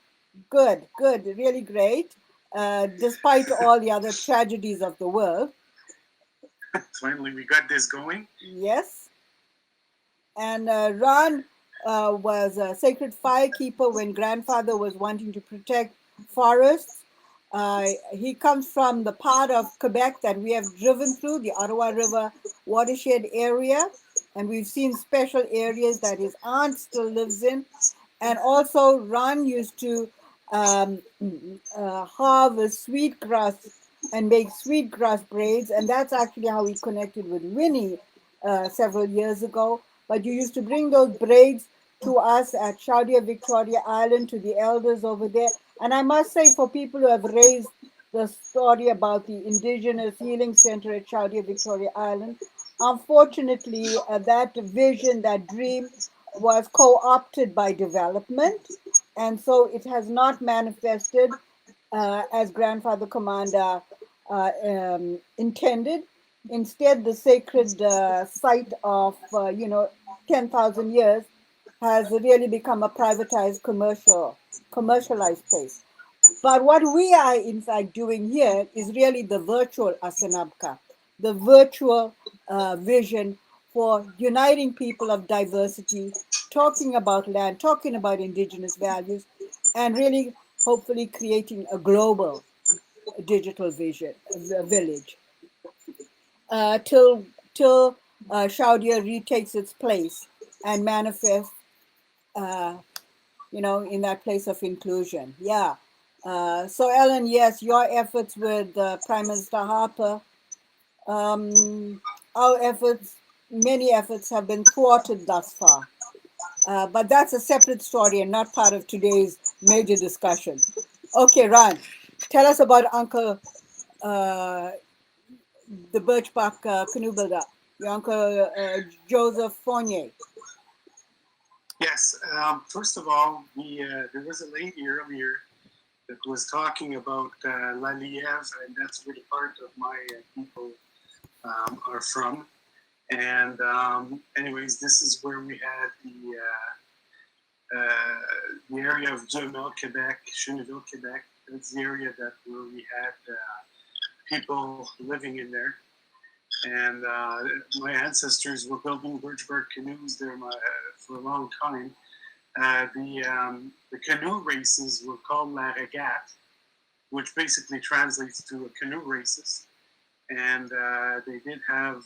Good, really great, despite all the other tragedies of the world. Finally, we got this going. Yes. And Ron was a sacred firekeeper when grandfather was wanting to protect forests. He comes from the part of Quebec that we have driven through, the Ottawa River watershed area. And we've seen special areas that his aunt still lives in. And also Ron used to harvest sweetgrass and make sweetgrass braids. And that's actually how he connected with Winnie several years ago. But you used to bring those braids to us at Chaudia Victoria Island, to the elders over there. And I must say, for people who have raised the story about the Indigenous Healing Center at Chaudia Victoria Island, unfortunately, that vision, that dream was co-opted by development. And so it has not manifested as Grandfather Commander intended. Instead, the sacred site of, 10,000 years has really become a privatized commercialized place. But what we are in fact doing here is really the virtual Asanabka, the virtual vision for uniting people of diversity, talking about land, talking about indigenous values, and really hopefully creating a global digital village till Chaudia retakes its place and manifest, in that place of inclusion. Yeah. So, Ellen, yes, your efforts with Prime Minister Harper, our efforts, many efforts have been thwarted thus far. But that's a separate story and not part of today's major discussion. Okay, Ron, tell us about Uncle, the Birch Bark canoe builder, your Uncle Joseph Fournier. Yes. First of all, there was a lady earlier that was talking about La Lièvre, and that's where the part of my people are from. And anyways, this is where we had the area of Jumel, Quebec, Cheneville, Quebec. That's the area where we had people living in there. And my ancestors were building birch bark canoes there for a long time. The canoe races were called La Regate, which basically translates to canoe races. And they did have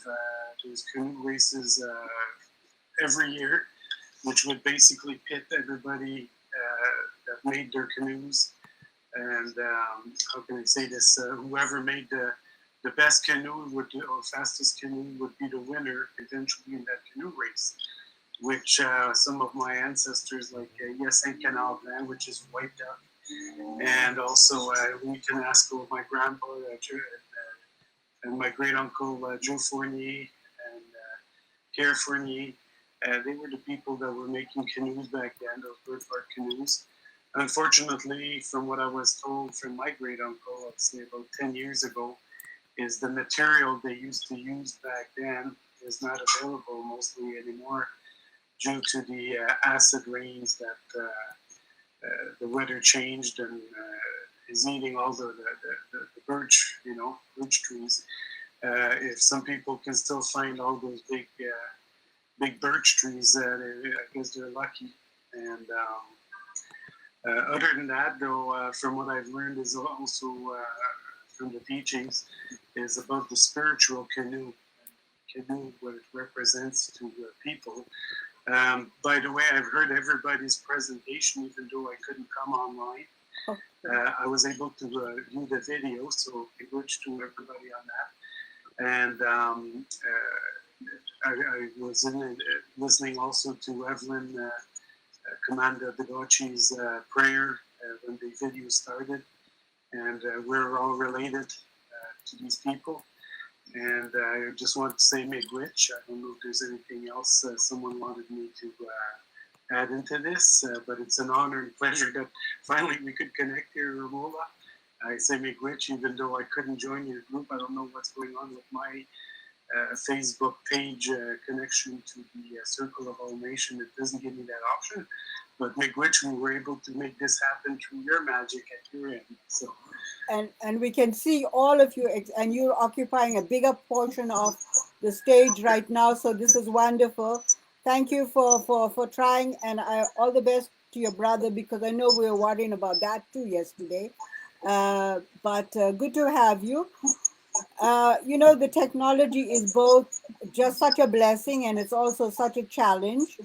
those canoe races every year, which would basically pit everybody that made their canoes. And how can I say this? Whoever made the best canoe or fastest canoe would be the winner eventually in that canoe race, which some of my ancestors, like Yassin Canal, which is wiped out, and also we can ask my grandpa and my great uncle Joe Fournier and Pierre Fournier. They were the people that were making canoes back then, those birch bark canoes. Unfortunately, from what I was told from my great uncle, I'd say about 10 years ago, is the material they used to use back then is not available mostly anymore due to the acid rains that the weather changed and is eating all the birch, birch trees. If some people can still find all those big birch trees, I guess they're lucky. And other than that, though, from what I've learned is also from the teachings, is about the spiritual canoe. Canoe, what it represents to people. By the way, I've heard everybody's presentation, even though I couldn't come online. I was able to view the video, so congrats to everybody on that. And I was listening also to Evelyn Commander Begochi's prayer when the video started. And we're all related to these people. And I just want to say miigwech. I don't know if there's anything else someone wanted me to add into this, but it's an honor and pleasure that finally we could connect here, Romola. I say miigwech, even though I couldn't join your group. I don't know what's going on with my Facebook page connection to the Circle of All Nation. It doesn't give me that option. But miigwech, we were able to make this happen through your magic at your end. So. And we can see all of you, and you're occupying a bigger portion of the stage right now. So this is wonderful. Thank you for trying, and all the best to your brother, because I know we were worrying about that too yesterday. But good to have you. The technology is both just such a blessing, and it's also such a challenge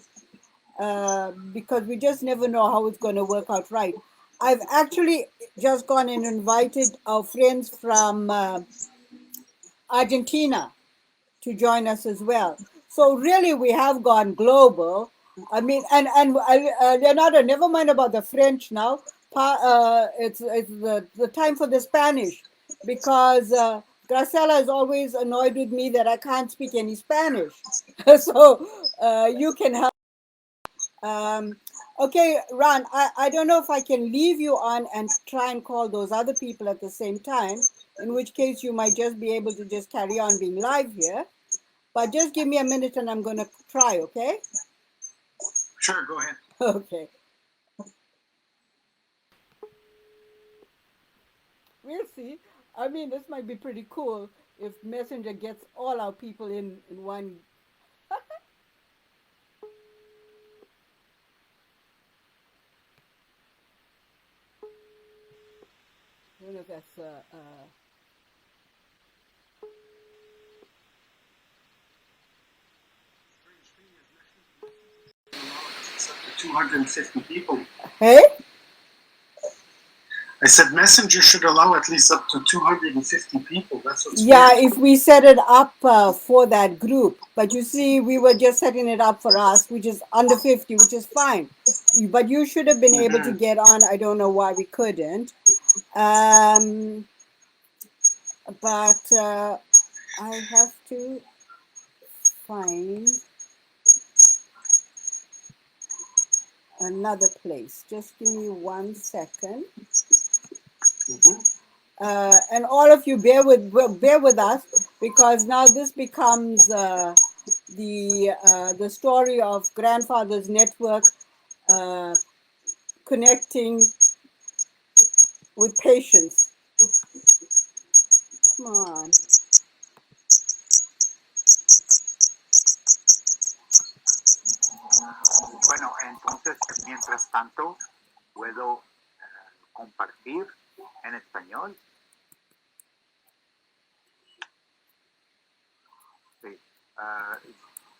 because we just never know how it's going to work out right. I've actually just gone and invited our friends from Argentina to join us as well. So really, we have gone global. I mean, and Leonardo, never mind about the French now. It's the time for the Spanish, because Graciela is always annoyed with me that I can't speak any Spanish. So you can help. Okay, Ron, I don't know if I can leave you on and try and call those other people at the same time, in which case you might just be able to just carry on being live here. But just give me a minute and I'm going to try, okay? Sure, go ahead. Okay. We'll see. I mean, this might be pretty cool if Messenger gets all our people in one. I don't know if that's 250 people. Hey? I said Messenger should allow at least up to 250 people. That's what's Yeah, weird. if we set it up for that group. But you see, we were just setting it up for us, which is under 50, which is fine. But you should have been able to get on. I don't know why we couldn't. But I have to find another place. Just give me 1 second. And all of you bear with us, because now this becomes the story of Grandfather's Network connecting with patients. Come on. Bueno, entonces, mientras tanto, puedo compartir en español. Sí.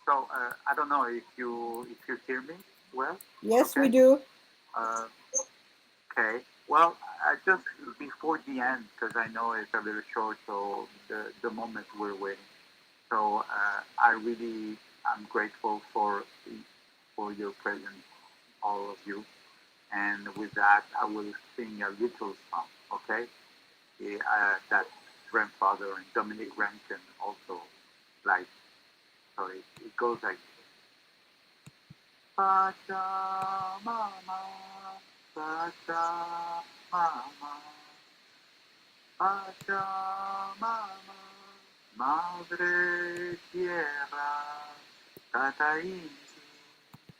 So I don't know if you hear me well. Yes, okay. we do. Okay. Well, just before the end, because I know it's a little short, so the moment we're waiting. So I'm grateful for your presence, all of you. And with that, I will sing a little song, okay? That grandfather and Dominic Rankin also like. So it goes like, Pachamama, Pachamama, Pachamama, Madre Tierra, Tata Inti,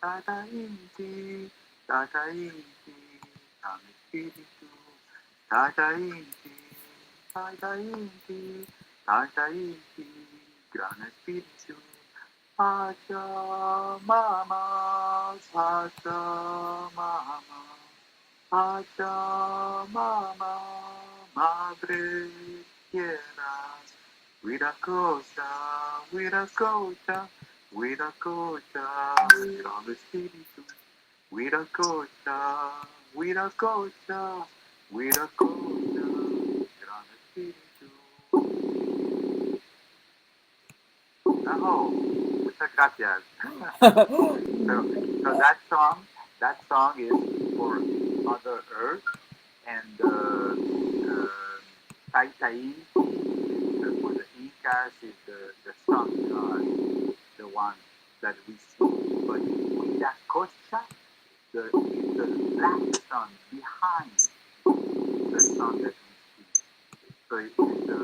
Tata Inti, Tata Inti, San Espíritu, Tata Inti, Tata Inti, Tata Inti, Gran Espíritu, Pachamama, Pachamama, Pachamama, Madre Tierra, Viracocha, Viracocha, Viracocha, Gran Espíritu, Viracocha, Viracocha, Viracocha, Gran Espíritu. Oh, muchas gracias. so that song is for Mother Earth, and Tai Tai for the Incas is the sun god, the one that we see. But Viracocha, the black sun behind the sun that we see. So it's the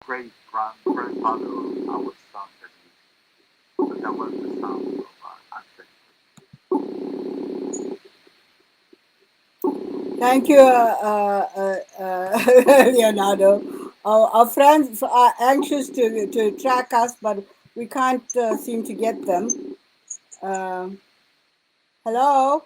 great grandfather of our sun that we see. So that was the sound of our ancestors. Thank you, Leonardo. Our friends are anxious to track us, but we can't seem to get them. Hello?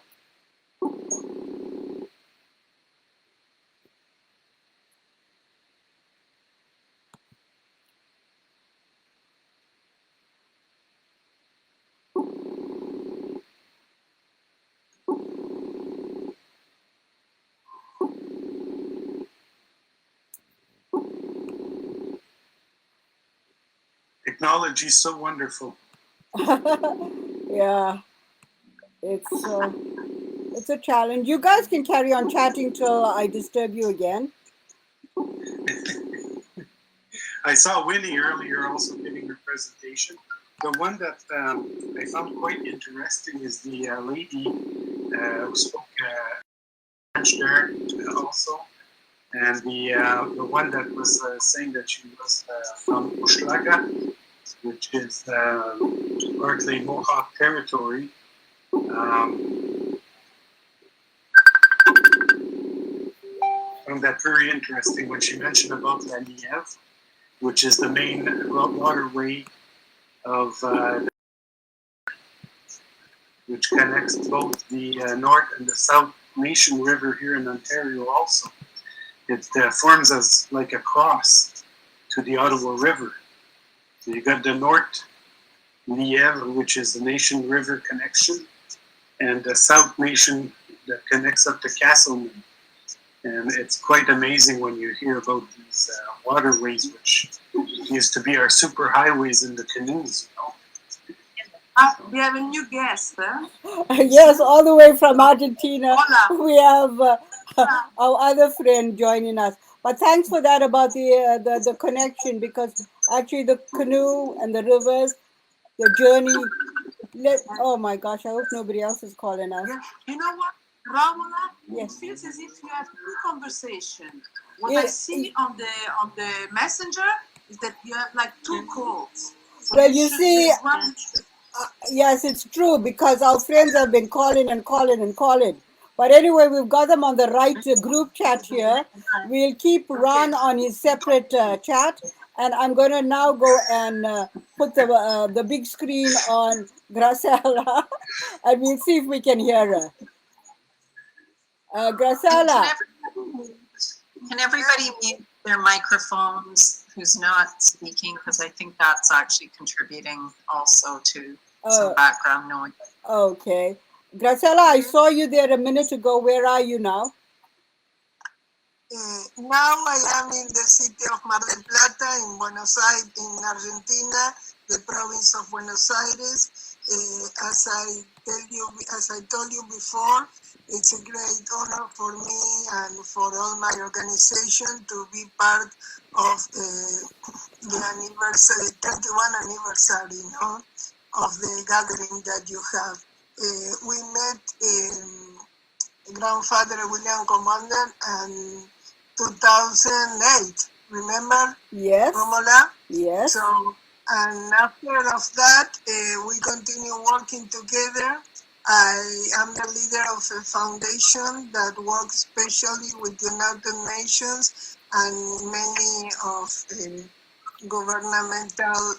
Technology is so wonderful. Yeah, it's a challenge. You guys can carry on chatting till I disturb you again. I saw Winnie earlier also giving her presentation. The one that I found quite interesting is the lady who spoke French there also. And the one that was saying that she was from Ushlaga, which is partly Mohawk territory. Found that very interesting when she mentioned about La Nieve, which is the main waterway of which connects both the North and the South Nation River here in Ontario also. It forms as like a cross to the Ottawa River. So you got the North Lièvre, which is the Nation River connection, and the South Nation that connects up to Castleman. And it's quite amazing when you hear about these waterways, which used to be our super highways in the canoes. We have a new guest. Yes, all the way from Argentina. Hola. We have our other friend joining us. But thanks for that about the connection, because actually the canoe and the rivers, the journey. Oh my gosh! I hope nobody else is calling us. Yeah. You know what, Romola? Yes. It feels as if you have two conversations. What I see on the messenger is that you have like two calls. So well, you see, yes, it's true, because our friends have been calling and calling and calling. But anyway, we've got them on the right group chat here. We'll keep Ron on his separate chat, and I'm going to now go and put the big screen on Graciela, and we'll see if we can hear her. Graciela. Can everybody mute their microphones who's not speaking? Because I think that's actually contributing also to some background noise. Okay. Graciela, I saw you there a minute ago. Where are you now? Now I am in the city of Mar del Plata in Buenos Aires, in Argentina, the province of Buenos Aires. As I told you before, it's a great honor for me and for all my organization to be part of the anniversary, 21 anniversary, of the gathering that you have. We met grandfather William Commander and 2008, remember? Yes. Romola? Yes. So, and after of that, we continue working together. I am the leader of a foundation that works especially with United Nations and many of governmental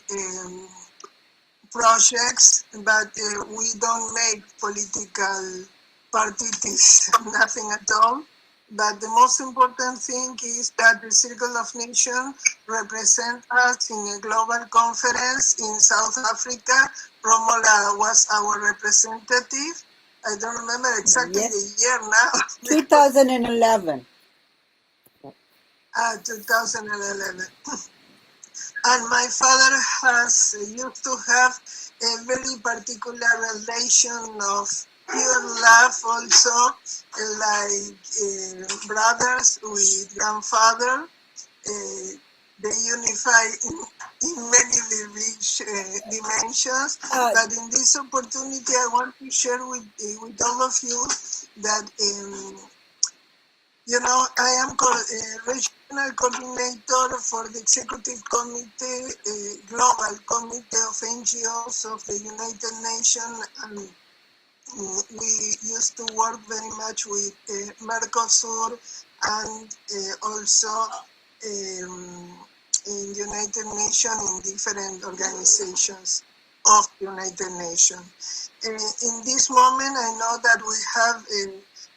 projects, but we don't make political parties, nothing at all. But the most important thing is that the Circle of Nations represent us in a global conference in South Africa. Romola was our representative. I don't remember exactly the year now. 2011. 2011. And my father used to have a very particular relation of pure love also, like brothers with grandfather. They unify in many dimensions. But in this opportunity, I want to share with all of you that I am regional coordinator for the executive committee, global committee of NGOs of the United Nations, and we used to work very much with Mercosur and also in United Nations, in different organizations of United Nations. In this moment, I know that we have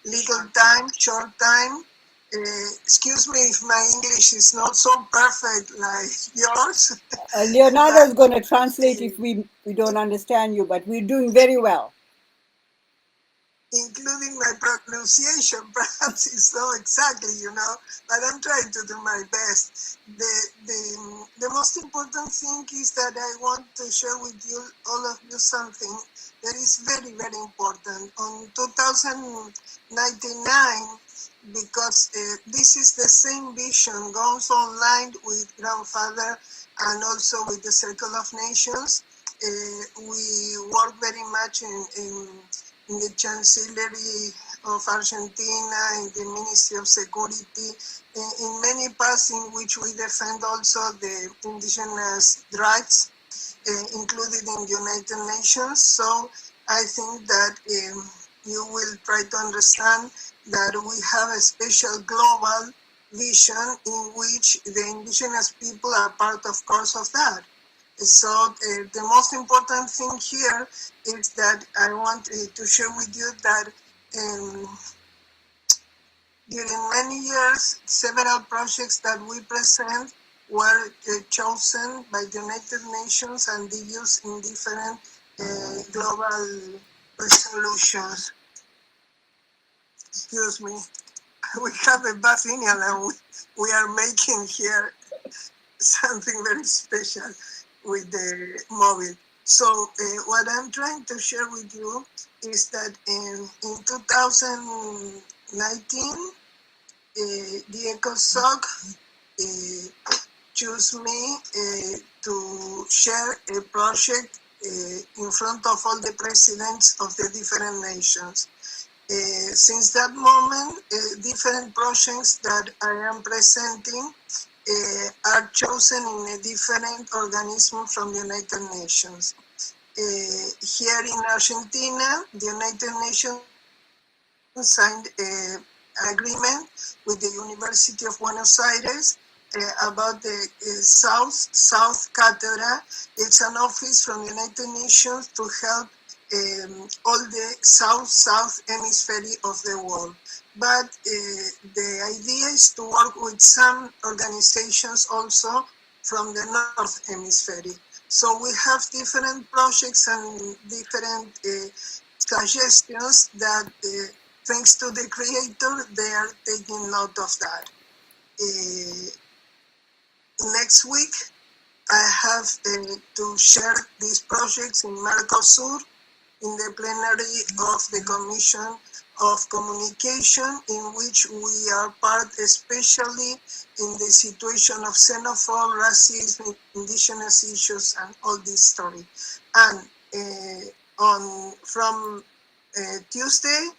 little time, short time. Excuse me if my English is not so perfect like yours. Leonardo is going to translate if we don't understand you, but we're doing very well. Including my pronunciation, perhaps it's not exactly, but I'm trying to do my best. The most important thing is that I want to share with you, all of you, something that is very, very important. On 2099, because this is the same vision, goes online with grandfather and also with the Circle of Nations. We work very much in the Chancellery of Argentina, in the Ministry of Security, in many parts in which we defend also the indigenous rights, included in the United Nations. So I think that you will try to understand that we have a special global vision in which the indigenous people are part, of course, of that. So the most important thing here is that I want to share with you that during many years, several projects that we present were chosen by the United Nations and they used in different global resolutions. Excuse me. We have a bathinial and we are making here something very special with the mobile. So what I'm trying to share with you is that in 2019, the ECOSOC chose me to share a project in front of all the presidents of the different nations. Since that moment, different projects that I am presenting are chosen in a different organism from the United Nations. Here in Argentina, the United Nations signed an agreement with the University of Buenos Aires about the South Cátedra. It's an office from the United Nations to help all the South hemisphere of the world. But the idea is to work with some organizations also from the North hemisphere. So we have different projects and different suggestions that thanks to the creator, they are taking note of that. Next week, I have to share these projects in Mercosur in the plenary of the Commission of Communication, in which we are part, especially in the situation of xenophobia, racism, indigenous issues, and all this story. And from Tuesday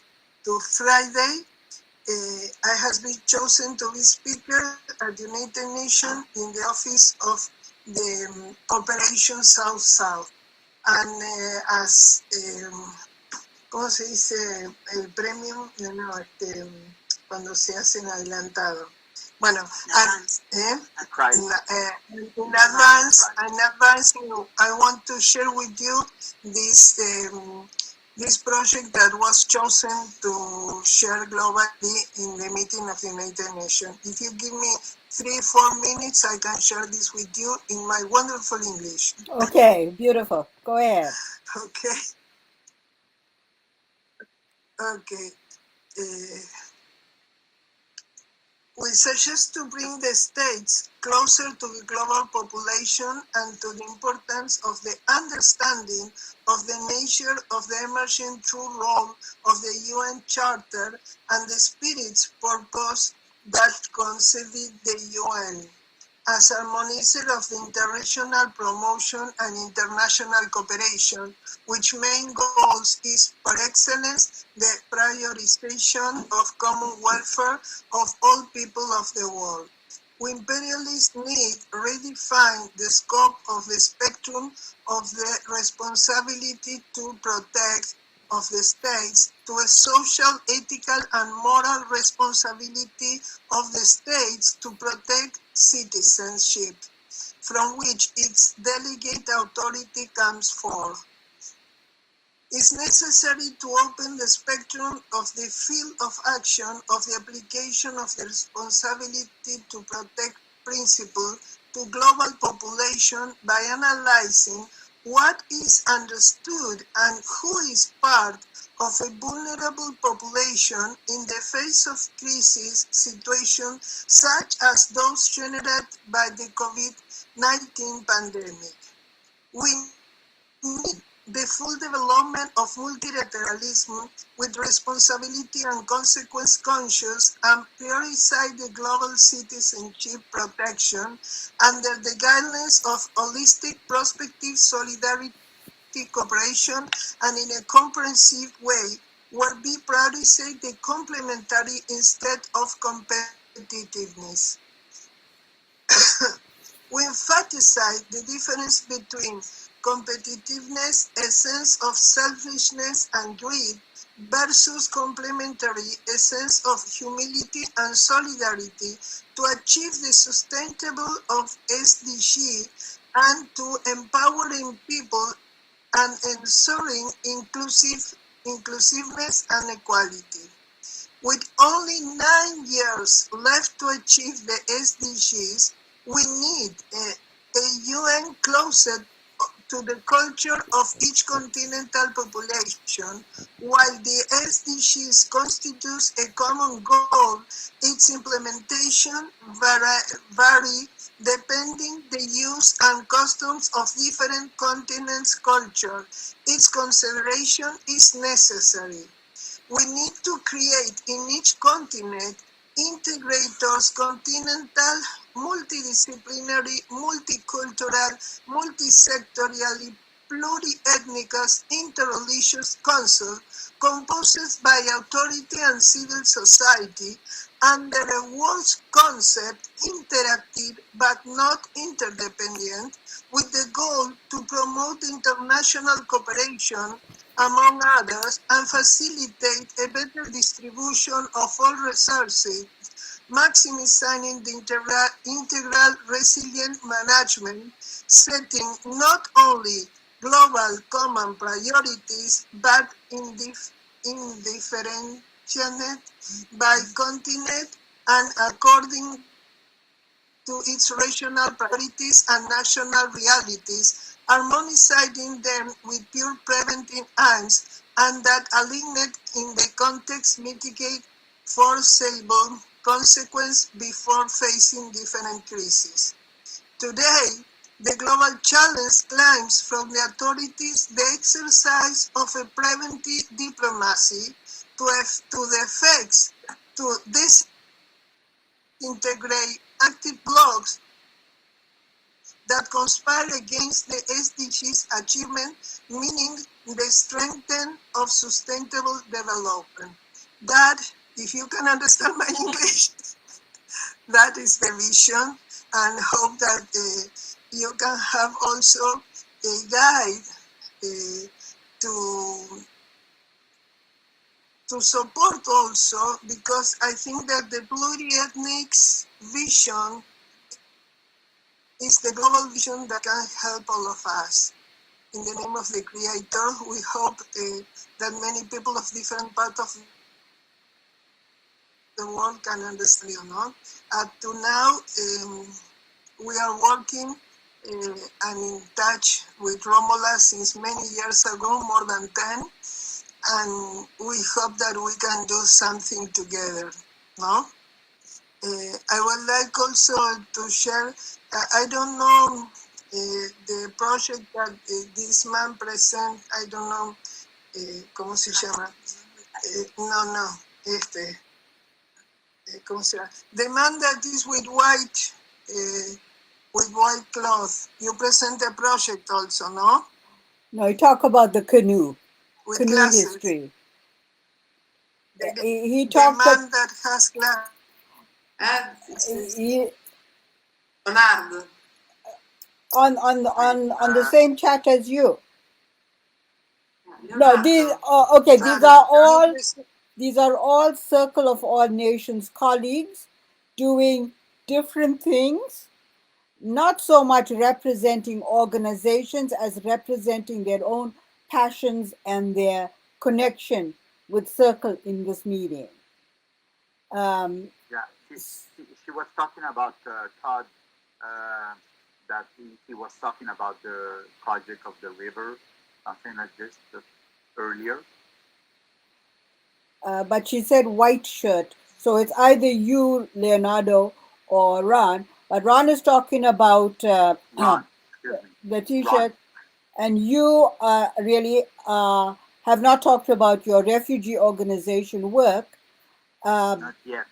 to Friday, I have been chosen to be speaker at the United Nations in the office of the Cooperation South-South. And as, ¿cómo se dice? El premio, cuando se hacen adelantado. Bueno, in advance, I want to share with you this project that was chosen to share globally in the meeting of the United Nations. If you give me 3-4 minutes, I can share this with you in my wonderful English. Okay, beautiful. Go ahead. Okay. We suggest to bring the states closer to the global population and to the importance of the understanding of the nature of the emerging true role of the UN Charter and the spirit's purpose that conceived the UN as harmonizer of the international promotion and international cooperation, which main goals is, par excellence, the prioritization of common welfare of all people of the world. We imperialists need redefine the scope of the spectrum of the responsibility to protect of the states to a social, ethical, and moral responsibility of the states to protect citizenship, from which its delegate authority comes forth. It's necessary to open the spectrum of the field of action of the application of the responsibility to protect principle to global population by analyzing what is understood and who is part of a vulnerable population in the face of crisis situations such as those generated by the COVID-19 pandemic. We need the full development of multilateralism with responsibility and consequence conscious and prioritize the global citizenship protection under the guidelines of holistic prospective solidarity cooperation and in a comprehensive way where we prioritize the complementary instead of competitiveness. We emphasize the difference between competitiveness, a sense of selfishness and greed, versus complementary, a sense of humility and solidarity to achieve the sustainable of SDG and to empowering people and ensuring inclusiveness and equality. With only 9 years left to achieve the SDGs, We need a UN closet to the culture of each continental population. While the SDGs constitutes a common goal, its implementation vary depending the use and customs of different continents' culture. Its consideration is necessary. We need to create in each continent integrators, continental, multidisciplinary, multicultural, multisectorially, pluriethnic, interreligious council composed by authority and civil society under a world concept interactive but not interdependent, with the goal to promote international cooperation among others, and facilitate a better distribution of all resources, maximizing the integral resilient management, setting not only global common priorities, but indifferentiated by continent and according to its regional priorities and national realities, harmonizing them with pure preventive aims, and that aligned in the context mitigate foreseeable consequences before facing different crises. Today, the global challenge claims from the authorities the exercise of a preventive diplomacy to the effects to disintegrate active blocs that conspire against the SDGs achievement, meaning the strengthening of sustainable development. That, if you can understand my English, that is the vision, and hope that you can have also a guide to support also, because I think that the pluriethnic vision is the global vision that can help all of us. In the name of the Creator, we hope that many people of different parts of the world can understand, Up to now, we are working and in touch with Romola since many years ago, more than 10, and we hope that we can do something together, no? I would like also to share, I don't know the project that this man present, I don't know, ¿cómo se llama? ¿Cómo se llama? The man that is with white cloth, you present a project also, no? No, you talk about the canoe, with canoe glasses. history. The talked man that has glasses. Leonardo. On the same chat as you. No, these these are all Circle of All Nations colleagues doing different things, not so much representing organizations as representing their own passions and their connection with Circle in this meeting. Yeah, she was talking about Todd, that he was talking about the project of the river, something like this earlier. But she said white shirt. So it's either you, Leonardo, or Ron. But Ron is talking about the T-shirt. And you really have not talked about your refugee organization work. Not yet.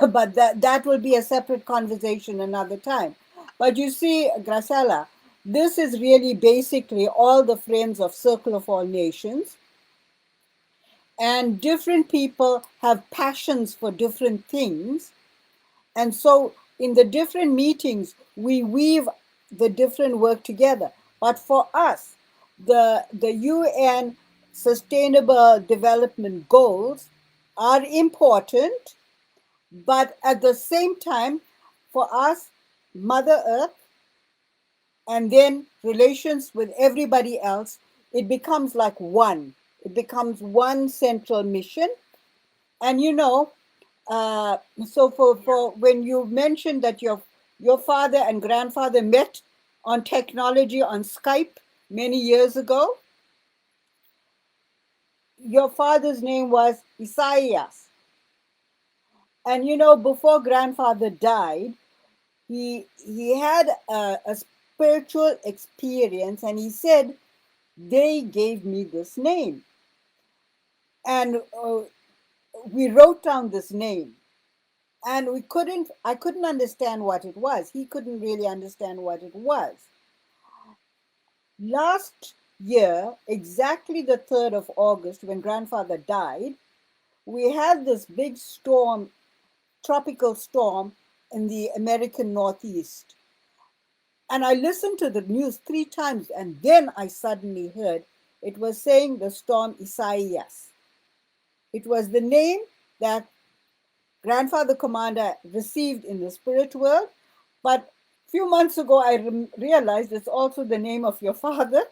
But that will be a separate conversation another time. But you see, Graciela, this is really basically all the friends of Circle of All Nations. And different people have passions for different things. And so in the different meetings, we weave the different work together. But for us, the UN Sustainable Development Goals are important, but at the same time, for us, Mother Earth, and then relations with everybody else, it becomes like one. It becomes one central mission. And so for when you mentioned that your father and grandfather met on technology on Skype many years ago. Your father's name was Isaias. And you know, before grandfather died, he had a spiritual experience, and he said, they gave me this name. And we wrote down this name. And I couldn't understand what it was. He couldn't really understand what it was. Last year, exactly the 3rd of August, when grandfather died, we had this big storm, tropical storm in the American Northeast. And I listened to the news 3 times, and then I suddenly heard it was saying the storm Isaias. It was the name that grandfather commander received in the spirit world. But a few months ago, I realized it's also the name of your father,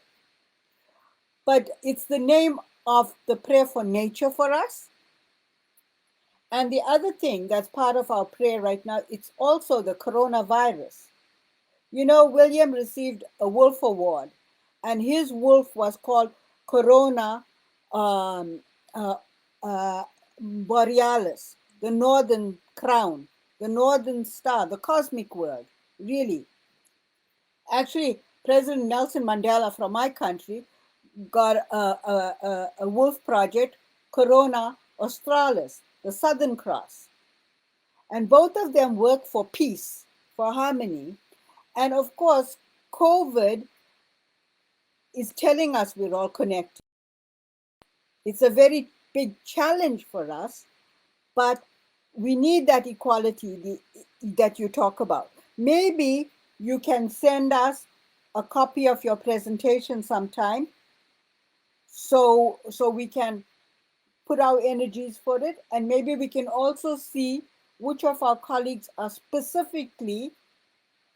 but it's the name of the prayer for nature for us. And the other thing that's part of our prayer right now, it's also the coronavirus. You know, William received a Wolf Award, and his wolf was called Corona um, uh, Borealis, the northern crown, the northern star, the cosmic world, really. Actually, President Nelson Mandela from my country got a wolf project, Corona Australis, the Southern Cross. And both of them work for peace, for harmony. And of course, COVID is telling us we're all connected. It's a very big challenge for us, but we need that equality that you talk about. Maybe you can send us a copy of your presentation sometime so we can put our energies for it, and maybe we can also see which of our colleagues are specifically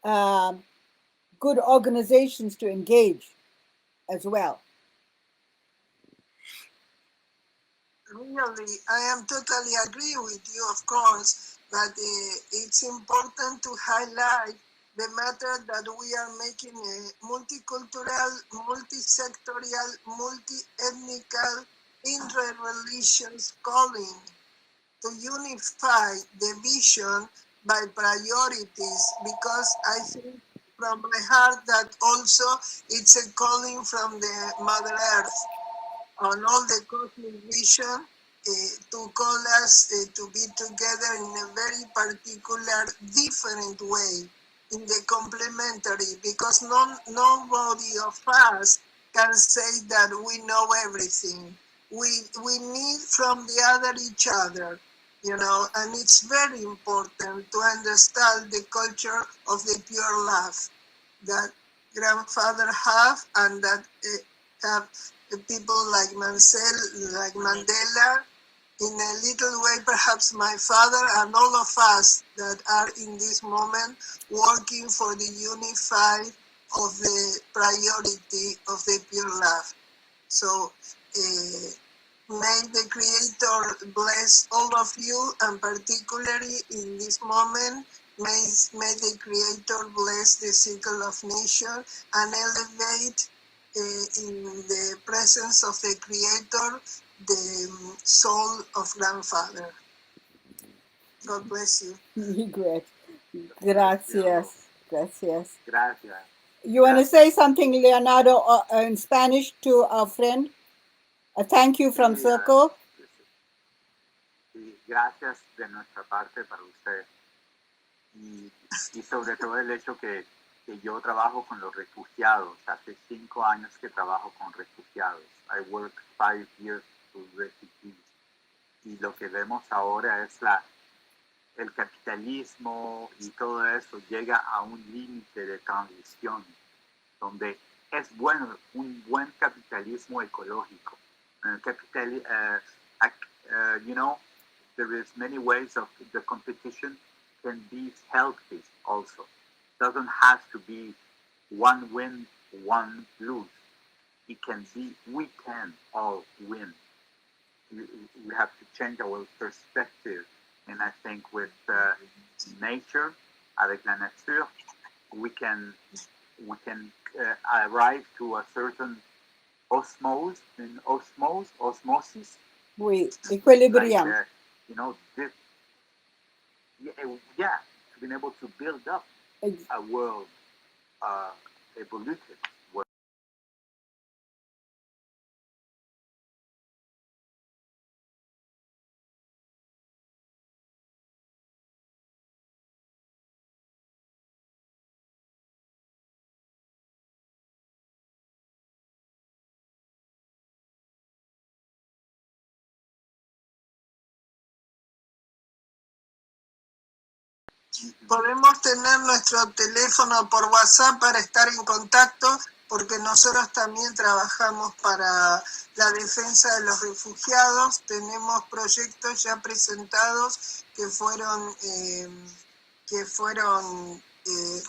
good organizations to engage as well. Really, I am totally agree with you, of course, but it's important to highlight the matter that we are making a multicultural, multi-sectorial, multi-ethnical, inter-religious calling to unify the vision by priorities, because I think from my heart that also it's a calling from the Mother Earth on all the cosmic vision to call us to be together in a very particular, different way, in the complementary, because nobody of us can say that we know everything. We need from the other each other, you know, and it's very important to understand the culture of the pure love that grandfather have, and that have people like Mansell, like Mandela, in a little way, perhaps my father, and all of us that are in this moment working for the unified of the priority of the pure love. So may the Creator bless all of you, and particularly in this moment, may the Creator bless the circle of nature and elevate in the presence of the Creator the soul of grandfather. God bless you. Great. Gracias. Gracias. Gracias. You want to say something, Leonardo, in Spanish to our friend? A thank you from Circle. Gracias de nuestra parte para usted. Y sobre todo el hecho que yo trabajo con los refugiados. Hace 5 años que trabajo con refugiados. I work 5 years with refugees. Y lo que vemos ahora es el capitalismo y todo eso llega a un límite de transición, donde es bueno un buen capitalismo ecológico. You know, there is many ways of the competition can be healthy also. Doesn't have to be one win, one lose. It can be, we can all win. We have to change our perspective. And I think with nature avec la nature, we can arrive to a certain osmosis. Oui, equilibrium. Like, this, yeah, being able to build up a world, evolutive world. Podemos tener nuestro teléfono por WhatsApp para estar en contacto, porque nosotros también trabajamos para la defensa de los refugiados. Tenemos proyectos ya presentados que fueron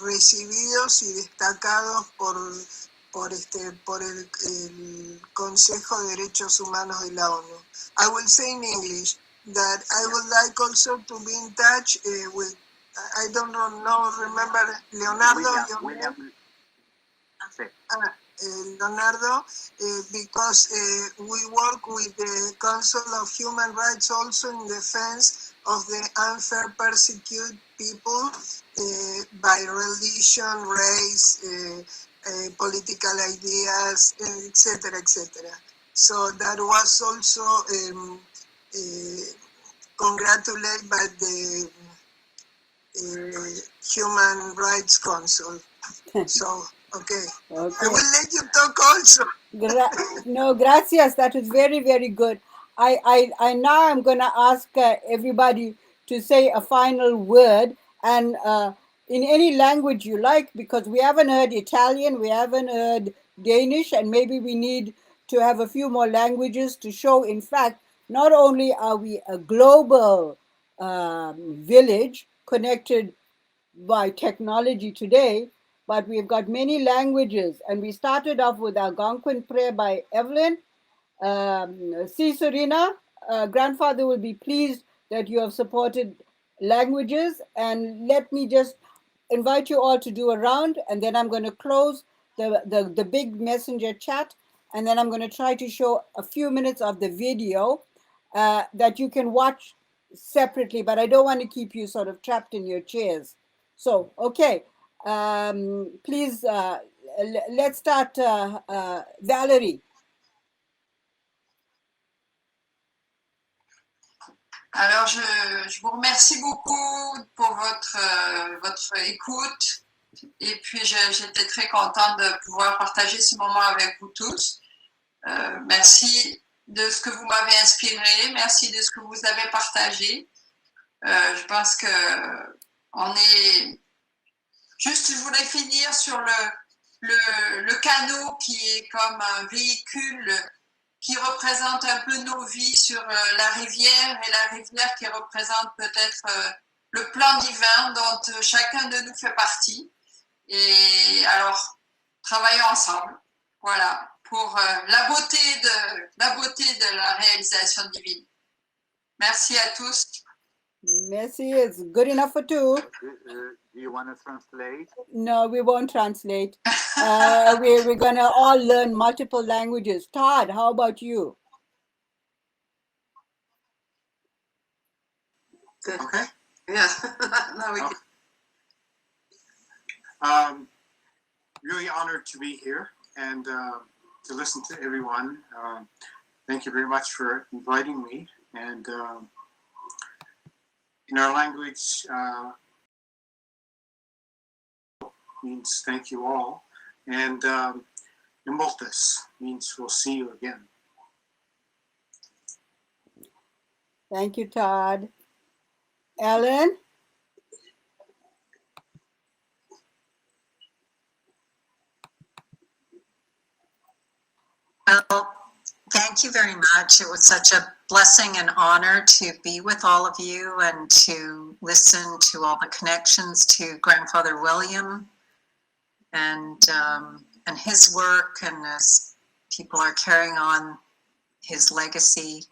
recibidos y destacados por el Consejo de Derechos Humanos de la ONU. I will say in English that I would like also to be in touch with, I don't remember, Leonardo. Leonardo, because we work with the Council of Human Rights also in defense of the unfair persecuted people by religion, race, political ideas, etc., etc. So that was also congratulated by the Human Rights Council. So, okay. I will let you talk also. No, gracias. That was very, very good. I now I'm going to ask everybody to say a final word, and in any language you like, because we haven't heard Italian, we haven't heard Danish, and maybe we need to have a few more languages to show, in fact, not only are we a global village connected by technology today, but we've got many languages. And we started off with Algonquin prayer by Evelyn. Serena, grandfather will be pleased that you have supported languages. And let me just invite you all to do a round, and then I'm going to close the big messenger chat, and then I'm going to try to show a few minutes of the video that you can watch separately, but I don't want to keep you sort of trapped in your chairs. So, okay, please, let's start, Valerie. Alors, je vous remercie beaucoup pour votre écoute. Et puis, j'étais très contente de pouvoir partager ce moment avec vous tous. Merci de ce que vous m'avez inspiré. Merci de ce que vous avez partagé. Je pense que on est... Juste, je voulais finir sur le canot qui est comme un véhicule qui représente un peu nos vies sur la rivière, et la rivière qui représente peut-être le plan divin dont chacun de nous fait partie. Et alors, travaillons ensemble, voilà, pour la beauté de la réalisation divine. Merci à tous. Merci, it's good enough for two. Do you want to translate? No, we won't translate. We're going to all learn multiple languages. Todd, how about you? Okay. Yeah. Now we Really honored to be here and to listen to everyone. Thank you very much for inviting me. And in our language, means thank you all. And Imboltus means we'll see you again. Thank you, Todd. Ellen? Well, thank you very much. It was such a blessing and honor to be with all of you and to listen to all the connections to Grandfather William and his work, and as people are carrying on his legacy.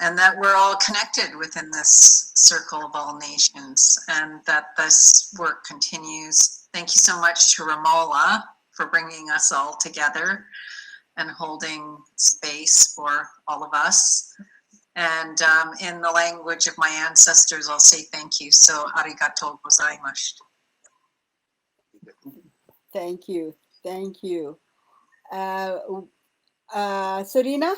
and that we're all connected within this circle of all nations, and that this work continues. Thank you so much to Romola for bringing us all together and holding space for all of us. And in the language of my ancestors, I'll say thank you. So arigatou gozaimasu. Thank you. Thank you. Serena?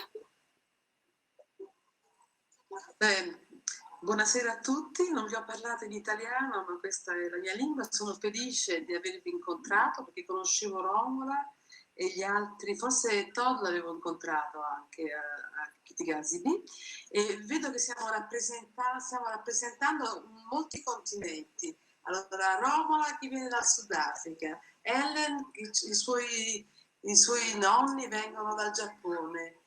Buonasera a tutti, non vi ho parlato in italiano, ma questa è la mia lingua. Sono felice di avervi incontrato perché conoscevo Romola e gli altri, forse Todd l'avevo incontrato anche a Kitigasibi, e vedo che stiamo rappresentando molti continenti. Allora, Romola che viene dal Sudafrica, Ellen, i suoi nonni vengono dal Giappone,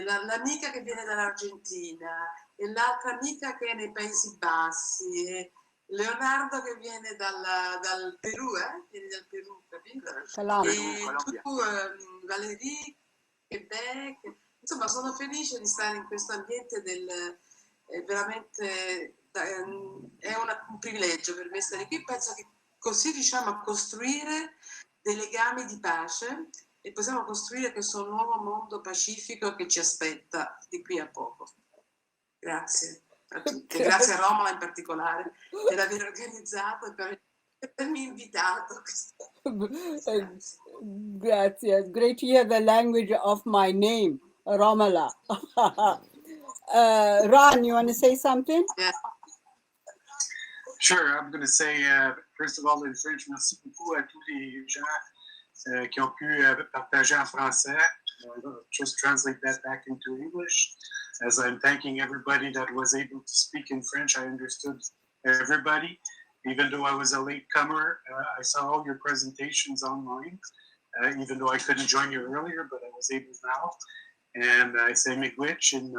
l'amica che viene dall'Argentina, e l'altra amica che è nei Paesi Bassi, e Leonardo che viene dal Perù, vieni dal Perù, capito? E tu, Valerie, Quebec, insomma sono felice di stare in questo ambiente veramente è un privilegio per me stare qui. Penso che così riusciamo a costruire dei legami di pace e possiamo costruire questo nuovo mondo pacifico che ci aspetta di qui a poco. Grazie a tutti, grazie a Romola in particolare per aver organizzato e per avermi invitato. Grazie. It's great to hear the language of my name, Romola. Ron, you want to say something? Yeah. Sure, I'm going to say, first of all, in French, merci beaucoup à tous les gens qui ont pu partager en français. Just translate that back into English. As I'm thanking everybody that was able to speak in French, I understood everybody. Even though I was a latecomer, I saw all your presentations online, even though I couldn't join you earlier, but I was able now. And I say miigwech in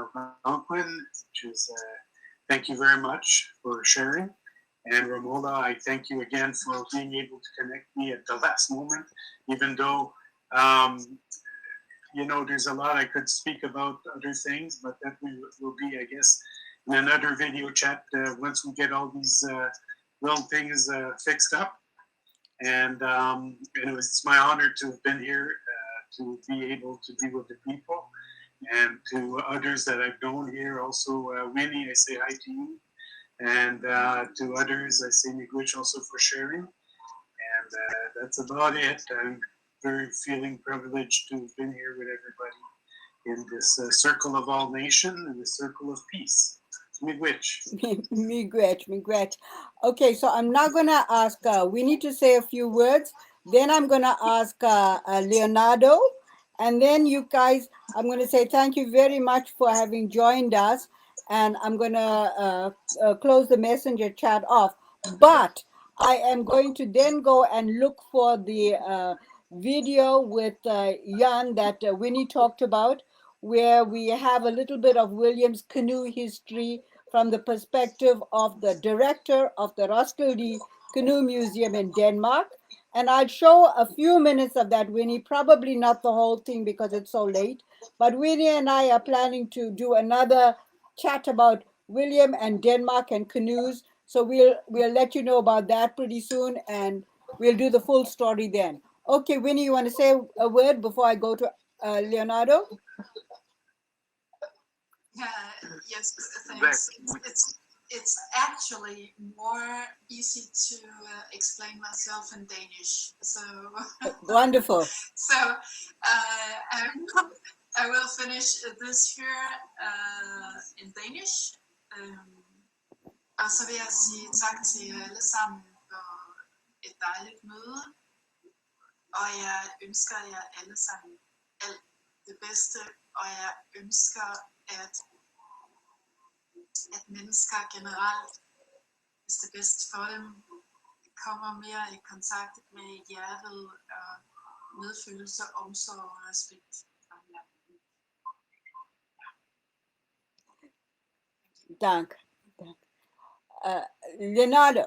Algonquin, which is thank you very much for sharing. And Romola, I thank you again for being able to connect me at the last moment, even though you know, there's a lot I could speak about other things, but that will be, I guess, in another video chat once we get all these little things fixed up. And it's my honor to have been here, to be able to be with the people, and to others that I've known here. Also, Winnie, I say hi to you. And to others, I say miigwech also for sharing. And that's about it. I'm very feeling privileged to have been here with everybody in this circle of all nations, in the circle of peace. Miigwech. Miigwech. Okay, so I'm now going to ask, we need to say a few words. Then I'm going to ask Leonardo. And then you guys, I'm going to say thank you very much for having joined us. And I'm going to close the messenger chat off. But I am going to then go and look for the video with Jan that Winnie talked about, where we have a little bit of William's canoe history from the perspective of the director of the Roskilde Canoe Museum in Denmark. And I'll show a few minutes of that, Winnie, probably not the whole thing because it's so late. But Winnie and I are planning to do another chat about William and Denmark and canoes. So we'll let you know about that pretty soon, and we'll do the full story then. Okay, Winnie, you want to say a word before I go to Leonardo? Yes, thanks. It's actually more easy to explain myself in Danish. So wonderful. So I will finish this here in Danish. Og så vil jeg sige tak til jer alle sammen for et dejligt møde. Og jeg ønsker jer alle sammen alt det bedste. Og jeg ønsker, at mennesker generelt, hvis det er bedst for dem, kommer mere i kontakt med hjertet og medfølelse, omsorg og respekt for hinanden. Dank. Leonardo.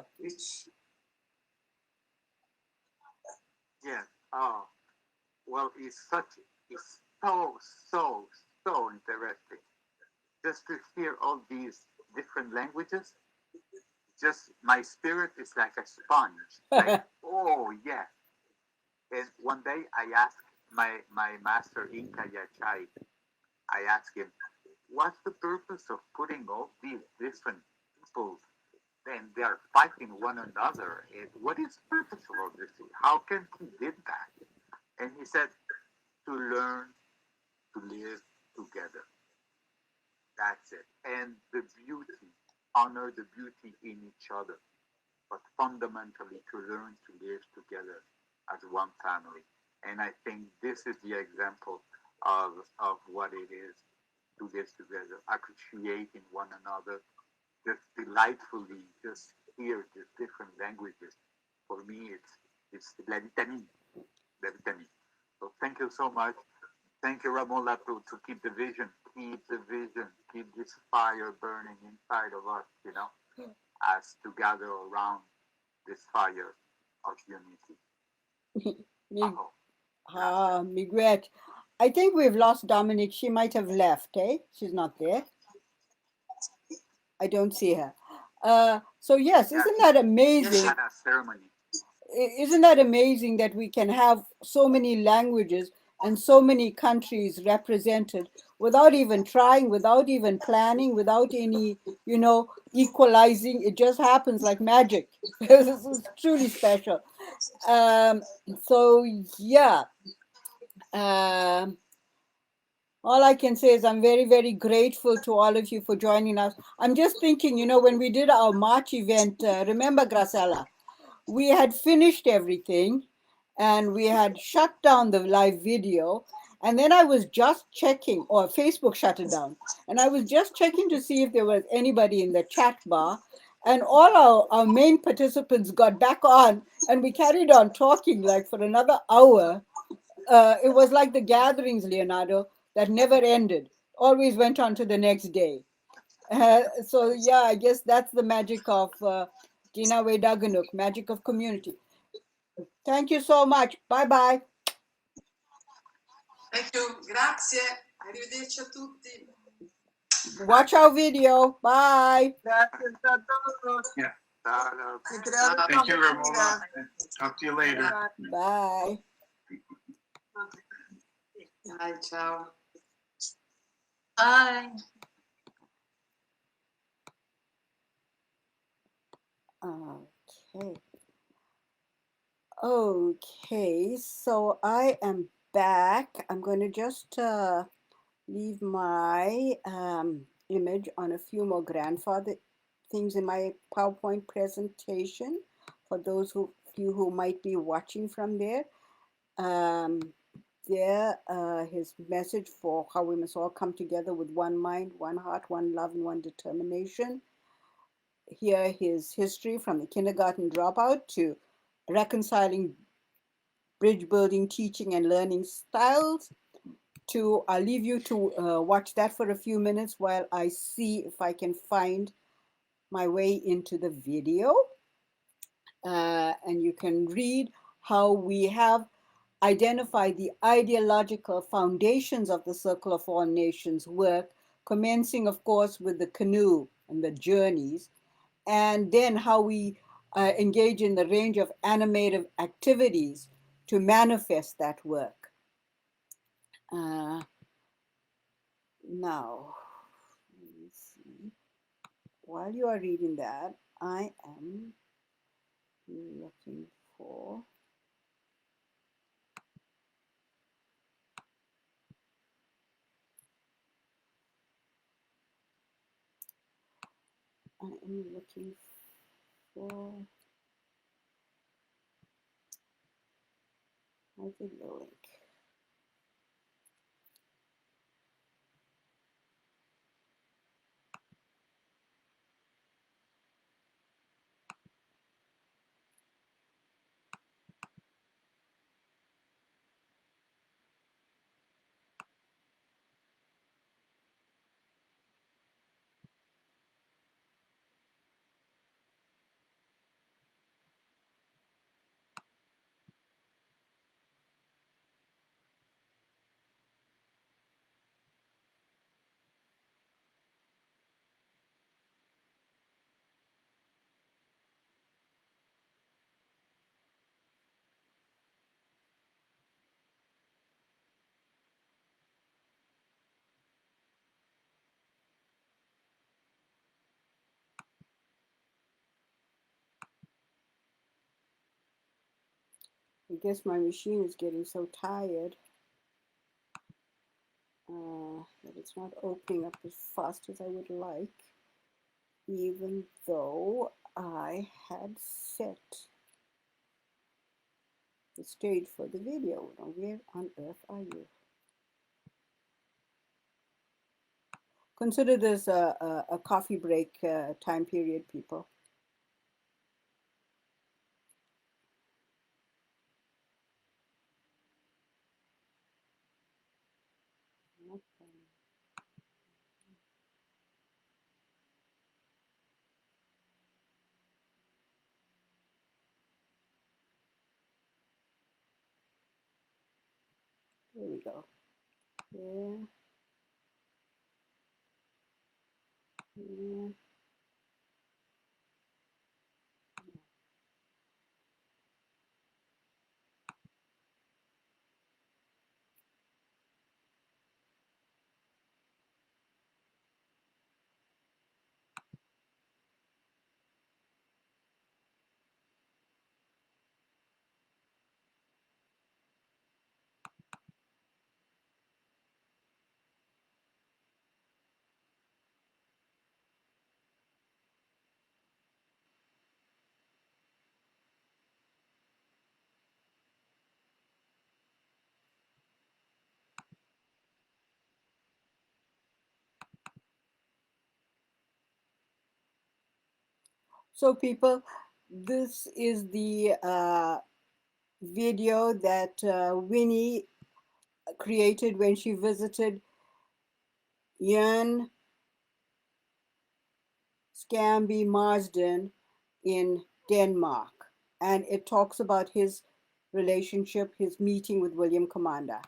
Yeah. Well, it's so interesting. just to hear all these different languages, just my spirit is like a sponge. Like, oh yeah. And one day I asked my master Inca Yachai, I asked him, what's the purpose of putting all these different people and they are fighting one another? And what is the purpose of all this? How can he did that? And he said, to learn to live together. That's it. And the beauty, honor the beauty in each other, but fundamentally to learn to live together as one family. And I think this is the example of what it is to live together, appreciating one another, just delightfully just hear these different languages. For me, it's la vitamine, la vitamine. So thank you so much. Thank you, Romola, to keep this fire burning inside of us, as to gather around this fire of unity. Miguel, I think we've lost Dominic. She might have left, eh? She's not there. I don't see her. So yes, isn't that amazing? Isn't that amazing that we can have so many languages and so many countries represented without even trying, without even planning, without any, equalizing? It just happens like magic. This is truly special. So yeah. Um, all I can say is I'm very, very grateful to all of you for joining us. I'm just thinking, when we did our March event, remember, Gracella, we had finished everything and we had shut down the live video. And then I was just checking, or Facebook shut it down. And I was just checking to see if there was anybody in the chat bar. And all our main participants got back on and we carried on talking like for another hour. It was like the gatherings, Leonardo, that never ended, always went on to the next day. So yeah, I guess that's the magic of Tina Daganuk, magic of community. Thank you so much. Bye-bye. Thank you. Grazie. Arrivederci a tutti. Watch our video. Bye. Yeah. Thank you, Romola. Talk to you later. Bye. Bye, ciao. Bye. Okay. Okay, so I am back. I'm going to just leave my image on a few more grandfather things in my PowerPoint presentation for those few who might be watching from there. His message for how we must all come together with one mind, one heart, one love, and one determination. Here, his history from the kindergarten dropout to reconciling bridge building, teaching, and learning styles. I'll leave you to watch that for a few minutes while I see if I can find my way into the video. And you can read how we have identified the ideological foundations of the Circle of All Nations work, commencing, of course, with the canoe and the journeys, and then how we engage in the range of animative activities to manifest that work. Now, let me see. While you are reading that, I am looking for I think the link. I guess my machine is getting so tired that it's not opening up as fast as I would like, even though I had set the stage for the video. Now, where on earth are you? Consider this a coffee break time period, people. There we go. Yeah. Yeah. So people, this is the video that Winnie created when she visited Jan Scamby Marsden in Denmark. And it talks about his relationship, his meeting with William Commander.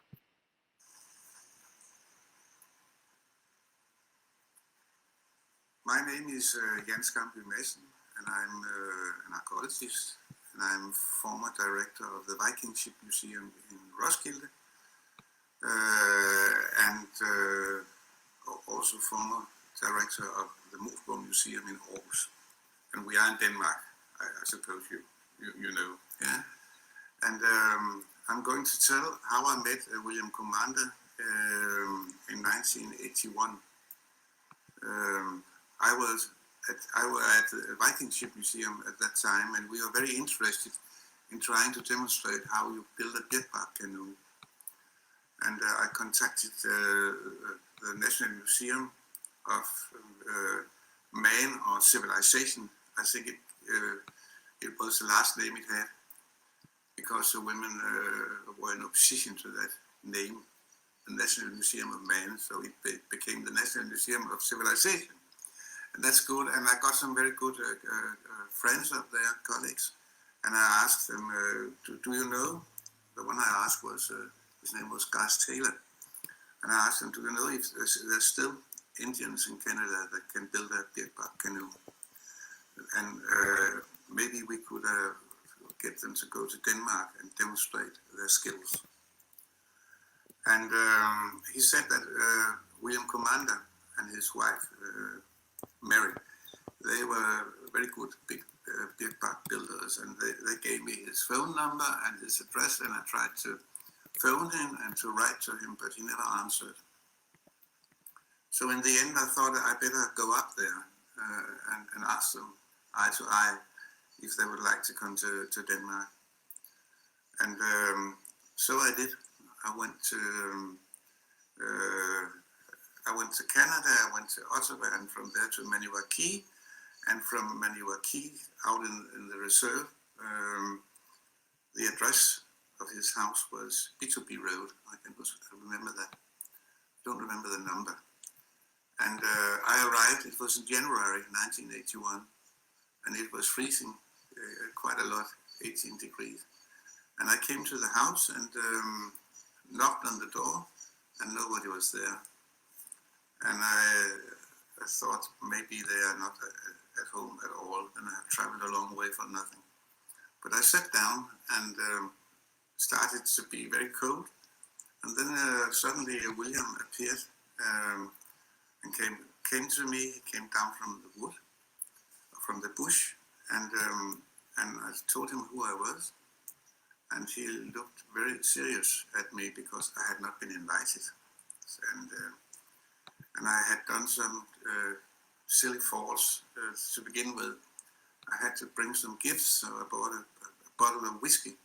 My name is Jan Scamby Madsen, and I'm an archaeologist, and I'm former director of the Viking Ship Museum in Roskilde, and also former director of the Movable Museum in Aarhus. And we are in Denmark, I suppose you know. Yeah. And I'm going to tell how I met William Commander in 1981. I was at the Viking Ship Museum at that time, and we were very interested in trying to demonstrate how you build a jetpack canoe. And I contacted the National Museum of Man or Civilization. I think it was the last name it had, because the women were in opposition to that name, the National Museum of Man, so it became the National Museum of Civilization. And that's good, and I got some very good friends up there, colleagues, and I asked them, do you know? The one I asked was, his name was Gus Taylor, and I asked him, do you know if there's still Indians in Canada that can build a jetpack canoe? And maybe we could get them to go to Denmark and demonstrate their skills. And he said that William Commander and his wife, Mary, they were very good big jetpack builders, and they gave me his phone number and his address, and I tried to phone him and to write to him, but he never answered. So in the end, I thought I better go up there and ask them eye to eye if they would like to come to Denmark. And so I did. I went to Canada, I went to Ottawa, and from there to Maniwaki, and from Maniwaki out in the reserve. The address of his house was B2B Road. I remember that. Don't remember the number. And I arrived, it was in January 1981, and it was freezing quite a lot, 18 degrees. And I came to the house and knocked on the door, and nobody was there. And I thought maybe they are not at home at all, and I have traveled a long way for nothing. But I sat down and started to be very cold. And then suddenly William appeared and came to me. He came down from the wood, from the bush, and I told him who I was. and he looked very serious at me because I had not been invited, and I had done some silly faults to begin with. I had to bring some gifts, so I bought a bottle of whiskey,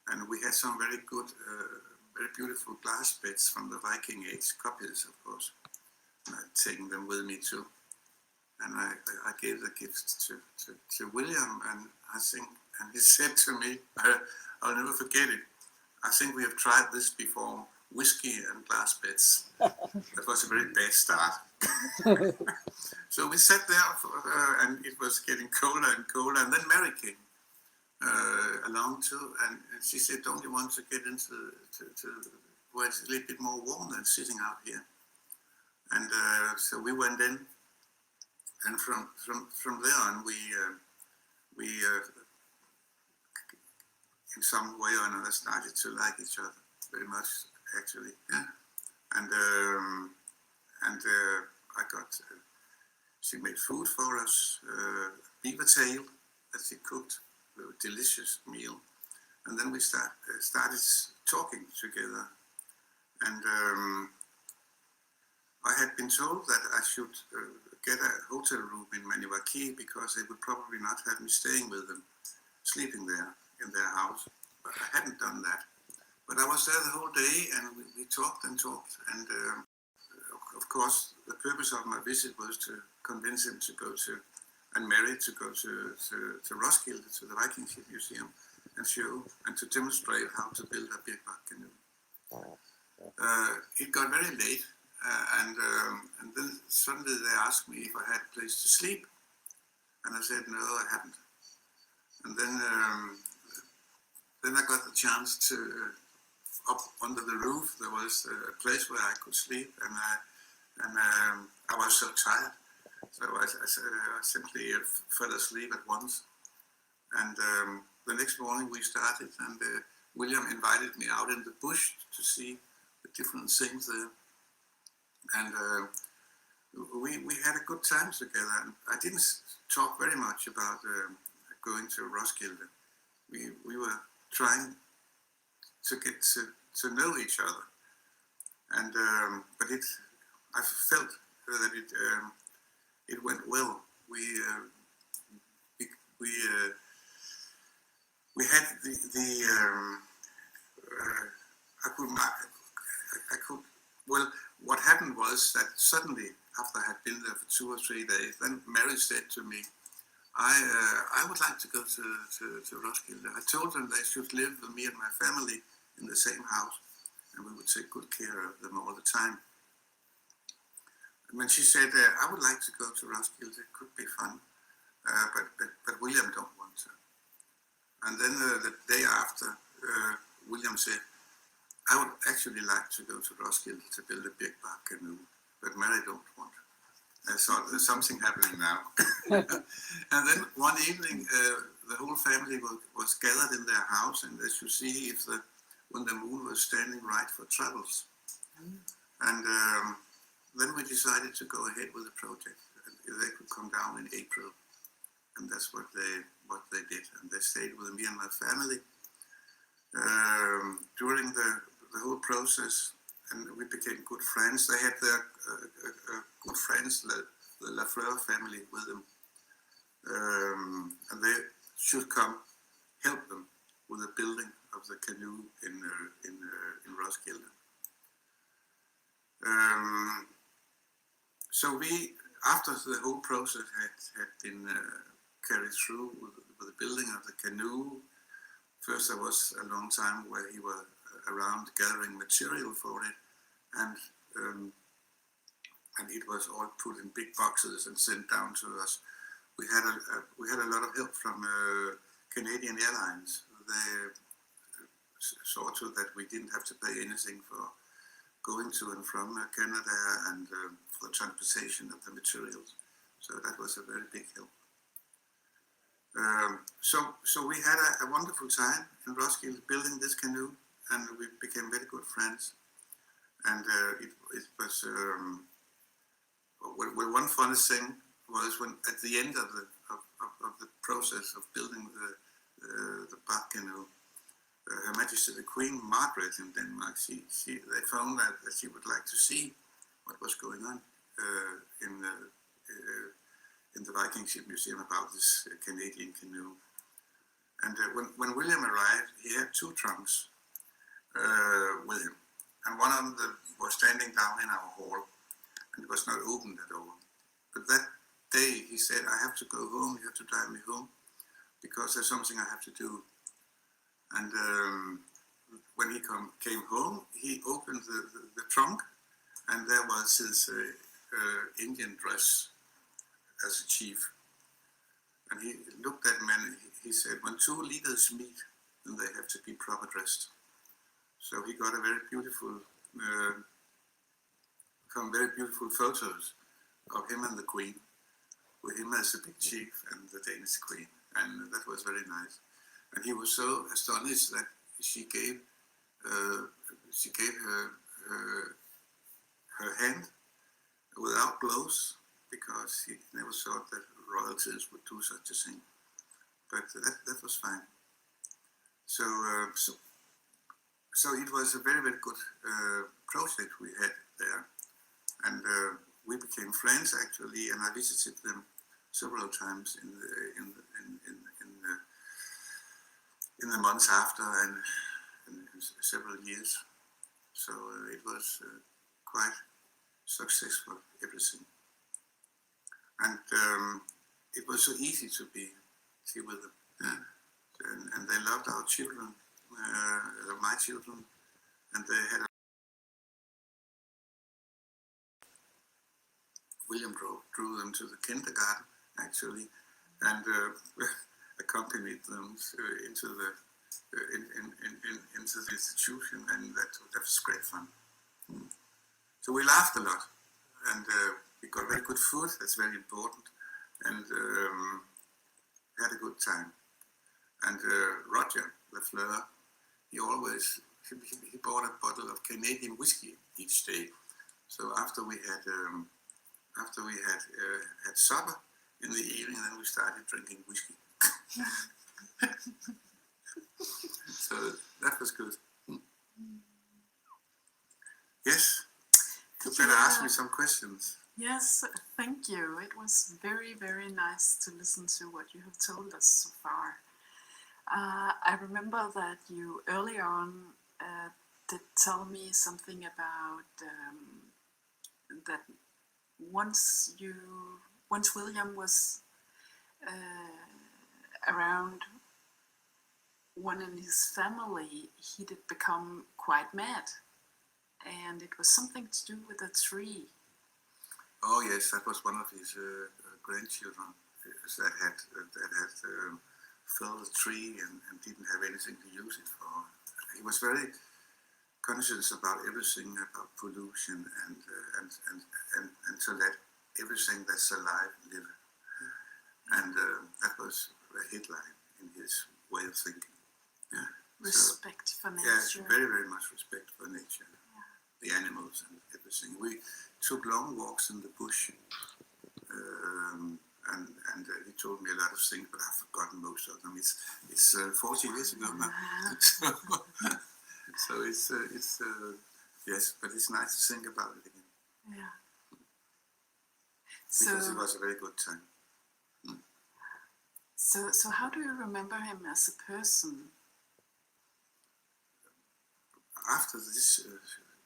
and we had some very good, very beautiful glass beds from the Viking Age, copies, of course. And I'd taken them with me too. And I gave the gifts to William, and he said to me, I'll never forget it. I think we have tried this before, whiskey and glass beds. That was a very bad start. So we sat there, and it was getting colder and colder, and then Mary came along too, and she said, don't you want to get into where it's a little bit more warm than sitting out here? And so we went in, and from there on, we in some way or another started to like each other very much, actually. Yeah. And I got, she made food for us, beaver tail that she cooked, a delicious meal. And then we started talking together. And I had been told that I should get a hotel room in Maniwaki because they would probably not have me staying with them, sleeping there in their house. But I hadn't done that. But I was there the whole day, and we talked and talked. And of course, the purpose of my visit was to convince him to go to, and Mary to go to Roskilde, to the Viking Ship Museum, and show and to demonstrate how to build a birkbark canoe. It got very late, and then suddenly they asked me if I had a place to sleep, and I said no, I hadn't. And then I got the chance to up under the roof. There was a place where I could sleep, and I was so tired, so I simply fell asleep at once. And the next morning we started, and William invited me out in the bush to see the different things there. And we had a good time together. And I didn't talk very much about going to Roskilde. We were trying to get to know each other. And but I felt that it went well. We had well, what happened was that suddenly, after I had been there for 2 or 3 days, then Mary said to me, I would like to go to Roskilde. I told them they should live with me and my family in the same house, and we would take good care of them all the time. And when she said, I would like to go to Roskilde, it could be fun, but William don't want to. And then the day after, William said, I would actually like to go to Roskilde to build a birkbark canoe, but Mary don't want. I thought there's something happening now. And then one evening, the whole family was gathered in their house, and they should see when the moon was standing right for travels. And then we decided to go ahead with the project. They could come down in April, and that's what they did. And they stayed with me and my family during the whole process, and we became good friends. They had their good friends, the Lafleur family, with them, and they should come help them with the building of the canoe in Roskilde. So after the whole process had been carried through with the building of the canoe, first there was a long time where he was around gathering material for it, and it was all put in big boxes and sent down to us. We had a lot of help from Canadian Airlines. They saw to that we didn't have to pay anything for going to and from Canada, and for the transportation of the materials. So that was a very big help. So we had a wonderful time in Roskilde building this canoe, and we became very good friends. And it was one funny thing was when at the end of the process of building the bark canoe, Her Majesty the Queen Margaret in Denmark, they found that she would like to see what was going on in the Viking Ship Museum about this Canadian canoe. And when William arrived, he had 2 trunks with him. And one of them was standing down in our hall, and it was not opened at all. But that day he said, I have to go home, you have to drive me home, because there's something I have to do. And when he came home, he opened the trunk, and there was his Indian dress as a chief. And he looked at me and he said, when 2 leaders meet, then they have to be proper dressed. So he got a very beautiful, some very beautiful photos of him and the Queen, with him as the big chief and the Danish Queen. And that was very nice. And he was so astonished that she gave her hand without gloves, because he never thought that royalties would do such a thing. But that was fine. So it was a very, very good project we had there. And we became friends, actually, and I visited them several times in the months after, and several years. So it was quite successful, everything. And it was so easy to be with them. And they loved our children, my children, and they had William drew them to the kindergarten, actually, and accompanied them into the institution, and that was great fun. So we laughed a lot, and we got very good food. That's very important, and had a good time. And Roger Lafleur, he bought a bottle of Canadian whiskey each day. So after we had supper in the evening, then we started drinking whiskey. So that was good. Yes, you better ask me some questions. Yes, thank you. It was very, very nice to listen to what you have told us so far. I remember that you earlier on did tell me something about that once William was around one in his family, he did become quite mad, and it was something to do with a tree. Oh yes, that was one of his grandchildren that had felled a tree and didn't have anything to use it for. He was very conscious about everything, about pollution and to let everything that's alive live. And that was a headline in his way of thinking. Yeah. Respect for nature. Yes, very, very much respect for nature, the animals and everything. We took long walks in the bush, and he told me a lot of things, but I've forgotten most of them. It's 40 years ago now. So it's yes, but it's nice to think about it again. Yeah. Because it was a very good time. So how do you remember him as a person? After this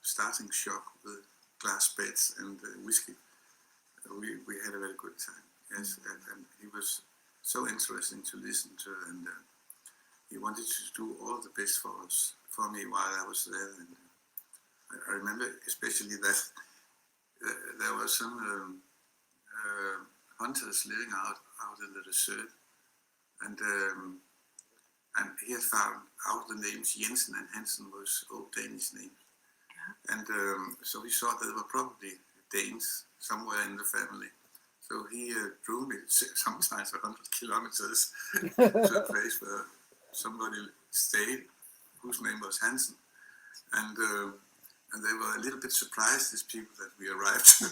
starting shock with glass beds and whiskey, we had a very good time. Yes, and he was so interesting to listen to, and he wanted to do all the best for me while I was there. And I remember especially that there were some hunters living out in the desert, and he had found out the names Jensen and Hansen was old Danish names. Yeah. And so he thought that they were probably Danes somewhere in the family. So he drew me sometimes 100 kilometers to a place where somebody stayed whose name was Hansen. And they were a little bit surprised, these people, that we arrived.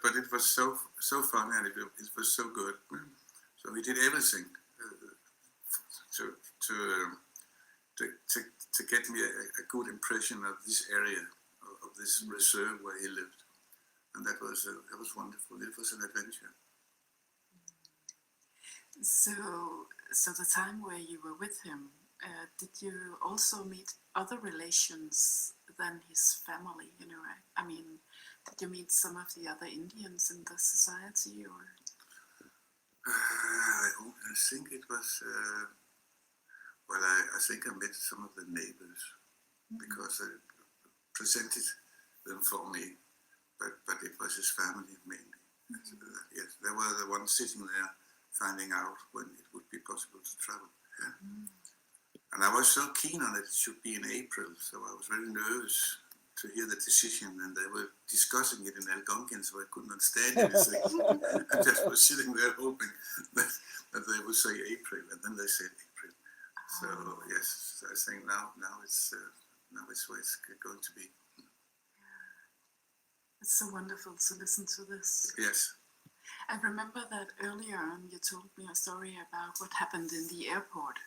But it was so funny, and it was so good. So he did everything to get me a good impression of this area, of this reserve where he lived, and that was wonderful. It was an adventure. So the time where you were with him, did you also meet other relations than his family? You know, I mean, did you meet some of the other Indians in the society, or? I think it was. Well, I think I met some of the neighbors because they presented them for me, but it was his family mainly. Yes, they were the ones sitting there finding out when it would be possible to travel. Yeah. And I was so keen on it, it should be in April, so I was very nervous to hear the decision, and they were discussing it in Algonquin, so I could not stand anything. I just was sitting there hoping that they would say April, and then they said April. So yes, I think now it's where it's going to be. It's so wonderful to listen to this. Yes. I remember that earlier on you told me a story about what happened in the airport.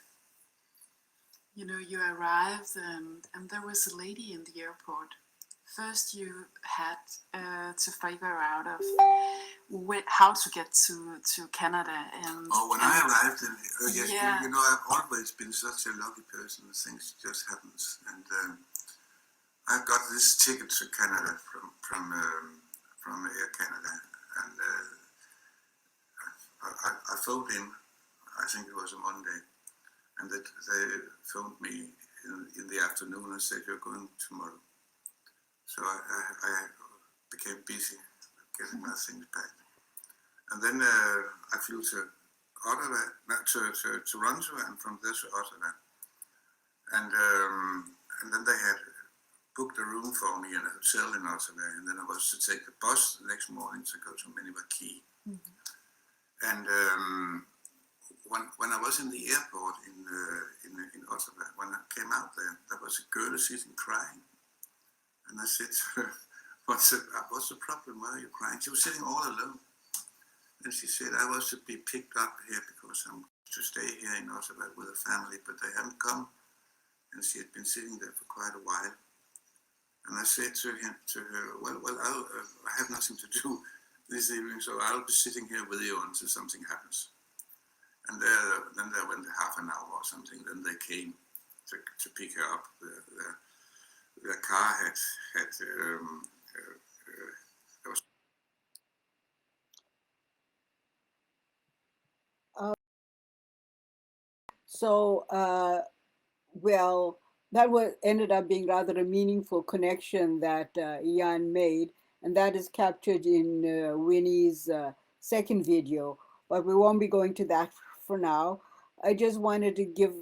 You know, you arrived and there was a lady in the airport. First you had to figure out of how to get to Canada. When I arrived, yes, yeah. You know, I've always been such a lucky person. Things just happens, and I got this ticket to Canada from Air Canada, and I phoned in. I think it was a Monday, and they phoned me in the afternoon and said, "You're going tomorrow." So I became busy getting my things back. And then I flew to Ottawa, to Toronto, and from there to Ottawa. And then they had booked a room for me in a hotel in Ottawa, and then I was to take the bus the next morning to go to Maniwaki. Mm-hmm. And when I was in the airport in Ottawa, when I came out there was a girl sitting crying. And I said to her, what's the problem? Why are you crying? She was sitting all alone. And she said, I was to be picked up here because I'm to stay here in Ottawa with a family, but they haven't come. And she had been sitting there for quite a while. And I said to her, well, I have nothing to do this evening, so I'll be sitting here with you until something happens. And then there went half an hour or something. Then they came to pick her up. The car had So, well, that ended up being rather a meaningful connection that Ian made, and that is captured in Winnie's second video, but we won't be going to that for now. I just wanted to give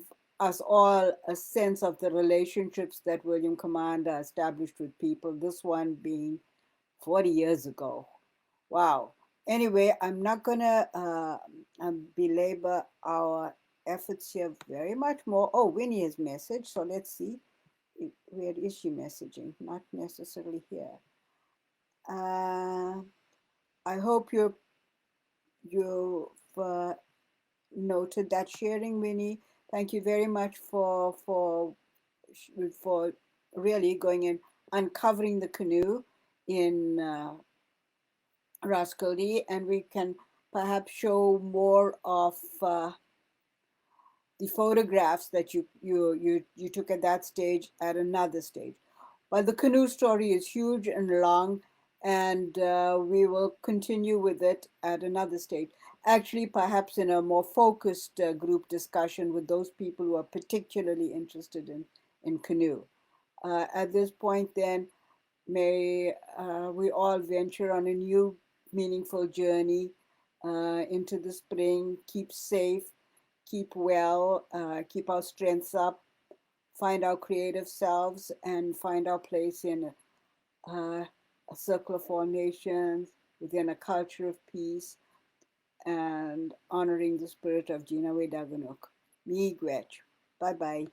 us all a sense of the relationships that William Commander established with people, this one being 40 years ago. Wow. Anyway, I'm not going to belabor our efforts here very much more. Oh, Winnie has messaged, so let's see. Where is she messaging? Not necessarily here. I hope you've noted that sharing, Winnie. Thank you very much for really going and uncovering the canoe in Rascally, and we can perhaps show more of the photographs that you took at that stage at another stage. But the canoe story is huge and long, and we will continue with it at another stage. Actually, perhaps in a more focused group discussion with those people who are particularly interested in canoe. At this point, then, may we all venture on a new meaningful journey into the spring. Keep safe, keep well, keep our strengths up, find our creative selves, and find our place in a circle of all nations, within a culture of peace, and honoring the spirit of Jinawe Daganuk. Miigwech. Bye-bye.